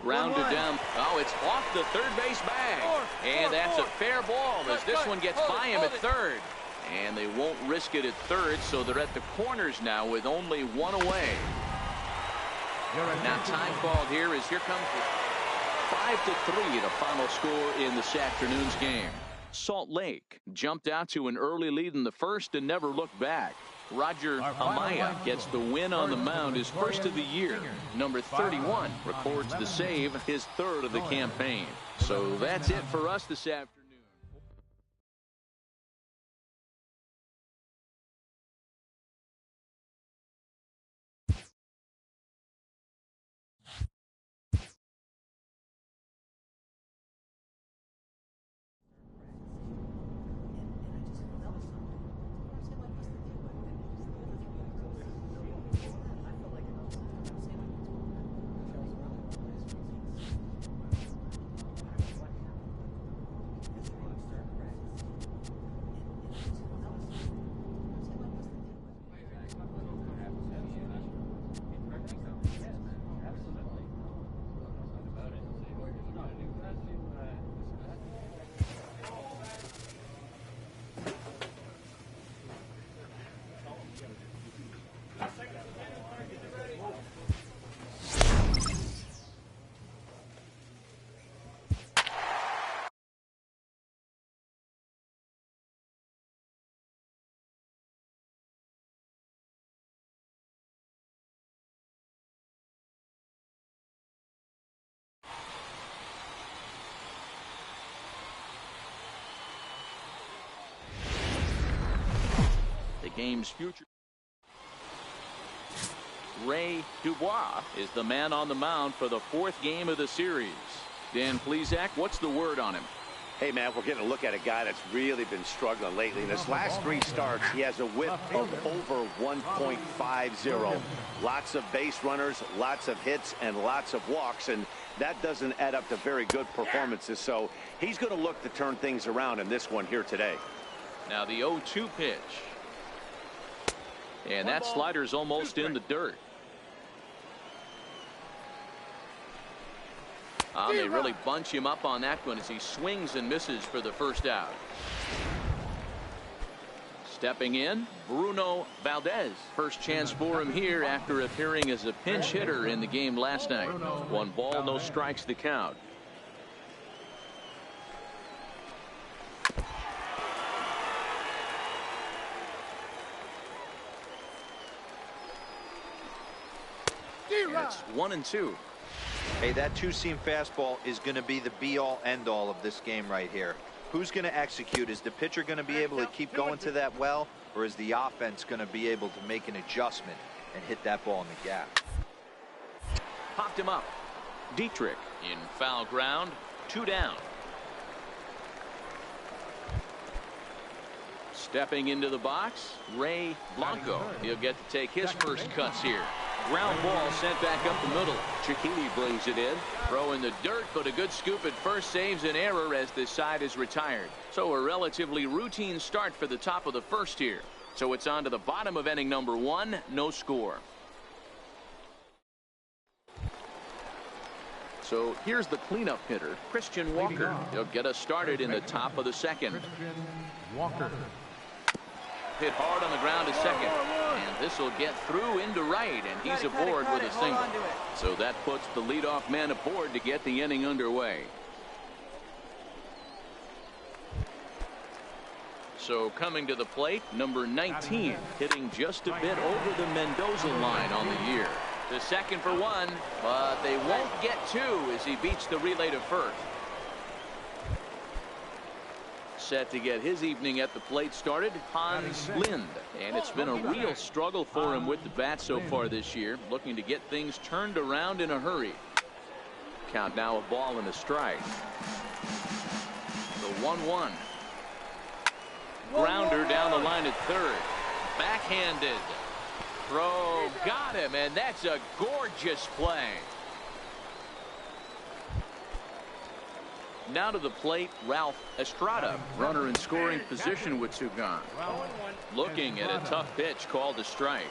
Grounded down. Oh, it's off the third base bag. And that's a fair ball as this one gets by him at third. And they won't risk it at third, so they're at the corners now with only one away. Now time called here as here comes 5-3 the final score in this afternoon's game. Salt Lake jumped out to an early lead in the first and never looked back. Roger Amaya gets the win on the mound, his first of the year. Number 31 records the save, his third of the campaign. So that's it for us this afternoon. Game's future. Ray Dubois is the man on the mound for the 4th game of the series. Dan Plesac, what's the word on him? Hey, man, we're getting a look at a guy that's really been struggling lately. In his last 3 starts, he has a whip of over 1.50. Lots of base runners, lots of hits, and lots of walks, and that doesn't add up to very good performances. So he's going to look to turn things around in this one here today. Now the 0-2 pitch. And that slider's almost in the dirt. They really bunch him up on that one as he swings and misses for the first out. Stepping in, Bruno Valdez. First chance for him here after appearing as a pinch hitter in the game last night. 1 ball, no strikes to count. It's 1-2. Hey, that 2-seam fastball is going to be the be-all, end-all of this game right here. Who's going to execute? Is the pitcher going to be able to keep going to that well, or is the offense going to be able to make an adjustment and hit that ball in the gap? Popped him up. Dietrich in foul ground. 2 down. Stepping into the box, Ray Blanco. He'll get to take his first cuts here. Ground ball sent back up the middle. Cicchini brings it in. Throw in the dirt, but a good scoop at first saves an error as this side is retired. So a relatively routine start for the top of the first here. So it's on to the bottom of inning number 1, no score. So here's the cleanup hitter, Christian Walker. He'll get us started in the top of the second. Christian Walker. Hit hard on the ground to second. And this will get through into right, and he's aboard with a single. So that puts the leadoff man aboard to get the inning underway. So coming to the plate, number 19, hitting just a bit over the Mendoza line on the year. The second for 1, but they won't get 2 as he beats the relay to first. Set to get his evening at the plate started, Hans Lind. And it's been a real struggle for him with the bat so far this year, looking to get things turned around in a hurry. Count now a ball and a strike. The 1-1. Grounder down the line at third. Backhanded. Throw, got him, and that's a gorgeous play. Now to the plate, Ralph Estrada, runner in scoring position with 2 gone. Looking at a tough pitch called a strike.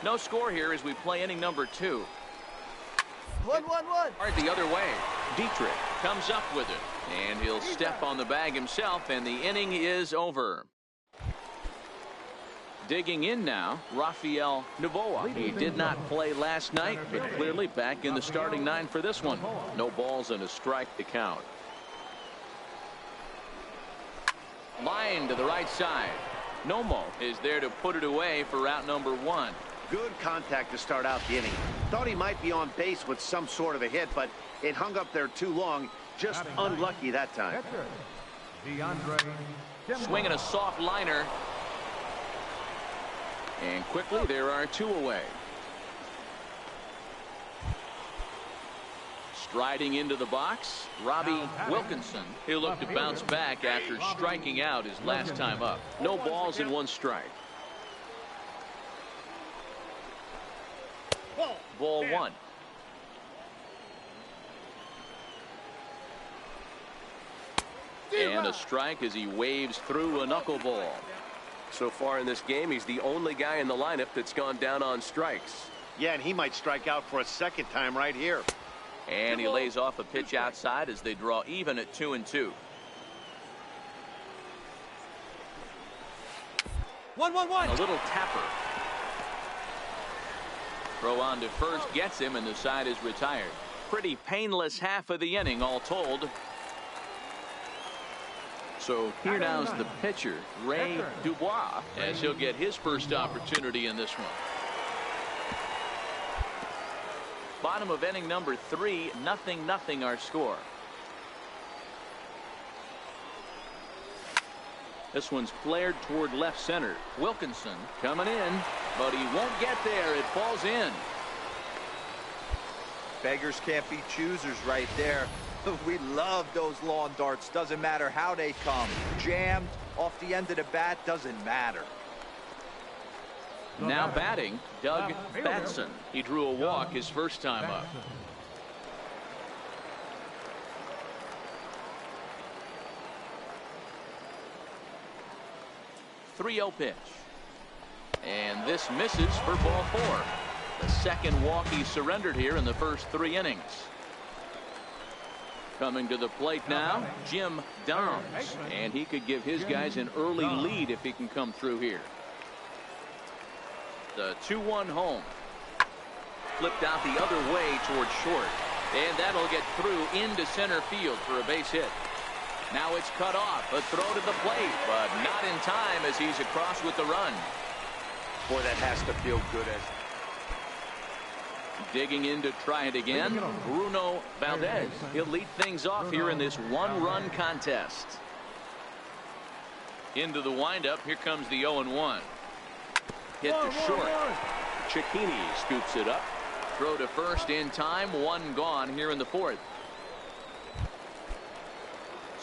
No score here as we play inning number 2. 1-1-1. Hard the other way. Dietrich comes up with it, and he'll step on the bag himself, and the inning is over. Digging in now, Rafael Novoa. He did not play last night, but clearly back in the starting 9 for this one. No balls and a strike to count. Line to the right side. Nomo is there to put it away for out number 1. Good contact to start out the inning. Thought he might be on base with some sort of a hit, but it hung up there too long. Just unlucky that time. Swinging a soft liner. And quickly there are 2 away. Striding into the box, Robbie Wilkinson. He'll look to bounce back after striking out his last time up. No balls and 1 strike. Ball 1. And a strike as he waves through a knuckleball. So far in this game, he's the only guy in the lineup that's gone down on strikes. Yeah, and he might strike out for a second time right here. And he lays off a pitch outside as they draw even at 2-2. 1-1-1. A little tapper. Throw on to first gets him, and the side is retired. Pretty painless half of the inning all told. So here now's the pitcher, Ray Dubois, as he'll get his first opportunity in this one. Bottom of inning number 3, 0-0 our score. This one's flared toward left center. Wilkinson coming in, but he won't get there. It falls in. Beggars can't be choosers right there. We love those lawn darts. Doesn't matter how they come. Jammed, off the end of the bat, doesn't matter. Now batting, Doug Batson. He drew a walk his first time up. .3-0 pitch. And this misses for ball 4. The second walk he surrendered here in the first 3 innings. Coming to the plate now, Jim Downs. And he could give his guys an early lead if he can come through here. The 2-1 home. Flipped out the other way towards short. And that'll get through into center field for a base hit. Now it's cut off. A throw to the plate, but not in time as he's across with the run. Boy, that has to feel good. Digging in to try it again, Bruno Valdez. He'll lead things off here in this 1-run contest. Into the windup. Here comes the 0-1. Hit to short. Cicchini scoops it up. Throw to first in time. 1 gone here in the 4th.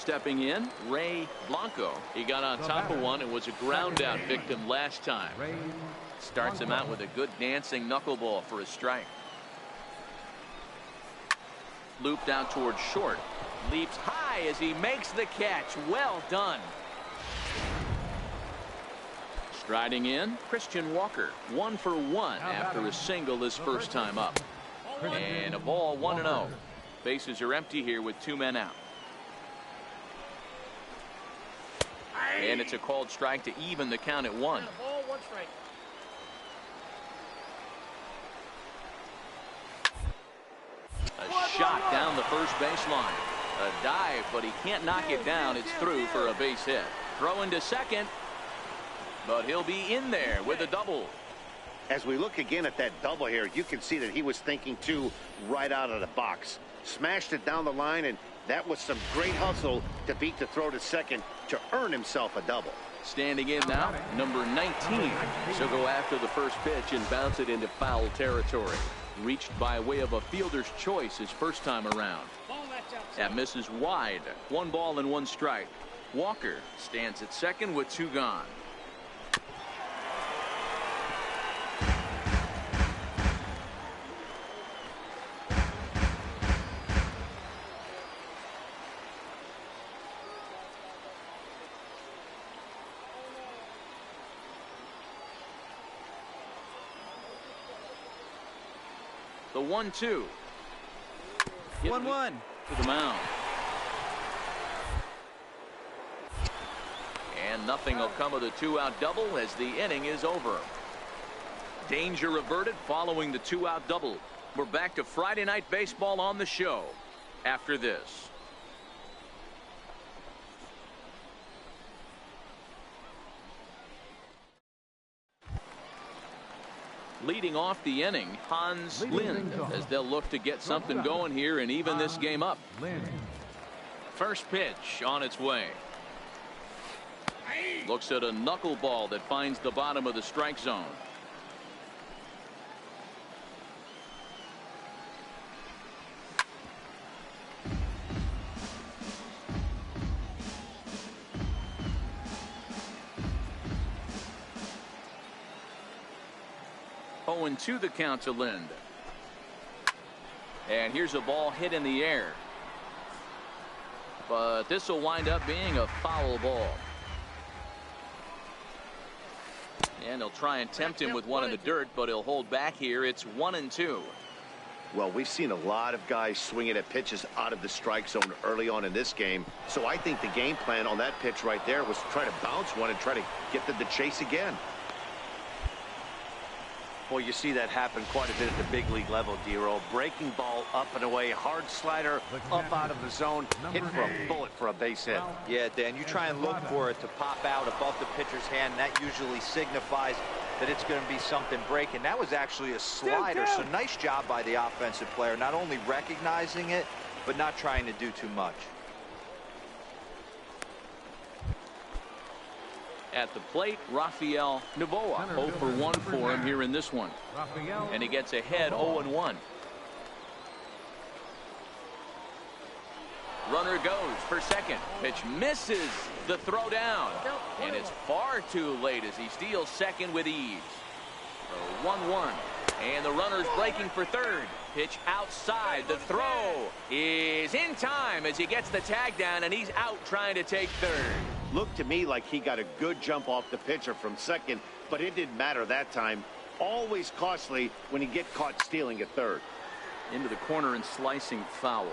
Stepping in, Ray Blanco. He got on top of one and was a ground out victim last time. Starts him out with a good dancing knuckleball for a strike. Looped out towards short. Leaps high as he makes the catch. Well done. Striding in, Christian Walker. 1 for 1 after a single his first time up. And a ball 1-0. Bases are empty here with 2 men out. And it's a called strike to even the count at 1. A shot down the first baseline. A dive, but he can't knock it down. It's through for a base hit. Throw into second, but he'll be in there with a double. As we look again at that double here, you can see that he was thinking too right out of the box. Smashed it down the line, and that was some great hustle to beat the throw to second to earn himself a double. Standing in now, number 19. So go after the first pitch and bounce it into foul territory. Reached by way of a fielder's choice his first time around. That misses wide. 1 ball and 1 strike. Walker stands at second with 2 gone. The 1-2. 1-1 to the mound. And nothing will come of the 2-out double as the inning is over. Danger averted following the 2-out double. We're back to Friday Night Baseball on the show after this. Leading off the inning, Hans Lind, as they'll look to get something going here and even this game up. First pitch on its way. Looks at a knuckleball that finds the bottom of the strike zone. And 2 the count to Lind. And here's a ball hit in the air. But this will wind up being a foul ball. And they'll try and tempt him with one in the dirt, but he'll hold back here. It's 1-2. Well, we've seen a lot of guys swinging at pitches out of the strike zone early on in this game. So I think the game plan on that pitch right there was to try to bounce one and try to get them to chase again. Well, you see that happen quite a bit at the big league level, D-Roll. Breaking ball up and away, hard slider up out of the zone, hit for a bullet for a base hit. Yeah, Dan, you try and look for it to pop out above the pitcher's hand. That usually signifies that it's going to be something breaking. That was actually a slider, so nice job by the offensive player, not only recognizing it, but not trying to do too much. At the plate, Rafael Novoa. 0 for 1 for him here in this one. And he gets ahead 0-1. Runner goes for second. Pitch misses the throw down. And it's far too late as he steals second with ease. 1-1. And the runner's breaking for third. Pitch outside. The throw is in time as he gets the tag down, and he's out trying to take third. Looked to me like he got a good jump off the pitcher from second, but it didn't matter that time. Always costly when you get caught stealing at third. Into the corner and slicing foul.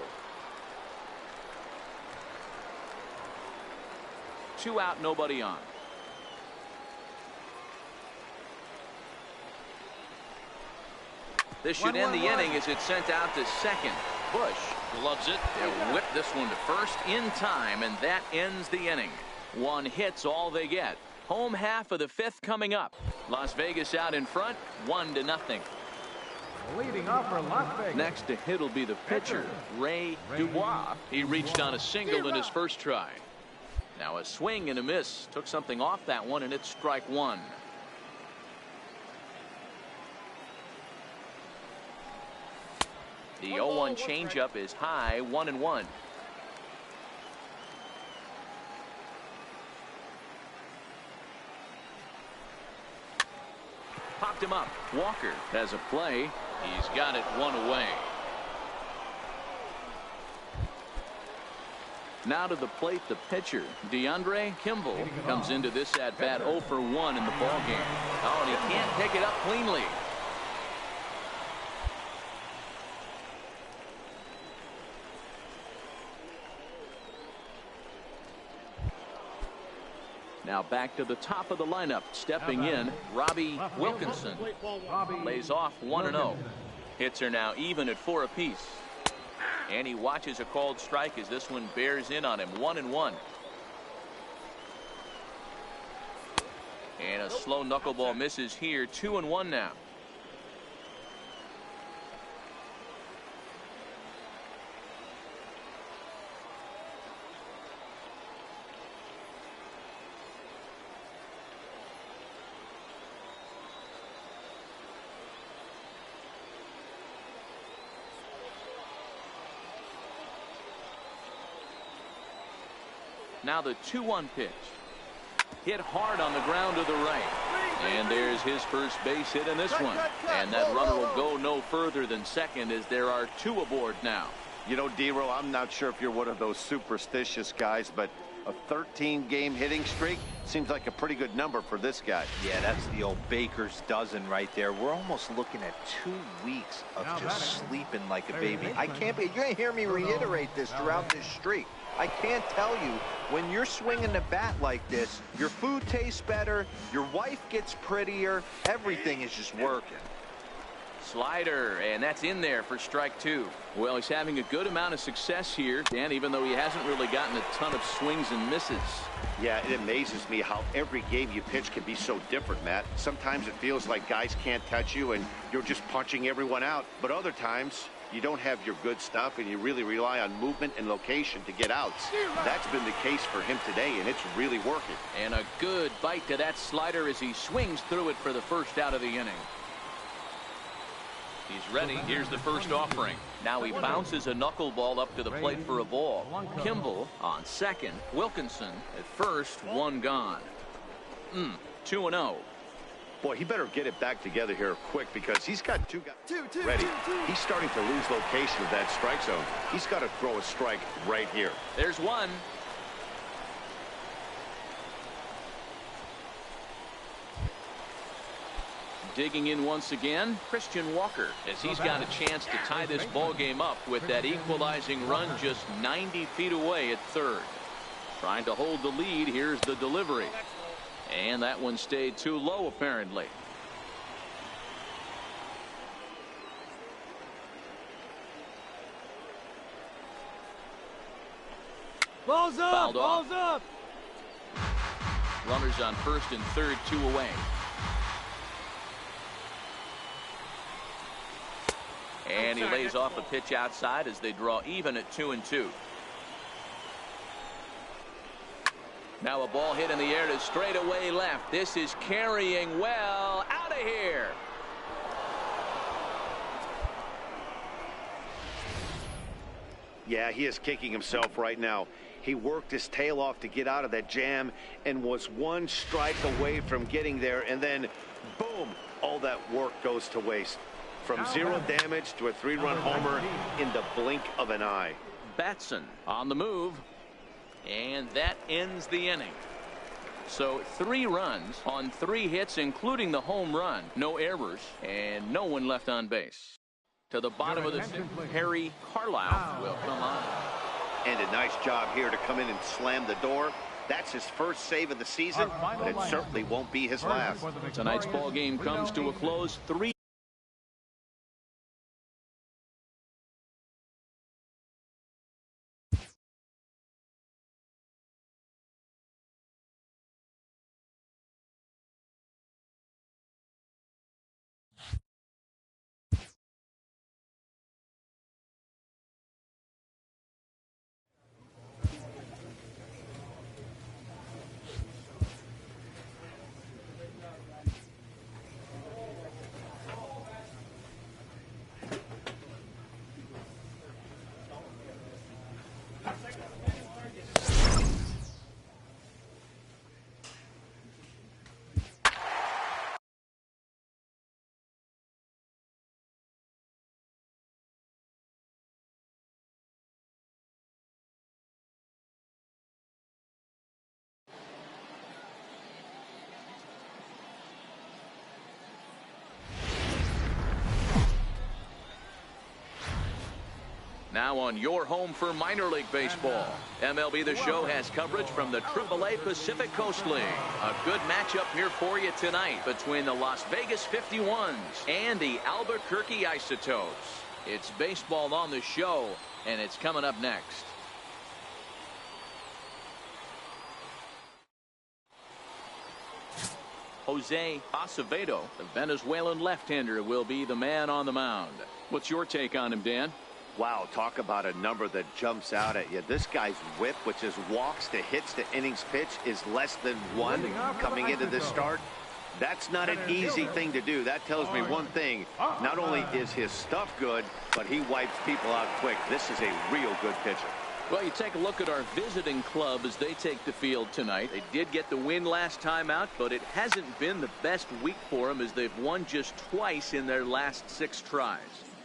2 out, nobody on. This should end the inning as it's sent out to second. Bush gloves it. They'll whip this one to first in time, and that ends the inning. 1 hit's all they get. Home half of the 5th coming up. Las Vegas out in front, 1-0. Leading off for Las Vegas. Next to hit will be the pitcher, Ray Dubois. He reached on a single in his first try. Now a swing and a miss. Took something off that one, and it's strike 1. The 0-1 changeup is high, 1-1. Chopped him up. Walker has a play. He's got it one away. Now to the plate, the pitcher, DeAndre Kimball, comes into this at-bat 0 for 1 in the ballgame. Oh, and he can't pick it up cleanly. Now back to the top of the lineup. Stepping in, Robbie Wilkinson. Lays off 1-0. Hits are now even at 4 apiece. And he watches a called strike as this one bears in on him. 1-1. And a slow knuckleball misses here. 2-1 now. Now the 2-1 pitch. Hit hard on the ground to the right. And there's his first base hit in this one. And that runner will go no further than second as there are 2 aboard now. You know, D-Row, I'm not sure if you're one of those superstitious guys, but a 13-game hitting streak seems like a pretty good number for this guy. Yeah, that's the old baker's dozen right there. We're almost looking at 2 weeks of just sleeping like a baby. I can't be. You're going to hear me reiterate this throughout this streak. I can't tell you, when you're swinging the bat like this, your food tastes better, your wife gets prettier, everything is just working. Slider, and that's in there for strike 2. Well, he's having a good amount of success here, Dan, even though he hasn't really gotten a ton of swings and misses. Yeah, it amazes me how every game you pitch can be so different, Matt. Sometimes it feels like guys can't touch you and you're just punching everyone out. But other times, you don't have your good stuff and you really rely on movement and location to get outs. That's been the case for him today, and it's really working. And a good bite to that slider as he swings through it for the first out of the inning. He's ready. Here's the first offering. Now he bounces a knuckleball up to the plate for a ball. Kimball on second. Wilkinson at first. 1 gone. 2-0. Boy, he better get it back together here quick because he's got 2 guys ready. He's starting to lose location of that strike zone. He's got to throw a strike right here. There's 1. Digging in once again, Christian Walker, as he's got a chance to tie this ball game up with that equalizing run just 90 feet away at third. Trying to hold the lead. Here's the delivery. And that one stayed too low, apparently. Balls up! Fouled off. Balls up! Runners on first and third, 2 away. And he lays off a pitch outside as they draw even at 2-2. Now a ball hit in the air to straightaway left. This is carrying well. Out of here. Yeah, he is kicking himself right now. He worked his tail off to get out of that jam and was 1 strike away from getting there, and then boom, all that work goes to waste. From 0 damage to a 3-run homer in the blink of an eye. Batson on the move, and that ends the inning. So 3 runs on 3 hits, including the home run. No errors and no one left on base. To the bottom of the 6th, Harry Carlisle will come on. And a nice job here to come in and slam the door. That's his first save of the season, but it certainly won't be his last. Tonight's ball game comes to a close. 3 Now on your home for minor league baseball, MLB The Show has coverage from the AAA Pacific Coast League. A good matchup here for you tonight between the Las Vegas 51s and the Albuquerque Isotopes. It's baseball on the show, and it's coming up next. Jose Acevedo, the Venezuelan left-hander, will be the man on the mound. What's your take on him, Dan? Wow, talk about a number that jumps out at you. This guy's whip, which is walks to hits to innings pitch, is less than 1 coming into this start. That's not an easy thing to do. That tells me one thing. Not only is his stuff good, but he wipes people out quick. This is a real good pitcher. Well, you take a look at our visiting club as they take the field tonight. They did get the win last time out, but it hasn't been the best week for them as they've won just twice in their last 6 tries.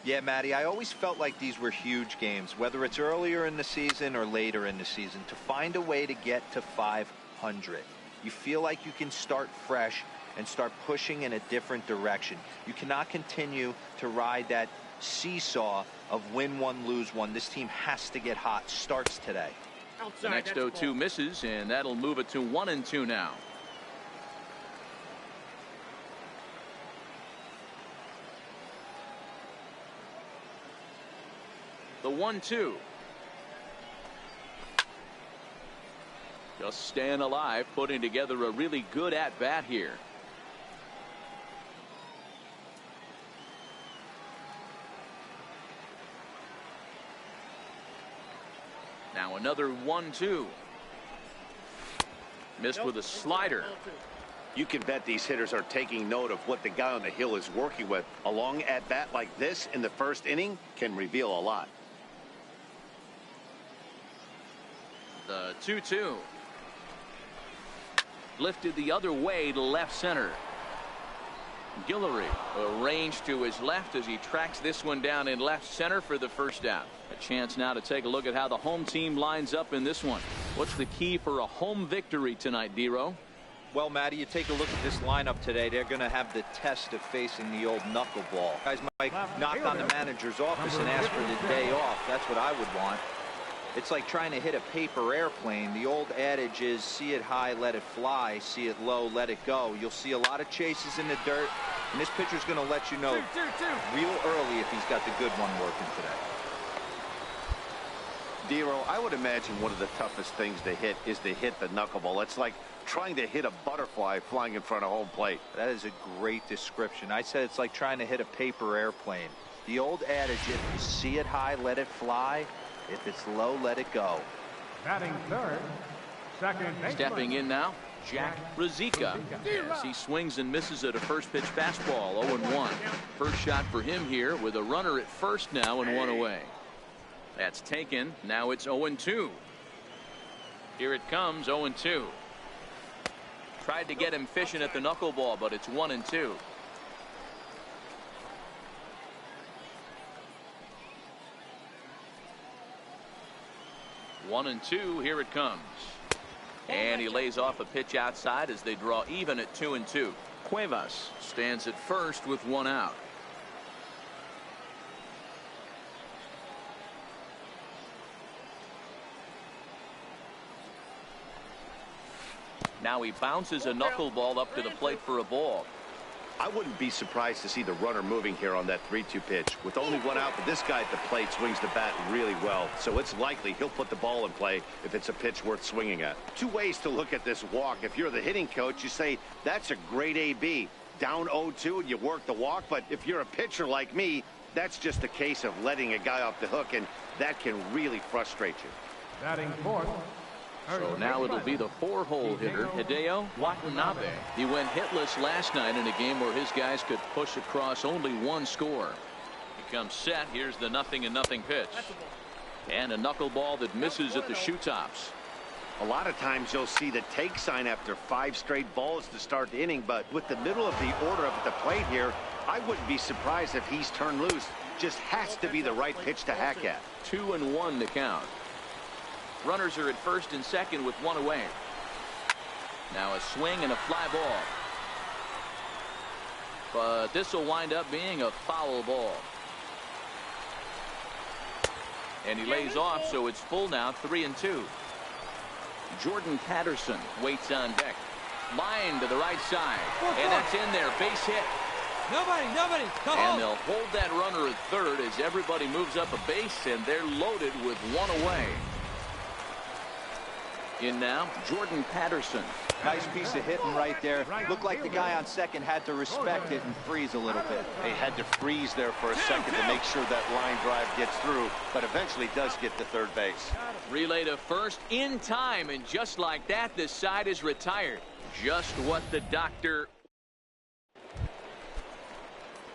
Yeah, Matty, I always felt like these were huge games, whether it's earlier in the season or later in the season, to find a way to get to 500. You feel like you can start fresh and start pushing in a different direction. You cannot continue to ride that seesaw of win one, lose one. This team has to get hot. Starts today. The next 0-2 misses, and that'll move it to 1-2 now. The 1-2. Just staying alive, putting together a really good at-bat here. Now another 1-2. Missed with a slider. You can bet these hitters are taking note of what the guy on the hill is working with. A long at-bat like this in the first inning can reveal a lot. The 2-2. Lifted the other way to left center. Guillory arranged to his left as he tracks this one down in left center for the first out. A chance now to take a look at how the home team lines up in this one. What's the key for a home victory tonight, D-Row? Well, Matty, you take a look at this lineup today. They're going to have the test of facing the old knuckleball. Guys might knock on the manager's office and ask for the day off. That's what I would want. It's like trying to hit a paper airplane. The old adage is see it high, let it fly. See it low, let it go. You'll see a lot of chases in the dirt, and this pitcher's going to let you know real early if he's got the good one working today. Dero, I would imagine one of the toughest things to hit is to hit the knuckleball. It's like trying to hit a butterfly flying in front of home plate. That is a great description. I said it's like trying to hit a paper airplane. The old adage, if you see it high, let it fly. If it's low, let it go. Batting third, second baseman. Stepping in now, Jack Rizika. As he swings and misses at a first pitch fastball, 0-1. First shot for him here with a runner at first now and 1 away. That's taken. Now it's 0-2. Here it comes, 0-2. Tried to get him fishing at the knuckleball, but it's 1-2. One and two. Here it comes. And he lays off a pitch outside as they draw even at 2-2. Cuevas stands at first with 1 out. Now he bounces a knuckleball up to the plate for a ball. I wouldn't be surprised to see the runner moving here on that 3-2 pitch. With only 1 out, but this guy at the plate swings the bat really well. So it's likely he'll put the ball in play if it's a pitch worth swinging at. 2 ways to look at this walk. If you're the hitting coach, you say, that's a great AB. Down 0-2 and you work the walk. But if you're a pitcher like me, that's just a case of letting a guy off the hook, and that can really frustrate you. Batting fourth. So now it'll be the 4-hole hitter, Hideo Watanabe. He went hitless last night in a game where his guys could push across only 1 score. He comes set. Here's the 0-0 pitch. And a knuckleball that misses at the shoe tops. A lot of times you'll see the take sign after 5 straight balls to start the inning, but with the middle of the order up at the plate here, I wouldn't be surprised if he's turned loose. Just has to be the right pitch to hack at. 2-1 to count. Runners are at first and second with 1 away. Now a swing and a fly ball. But this will wind up being a foul ball. And he lays off, so it's full now, 3-2. Jordan Patterson waits on deck. Line to the right side. And that's in there. Base hit. Nobody. Come and home. they'll hold that runner at third as everybody moves up a base, and they're loaded with one away. In now, Jordan Patterson. Nice piece of hitting right there. Looked like the guy on second had to respect it and freeze a little bit. They had to freeze there for a second to make sure that line drive gets through, but eventually does get to third base. Relay to first in time, and just like that, the side is retired. Just what the doctor...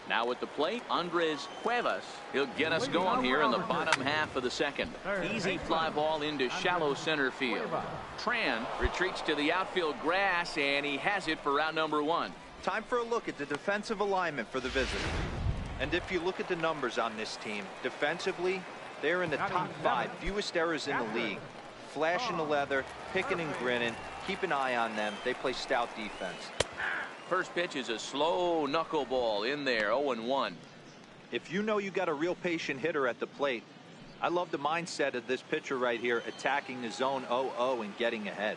Now at the plate, Andres Cuevas. He'll get us going here in the bottom half of the second. Easy fly ball into shallow center field. Tran retreats to the outfield grass, and he has it for out number 1. Time for a look at the defensive alignment for the visitors. And if you look at the numbers on this team, defensively, they're in the top 5 fewest errors in the league. Flashing the leather, picking and grinning, keep an eye on them. They play stout defense. First pitch is a slow knuckleball in there, 0-1. If you know you got a real patient hitter at the plate, I love the mindset of this pitcher right here, attacking the zone 0-0 and getting ahead.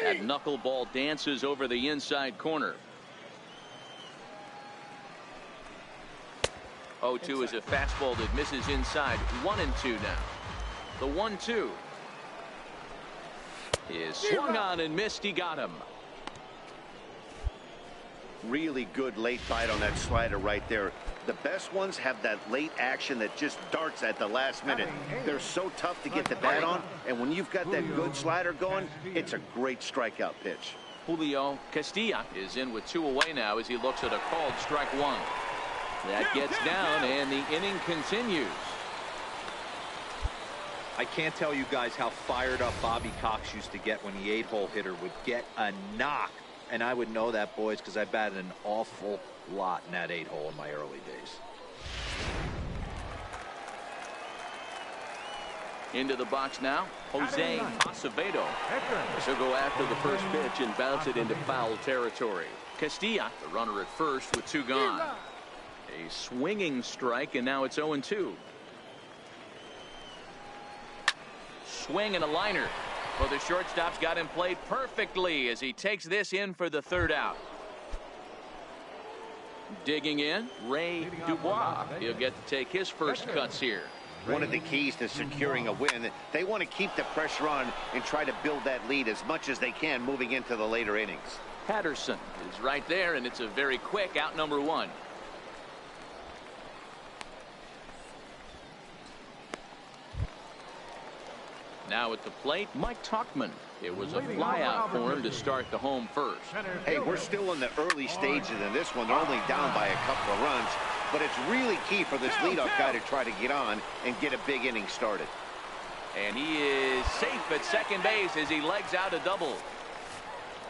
That knuckleball dances over the inside corner. 0-2 is a fastball that misses inside. 1-2 now. The 1-2 is swung on and missed. He got him. Really good late bite on that slider right there. The best ones have that late action that just darts at the last minute. They're so tough to get the bat on, and when you've got that good slider going, it's a great strikeout pitch. Julio Castilla is in with 2 away now as he looks at a called strike 1. That gets down, and the inning continues. I can't tell you guys how fired up Bobby Cox used to get when the 8-hole hitter would get a knock. And I would know that, boys, because I batted an awful lot in that 8-hole in my early days. Into the box now, Jose Acevedo. She'll go after the first pitch and bounce it into foul territory. Castilla, the runner at first with 2 gone. A swinging strike, and now it's 0-2. Swing and a liner. Well, the shortstop's got him played perfectly as he takes this in for the 3rd out. Digging in, Ray Dubois. He'll get to take his first cuts here. One of the keys to securing a win, they want to keep the pressure on and try to build that lead as much as they can moving into the later innings. Patterson is right there, and it's a very quick out number 1. Now at the plate, Mike Tauchman. It was a flyout for him to start the home first. Hey, we're still in the early stages in this one. They're only down by a couple of runs, but it's really key for this leadoff guy to try to get on and get a big inning started. And he is safe at second base as he legs out a double.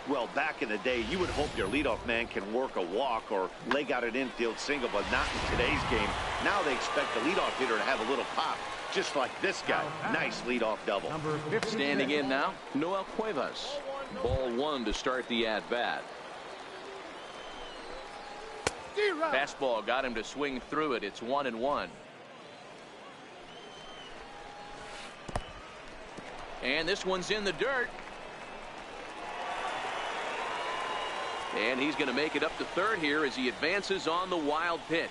Well, back in the day, you would hope your leadoff man can work a walk or leg out an infield single, but not in today's game. Now they expect the leadoff hitter to have a little pop, just like this guy. Nice leadoff double. Standing in now, Noel Cuevas. Ball 1 to start the at-bat. Fastball got him to swing through it. It's 1-1. And this one's in the dirt. And he's going to make it up to third here as he advances on the wild pitch.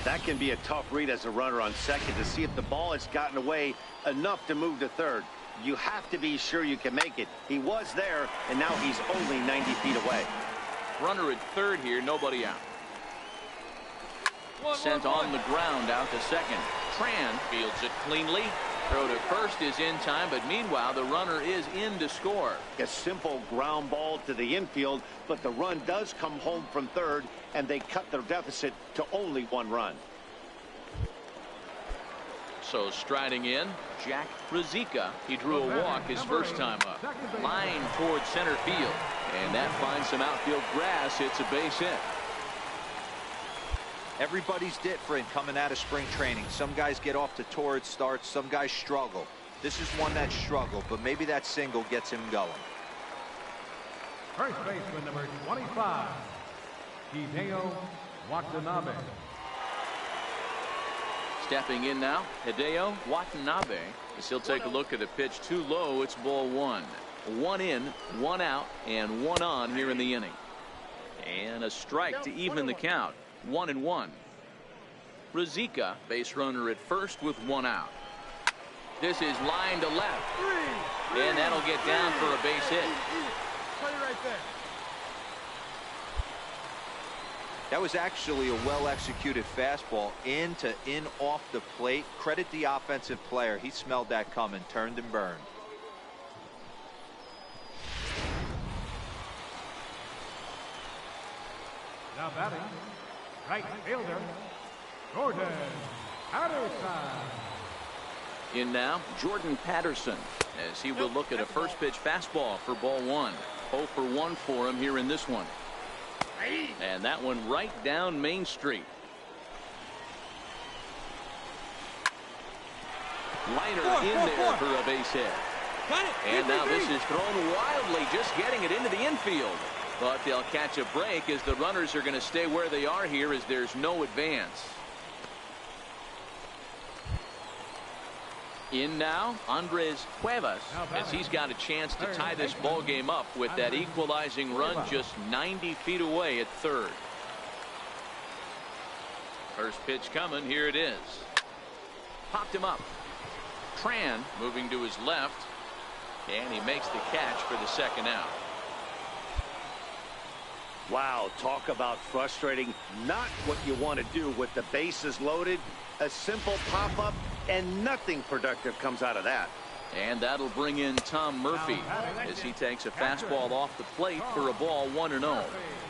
That can be a tough read as a runner on second to see if the ball has gotten away enough to move to third. You have to be sure you can make it. He was there, and now he's only 90 feet away. Runner at third here, nobody out. Sent on the ground out to second. Tran fields it cleanly. Throw to first is in time, but meanwhile the runner is in to score. A simple ground ball to the infield, but the run does come home from third, and they cut their deficit to only 1 run. So striding in, Jack Ruzicka. He drew a walk his first time up. Line towards center field, and that finds some outfield grass. It's a base hit. Everybody's different coming out of spring training. Some guys get off to torrid starts. Some guys struggle. This is one that struggled, but maybe that single gets him going. First baseman number 25, Hideo Watanabe. Stepping in now, Arejay0011, as he'll take a look at a pitch too low. It's ball one. 1 in, 1 out, and 1 on here in the inning. And a strike to even the count. 1-1. Ruzicka, base runner at first with 1 out. This is line to left. And that'll get down for a base hit. Right there. That was actually a well-executed fastball in off the plate. Credit the offensive player. He smelled that coming, turned and burned. Now batting, right fielder, Jordan Patterson. In now, Jordan Patterson, as he will look at a first pitch fastball for ball 1. 0 for 1 for him here in this one. And that one right down Main Street. Liner in there for a base hit. And now this is thrown wildly, just getting it into the infield. But they'll catch a break as the runners are going to stay where they are here as there's no advance. In now, Andres Cuevas, as he's got a chance to tie this ball game up with that equalizing run just 90 feet away at third. First pitch coming. Here it is. Popped him up. Tran moving to his left, and he makes the catch for the second out. Wow, talk about frustrating. Not what you want to do with the bases loaded. A simple pop-up, and nothing productive comes out of that. And that'll bring in Tom Murphy as he takes a fastball off the plate for a ball 1-0.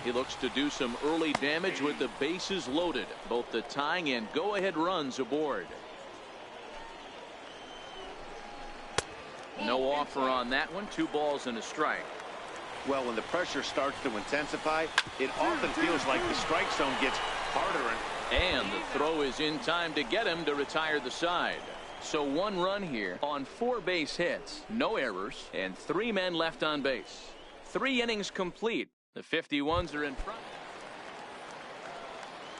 He looks to do some early damage with the bases loaded. Both the tying and go-ahead runs aboard. No offer on that one. 2 balls and a strike. Well, when the pressure starts to intensify, it often feels like the strike zone gets harder. And the throw is in time to get him to retire the side. So 1 run here on 4 base hits, no errors, and 3 men left on base. 3 innings complete. The 51s are in front.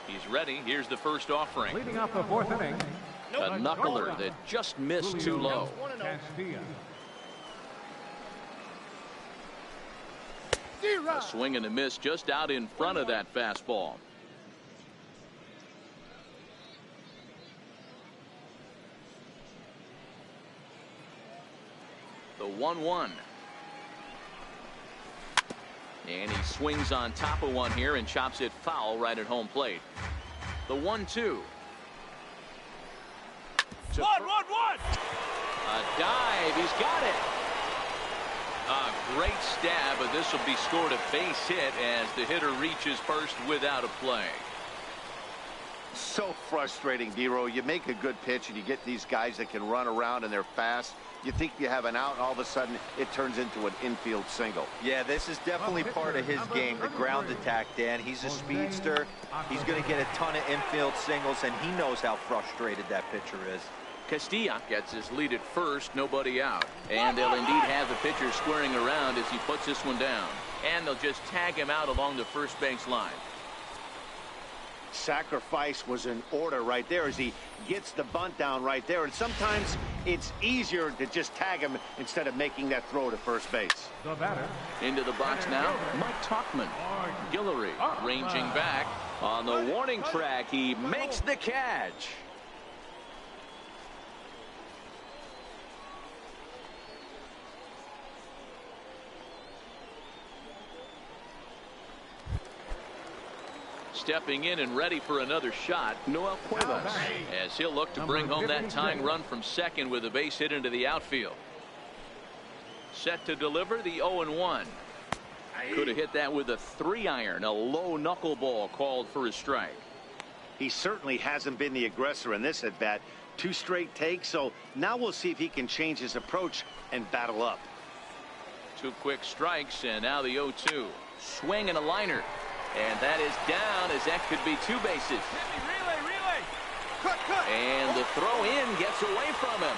He's ready. Here's the first offering. Leading off the 4th inning, a knuckler that just missed too low. A swing and a miss just out in front of that fastball. The 1-1. And he swings on top of one here and chops it foul right at home plate. The 1-2. One. A dive. He's got it. A great stab, but this will be scored a base hit as the hitter reaches first without a play. So frustrating, Dero. You make a good pitch and you get these guys that can run around and they're fast. You think you have an out, and all of a sudden it turns into an infield single. Yeah, this is definitely part of his game, the ground attack, Dan. He's a speedster. He's going to get a ton of infield singles, and he knows how frustrated that pitcher is. Castilla gets his lead at first, nobody out. And they'll indeed have the pitcher squaring around as he puts this one down. And they'll just tag him out along the first base line. Sacrifice was in order right there as he gets the bunt down right there. And sometimes it's easier to just tag him instead of making that throw to first base. The batter. Into the box now, Mike Tauchman. Guillory ranging back on the warning track. He makes the catch. Stepping in and ready for another shot, Noel Cuevas, as he'll look to bring home that tying run from second with a base hit into the outfield. Set to deliver the 0-1. Could have hit that with a 3-iron, a low knuckleball called for his strike. He certainly hasn't been the aggressor in this at bat. 2 straight takes, so now we'll see if he can change his approach and battle up. 2 quick strikes, and now the 0-2. Swing and a liner. And that is down as that could be 2 bases. Relay. Cut. And the throw in gets away from him.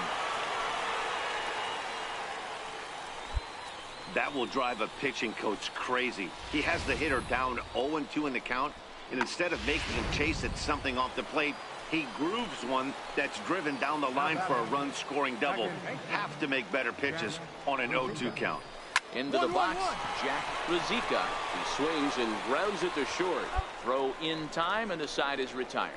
That will drive a pitching coach crazy. He has the hitter down 0-2 in the count, and instead of making him chase at something off the plate, He grooves one that's driven down the line for a run-scoring double. Have to make better pitches on an 0-2 count. Into the box, Jack Ruzicka. He swings and grounds it to short. Throw in time, and the side is retired.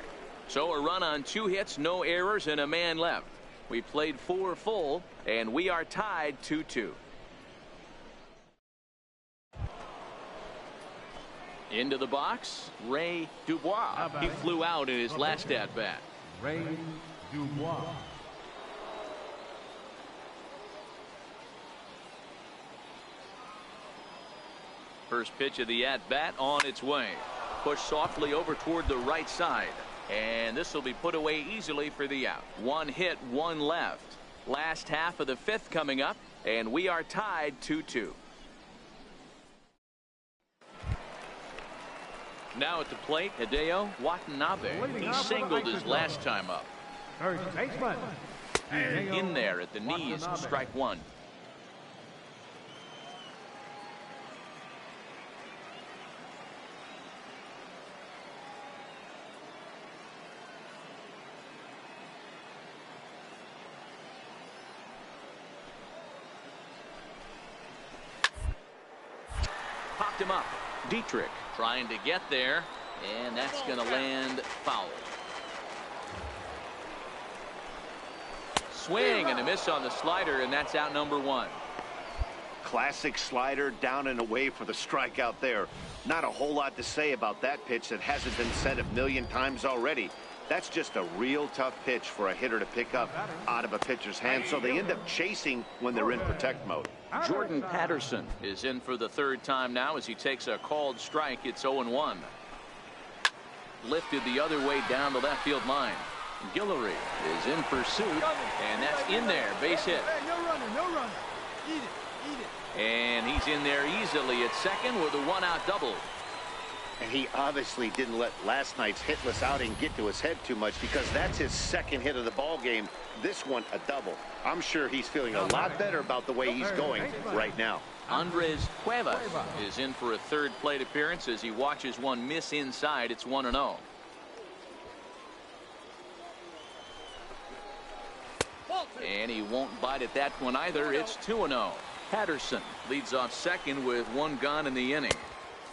So a run on 2 hits, no errors, and a man left. We played 4 full, and we are tied 2-2. Into the box, Ray Dubois. He flew out in his last at-bat. Ray Dubois. First pitch of the at-bat on its way. Pushed softly over toward the right side. And this will be put away easily for the out. 1 hit, 1 left. Last half of the 5th coming up, and we are tied 2-2. Now at the plate, Hideo Watanabe. He singled his last time up. Third baseman. In there at the knees, strike 1. Popped him up. Dietrich trying to get there, and that's going to land foul. Swing and a miss on the slider, and that's out number 1. Classic slider, down and away for the strikeout there. Not a whole lot to say about that pitch that hasn't been said a million times already. That's just a real tough pitch for a hitter to pick up out of a pitcher's hand, so they end up chasing when they're in protect mode. Jordan Patterson is in for the 3rd time now as he takes a called strike. It's 0-1. Lifted the other way down the left field line. Guillory is in pursuit, and that's in there. Base hit. Hey, no runner, no runner. Eat it, eat it. And he's in there easily at second with a 1-out double. And he obviously didn't let last night's hitless outing get to his head too much, because that's his 2nd hit of the ball game. This one a double. I'm sure he's feeling a lot better about the way he's going right now. Andres Cuevas is in for a 3rd plate appearance as he watches one miss inside. It's 1-0. And he won't bite at that one either. It's 2-0. Patterson leads off second with 1 gone in the inning.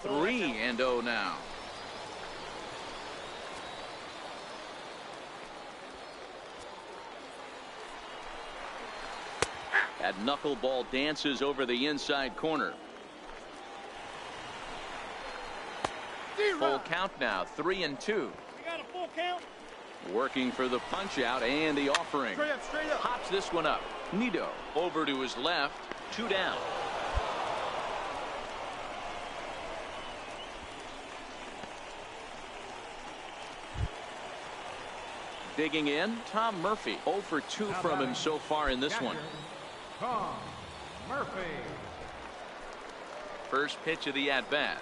3-0 now. That knuckleball dances over the inside corner. Full count now, 3-2. We got a full count. Working for the punch out and the offering. Straight up, straight up. Pops this one up. Nido over to his left. 2 down. Digging in, Tom Murphy. 0 for 2 from him so far in this one. Tom Murphy. First pitch of the at-bat.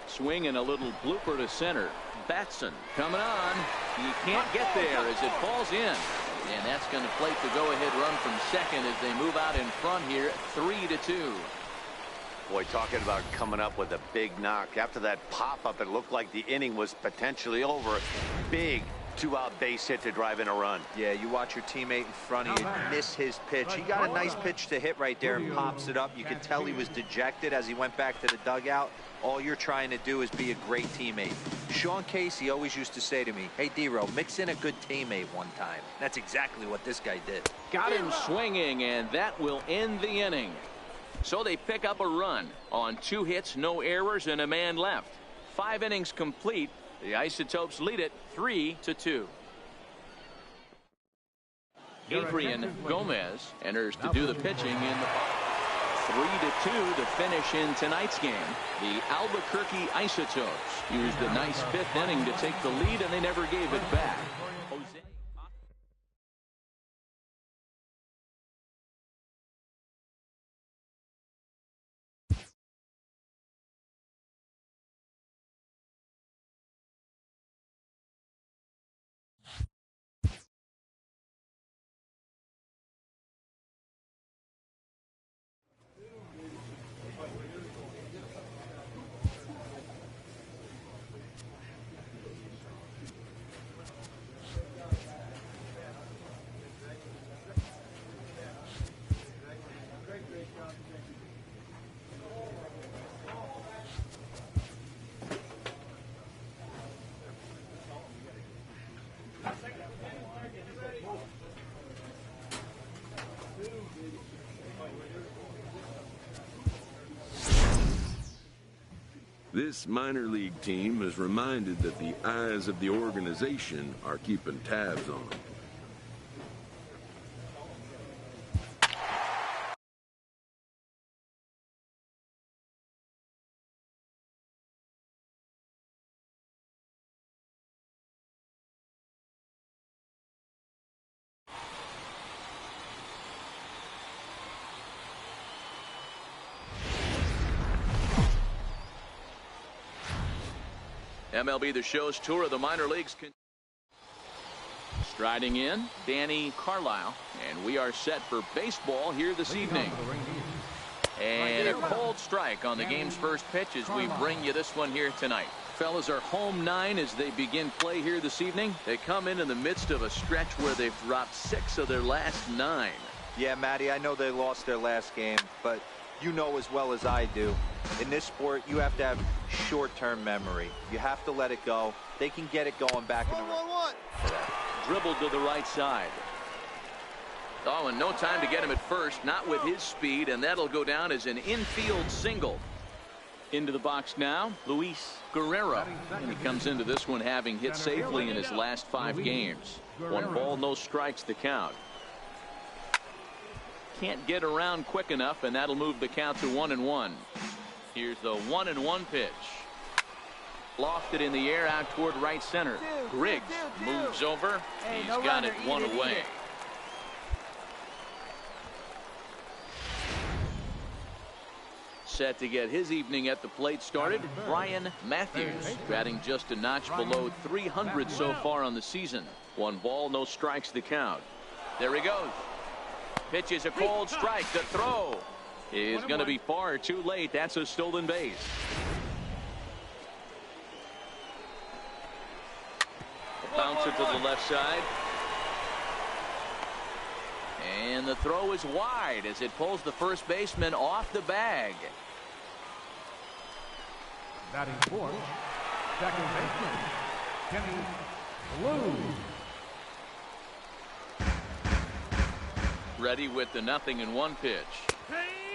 Swing and a little blooper to center. Batson coming on. He can't get there as it falls in. And that's going to plate the go-ahead run from second as they move out in front here, 3-2. Boy, talking about coming up with a big knock. After that pop-up, it looked like the inning was potentially over. Big 2-out base hit to drive in a run. Yeah, you watch your teammate in front of you miss his pitch. He got a nice pitch to hit right there and pops it up. You could tell he was dejected as he went back to the dugout. All you're trying to do is be a great teammate. Sean Casey always used to say to me, hey, D-Row, mix in a good teammate one time. That's exactly what this guy did. Got him swinging, and that will end the inning. So they pick up a run on 2 hits, no errors, and a man left. 5 innings complete. The Isotopes lead it 3-2. Adrian Gomez enters to do the pitching in the 3-2 to finish in tonight's game. The Albuquerque Isotopes used a nice 5th inning to take the lead, and they never gave it back. This minor league team is reminded that the eyes of the organization are keeping tabs on them. MLB The Show's tour of the minor leagues. Striding in, Danny Carlisle, and we are set for baseball here this evening. And a cold strike on the game's first pitch as we bring you this one here tonight. Fellas are home 9 as they begin play here this evening. They come in the midst of a stretch where they've dropped 6 of their last 9. Yeah, Matty, I know they lost their last game, but you know as well as I do, in this sport, you have to have short-term memory. You have to let it go. They can get it going back in the Dribbled to the right side. Oh, and no time to get him at first, not with his speed, and that'll go down as an infield single. Into the box now, Luis Guerrero. And he comes into this one having hit safely in his last 5 games. 1 ball, no strikes the count. Can't get around quick enough, and that'll move the count to 1-1. Here's the 1-1 pitch. Lofted in the air out toward right center. Griggs moves over. He's got it 1 away. Set to get his evening at the plate started, Brian Matthews, batting just a notch below 300 so far on the season. 1 ball, no strikes the count. There he goes. Pitches a cold strike. The throw is going to be far too late. That's a stolen base. Bouncer to the left side. And the throw is wide as it pulls the first baseman off the bag. Batting fourth, second baseman, Kenny Blue. Ready with the 0-1 pitch.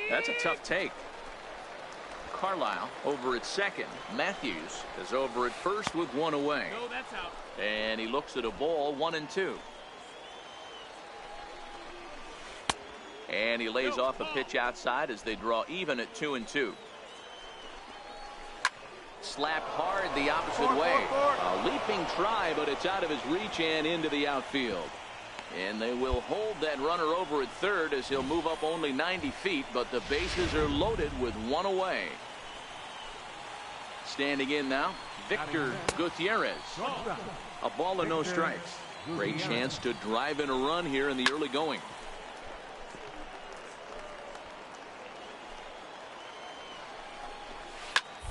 That's a tough take. Carlisle over at second. Matthews is over at first with 1 away. No, that's out. And he looks at a ball, 1-2. And he lays off a pitch outside as they draw even at 2-2. Slapped hard the opposite way. A leaping try, but it's out of his reach and into the outfield. And they will hold that runner over at third as he'll move up only 90 feet, but the bases are loaded with 1 away. Standing in now, Victor Gutierrez. A ball and no strikes. Great chance to drive in a run here in the early going.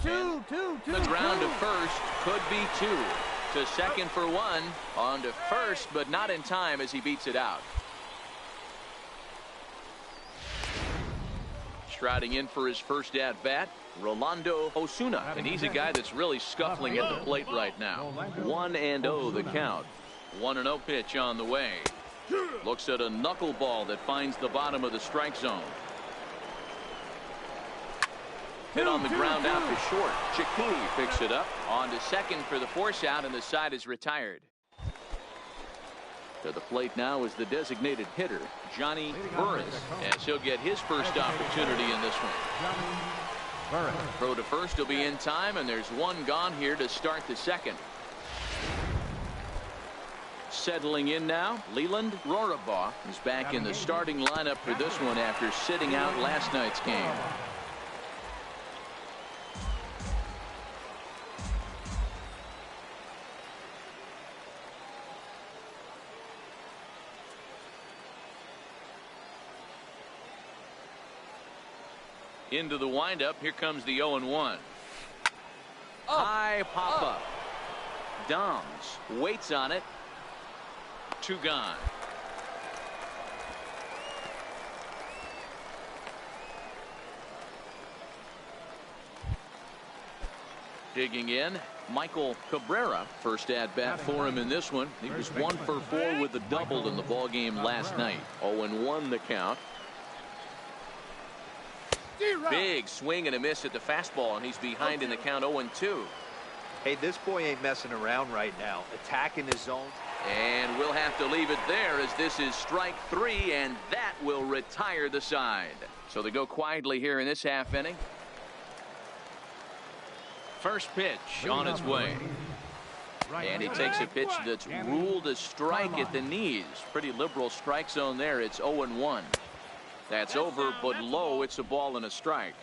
The ground to first could be 2. To second for 1. On to first, but not in time as he beats it out. Striding in for his first at-bat, Rolando Osuna. And he's a guy that's really scuffling at the plate right now. 1-0 the count. 1-0 pitch on the way. Looks at a knuckleball that finds the bottom of the strike zone. Hit on the ground out to short. Chikuli picks it up. On to second for the force out, and the side is retired. To the plate now is the designated hitter, Johnny Burris, as he'll get his first opportunity in this one. Throw to first will be in time, and there's 1 gone here to start the second. Settling in now, Leland Rorabaugh is back in the starting lineup for this one after sitting out last night's game. Into the windup. Here comes the 0-1. High pop up. Doms waits on it. 2 gone. Digging in, Michael Cabrera, first at bat for him in this one. He was 1 for 4 with the double in the ball game last night. 0-1 the count. Big swing and a miss at the fastball, and he's behind in the count 0-2. Hey, this boy ain't messing around right now. Attacking his zone. And we'll have to leave it there as this is strike 3, and that will retire the side. So they go quietly here in this half inning. First pitch on its way. And he takes a pitch that's ruled a strike at the knees. Pretty liberal strike zone there. It's 0-1. That's over, but low. It's a ball and a strike.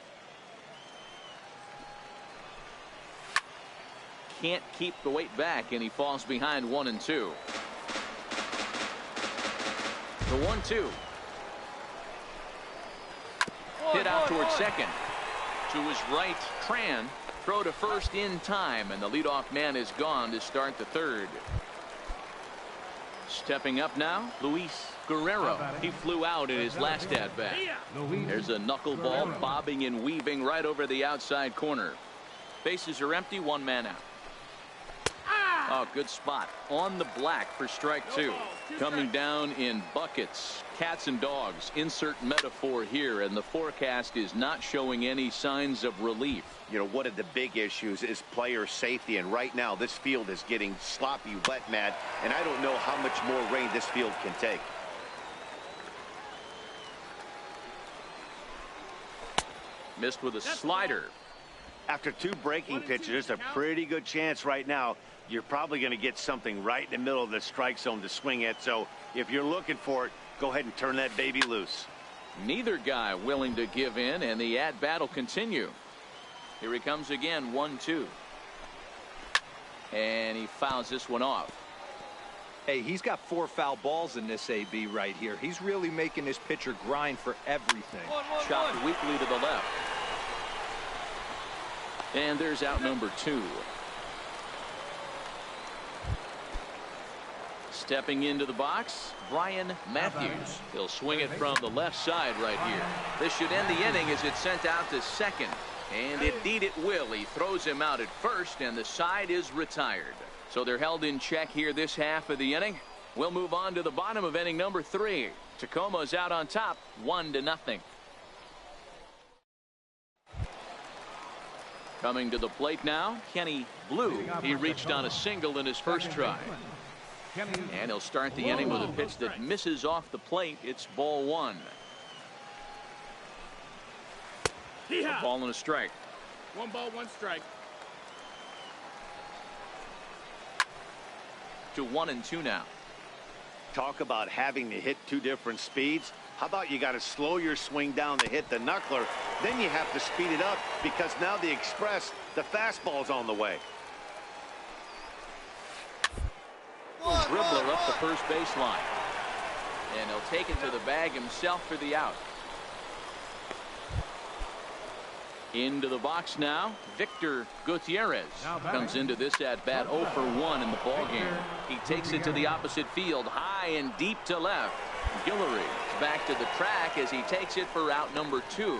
Can't keep the weight back, and he falls behind 1-2. The 1-2. Hit out towards second. To his right, Tran. Throw to first in time, and the leadoff man is gone to start the third. Stepping up now, Luis Guerrero. He flew out in his last at bat. There's a knuckleball bobbing and weaving right over the outside corner. Bases are empty, 1 man out. Oh, good spot on the black for strike 2. Coming down in buckets. Cats and dogs. Insert metaphor here, and the forecast is not showing any signs of relief. You know, one of the big issues is player safety, and right now this field is getting sloppy wet, Matt, and I don't know how much more rain this field can take. Missed with a slider. After 2 breaking pitches, there's a pretty good chance right now you're probably going to get something right in the middle of the strike zone to swing at. So if you're looking for it, go ahead and turn that baby loose. Neither guy willing to give in, and the at-bat will continue. Here he comes again, 1-2. And he fouls this one off. Hey, he's got 4 foul balls in this AB right here. He's really making this pitcher grind for everything. Chopped weakly to the left. And there's out number 2. Stepping into the box, Brian Matthews. He'll swing it from the left side right here. This should end the inning as it's sent out to second. And indeed it will. He throws him out at first, and the side is retired. So they're held in check here this half of the inning. We'll move on to the bottom of inning number 3. Tacoma's out on top, 1-0. Coming to the plate now, Kenny Blue. He reached on a single in his first try. And he'll start the inning with a pitch that misses off the plate. It's ball 1. A ball and a strike. 1 ball, 1 strike. To 1-2 now. Talk about having to hit 2 different speeds. How about you got to slow your swing down to hit the knuckler, then you have to speed it up because now the express, the fastball's on the way. Dribbler up the first baseline, and he'll take it to the bag himself for the out. Into the box now, Victor Gutierrez comes into this at bat 0 for 1 in the ball game. He takes it to the opposite field, high and deep to left. Guillory is back to the track as he takes it for out number 2.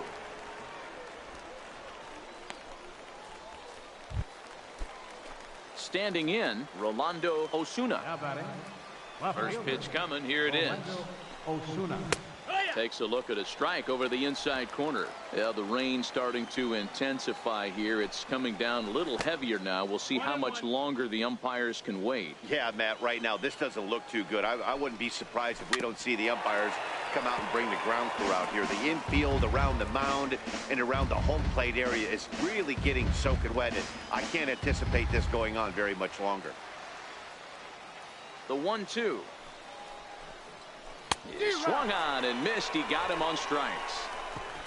Standing in, Rolando Osuna. First pitch coming. Here it is. Takes a look at a strike over the inside corner. Yeah, the rain starting to intensify here. It's coming down a little heavier now. We'll see how much longer the umpires can wait. Yeah, Matt, right now this doesn't look too good. I wouldn't be surprised if we don't see the umpires come out and bring the ground crew out here. The infield around the mound and around the home plate area is really getting soaking wet, and I can't anticipate this going on very much longer. The 1-2. He swung on and missed. He got him on strikes.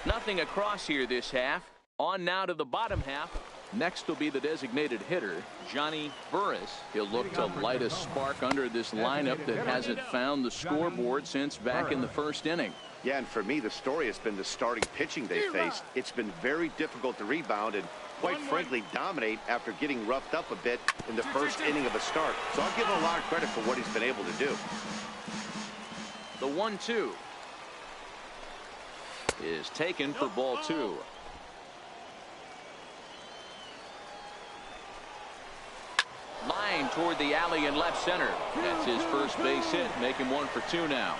Nothing across here this half. On now to the bottom half. Next will be the designated hitter, Johnny Burris. He'll look to light a spark under this lineup that hasn't found the scoreboard since back in the first inning. Yeah, and for me, the story has been the starting pitching they faced. It's been very difficult to rebound and, quite frankly, dominate after getting roughed up a bit in the first inning of a start. So I'll give him a lot of credit for what he's been able to do. The 1-2 is taken for ball 2. toward the alley in left center. That's his first base hit, making 1 for 2 now.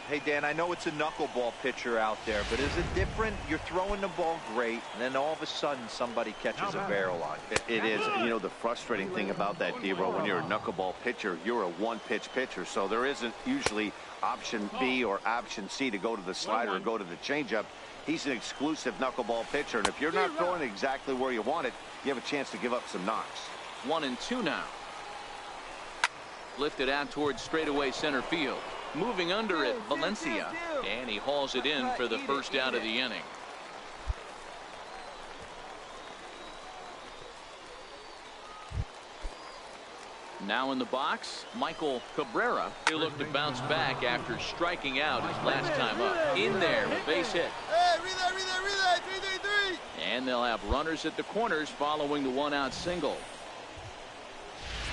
Hey, Dan, I know it's a knuckleball pitcher out there, but is it different? You're throwing the ball great, and then all of a sudden somebody catches a barrel on it. It is. You know, the frustrating thing about that, D-Bro, when you're a knuckleball pitcher, you're a one-pitch pitcher, so there isn't usually option B or option C to go to the slider or go to the changeup. He's an exclusive knuckleball pitcher, and if you're not throwing it exactly where you want it, you have a chance to give up some knocks. 1-2 now. Lifted out towards straightaway center field. Moving under it, Valencia, and he hauls it in for the first out of the inning. Now in the box, Michael Cabrera. He'll look to bounce back after striking out his last time up. In there, a base hit. Hey, relay, 3-3-3. And they'll have runners at the corners following the one-out single.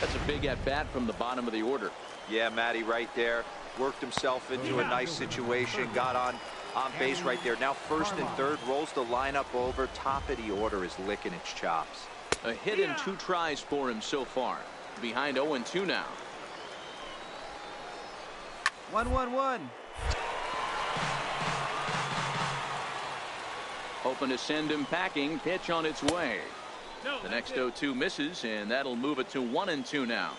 That's a big at-bat from the bottom of the order. Yeah, Matty, right there. Worked himself into a nice situation, got on base right there. Now first and third, rolls the lineup over. Top of the order is licking its chops. A hit and 2 tries for him so far. Behind 0-2 now. 1-1-1. Hoping to send him packing. Pitch on its way. The next 0-2 misses, and that'll move it to 1-2 now.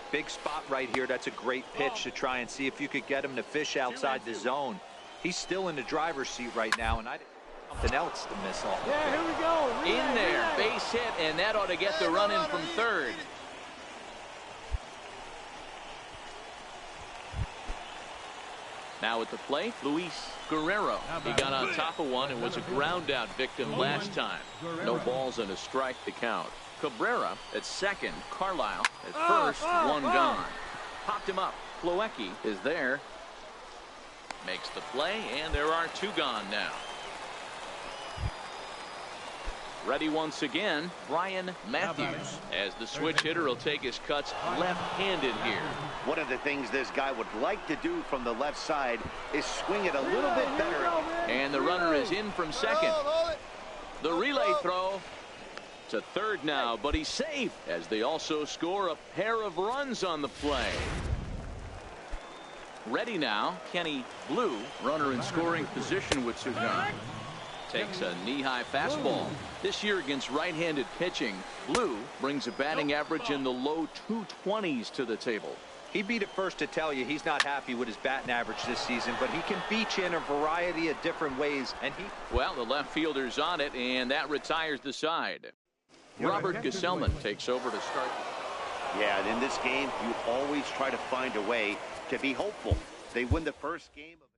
Big spot right here. That's a great pitch to try and see if you could get him to fish outside the zone. He's still in the driver's seat right now, and something else to miss off. Yeah, here we go. Relay, In there, relay. base hit, and that ought to get the run in from third. Now at the plate, Luis Guerrero. He got on top of one and was a ground out victim last time. No balls and a strike to count. Cabrera at second. Carlisle at first. One gone. Popped him up. Plawecki is there. Makes the play, and there are 2 gone now. Ready once again, Brian Matthews, as the switch hitter will take his cuts left-handed here. One of the things this guy would like to do from the left side is swing it a little bit better. And the runner is in from second. The relay throw to third now, but he's safe as they also score a pair of runs on the play. Ready now, Kenny Blue, runner in scoring position with 2 gone. Takes a knee-high fastball. This year against right-handed pitching, Blue brings a batting average in the low 220s to the table. He'd be the first to tell you he's not happy with his batting average this season, but he can beat you in a variety of different ways. And Well, the left fielder's on it, and that retires the side. Robert Gesellman takes over to start. Yeah, and in this game, you always try to find a way to be hopeful. They win the first game of